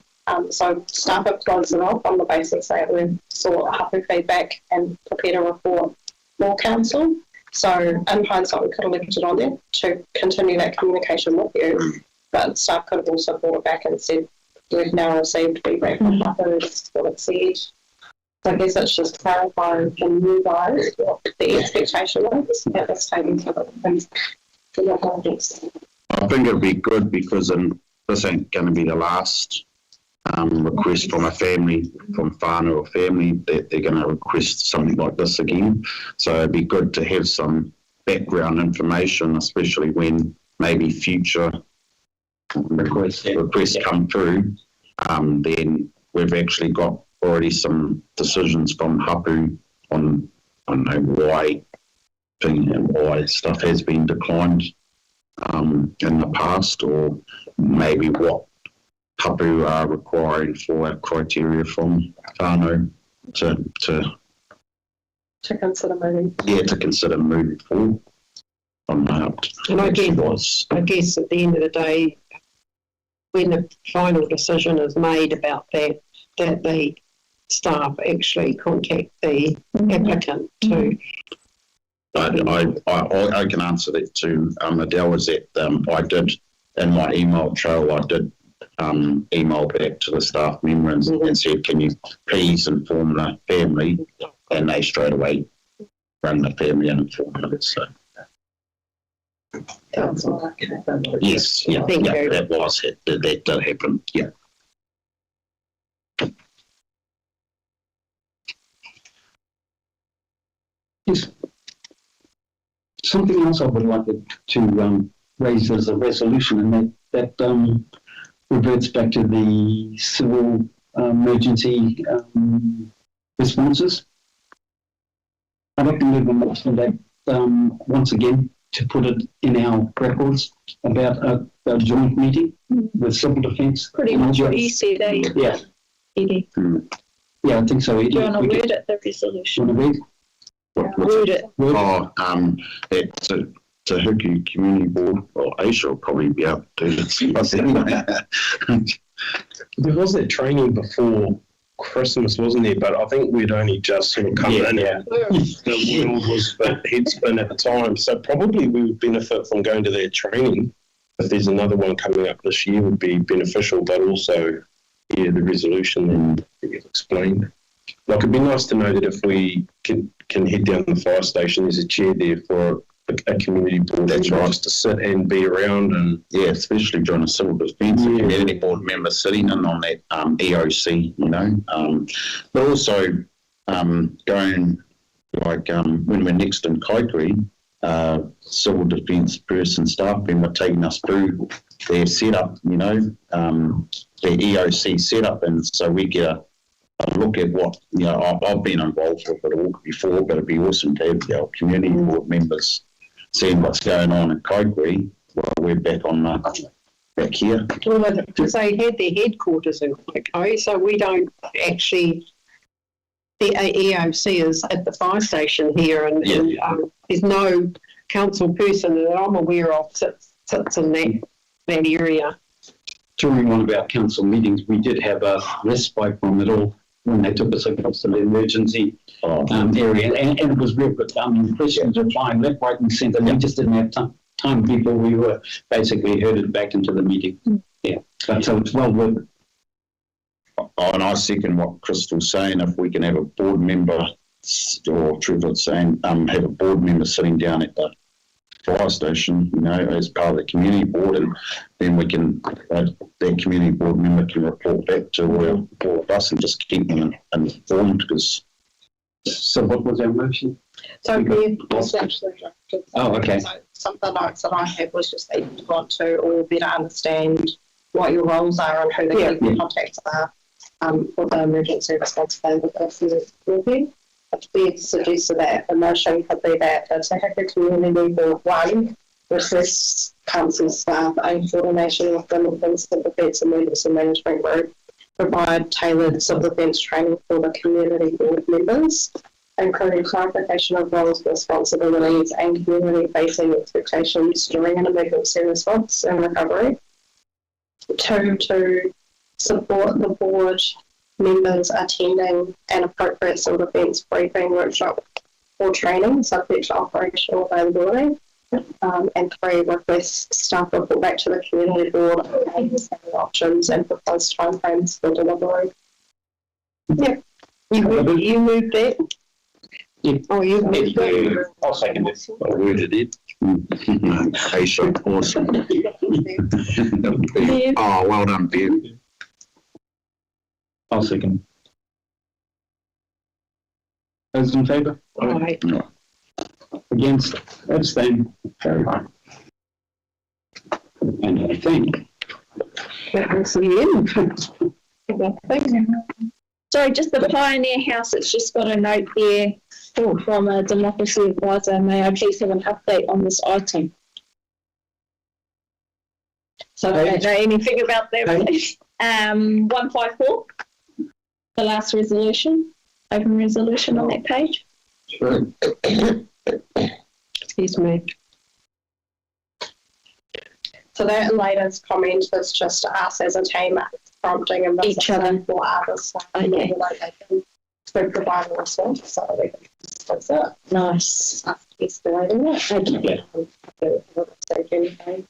So staff have closed it off on the basis that we saw Hapu feedback and prepared a report for council. So in hindsight, we could have left it on there to continue that communication with you, but staff could have also brought it back and said, we've now received feedback from Hapu, this is what it said. So I guess it's just clarifying from you guys what the expectation is at this time for your projects. I think it'll be good because this ain't going to be the last request from a family, from whānau or family, that they're going to request something like this again. So it'd be good to have some background information, especially when maybe future requests come through. Then we've actually got already some decisions from Hapu on why stuff has been declined in the past, or maybe what Hapu are requiring for criteria from whānau to consider moving. To consider moving forward on that. And I guess at the end of the day, when the final decision is made about that the staff actually contact the applicant to. I can answer that too. Adele, is that I did, in my email trail, I did email back to the staff member and said, can you please inform the family? And they straight away rang the family and informed them. So. Yes, yeah, that was it. That did happen, yeah. Yes. Something else I would like to raise as a resolution, and that reverts back to the civil emergency responses. I'd like to move a motion that once again to put it in our records about a joint meeting with civil defence. Pretty much what you said, eh? Yeah. Edie. Yeah, I think so, Edie. Do you want to word it, the resolution? Want to read? Word it. Oh, it's to Hiku Community Board, well, Aisha will probably be able to do this. There was that training before Christmas, wasn't there? But I think we'd only just sort of come in. The world was a bit head spin at the time. So probably we would benefit from going to that training. If there's another one coming up this year, would be beneficial, but also, the resolution and get explained. Like, it'd be nice to know that if we can head down the fire station, there's a chair there for a community board. That's right. Just to sit and be around and... Yeah, especially during a civil defence, a community board member sitting in on that EOC, you know. But also going, like, when we're next in Kaikoui, civil defence person, staff member taking us through their setup, you know, their EOC setup, and so we get a look at what, you know, I've been involved with it all before, but it'd be awesome to have our community board members seeing what's going on in Kaikoui while we're back on back here. Well, because they had their headquarters in Kaikoui, so we don't actually, the EOC is at the fire station here, and there's no council person that I'm aware of sits in that area. During one of our council meetings, we did have a respite from it all when they took us across to the emergency area, and it was real good. Questions were flying left, right, and centre. We just didn't have time before we were basically herded back into the meeting. Yeah, but so it's well worth it. And I second what Crystal's saying. If we can have a board member, or Trevor's saying, have a board member sitting down at the fire station, you know, as part of the community board, and then we can, that community board member can report back to all of us and just keep them informed. Because. So what was our motion? So we essentially drafted. Oh, okay. So some of the notes that I had was just that you want to all better understand what your roles are and who the key contacts are for the emergency response plan will be. We had suggested that the motion could be that the Te Hiku Community Board 1 requests council staff in coordination with the Northern Civil Defence Emergency Management Group provide tailored civil defence training for the community board members, including clarification of roles, responsibilities and community-facing expectations during an emergency response and recovery. 2, to support the board members attending an appropriate civil defence briefing, workshop or training subject to operational availability. And 3, request staff report back to the community board on options and proposed timeframes for delivery. Yeah. You moved it? Yeah. Oh, you moved it? I'll second it. I worded it. Aisha, awesome. Oh, well done, Bev. I'll second. Those in favour? Aye. No. Against? Abstain? Carried. And I think That was the end. Sorry, just the Pioneer House, it's just got a note there from a democracy advisor. May I please have an update on this item? So I don't know anything about that. 154, the last resolution, open resolution on that page. sure. Excuse me. So that latest comment was just us as a team prompting and Each other. for others. So Okay. they can provide a response so they can discuss it. Nice. Escalating it. Okay.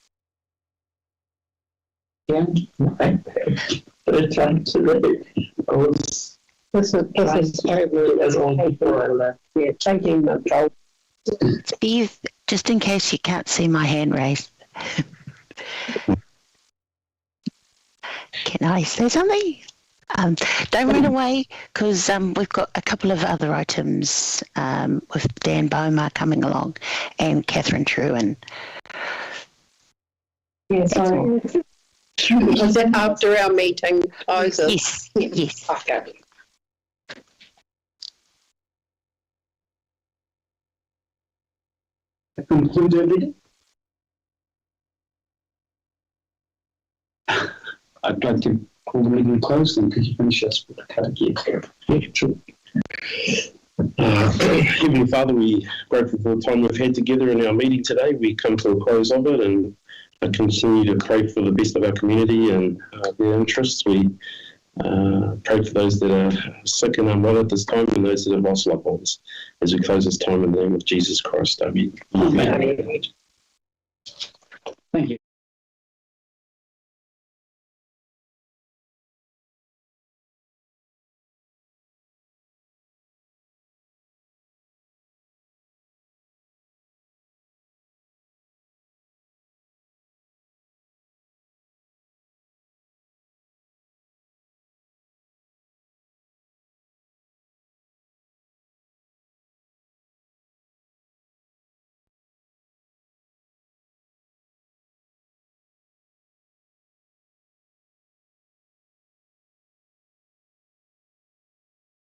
Yeah. But thanks to This is yeah, taking the goal. Steve, just in case you can't see my hand raised, can I say something? Don't run away, because we've got a couple of other items with Dan Beaumar coming along and Catherine True. Yeah, sorry. Is that after our meeting closes? Yes, yes. Okay. That concludes our meeting. I'd like to call the meeting closed, and could you finish us with a karakia? Yeah, sure. Heavenly Father, we are grateful for the time we've had together in our meeting today. We come to a close of it and continue to pray for the best of our community and their interests. We pray for those that are sick and unwell at this time and those that have lost loved ones as we close this time in the name of Jesus Christ. Amen. Amen. Thank you.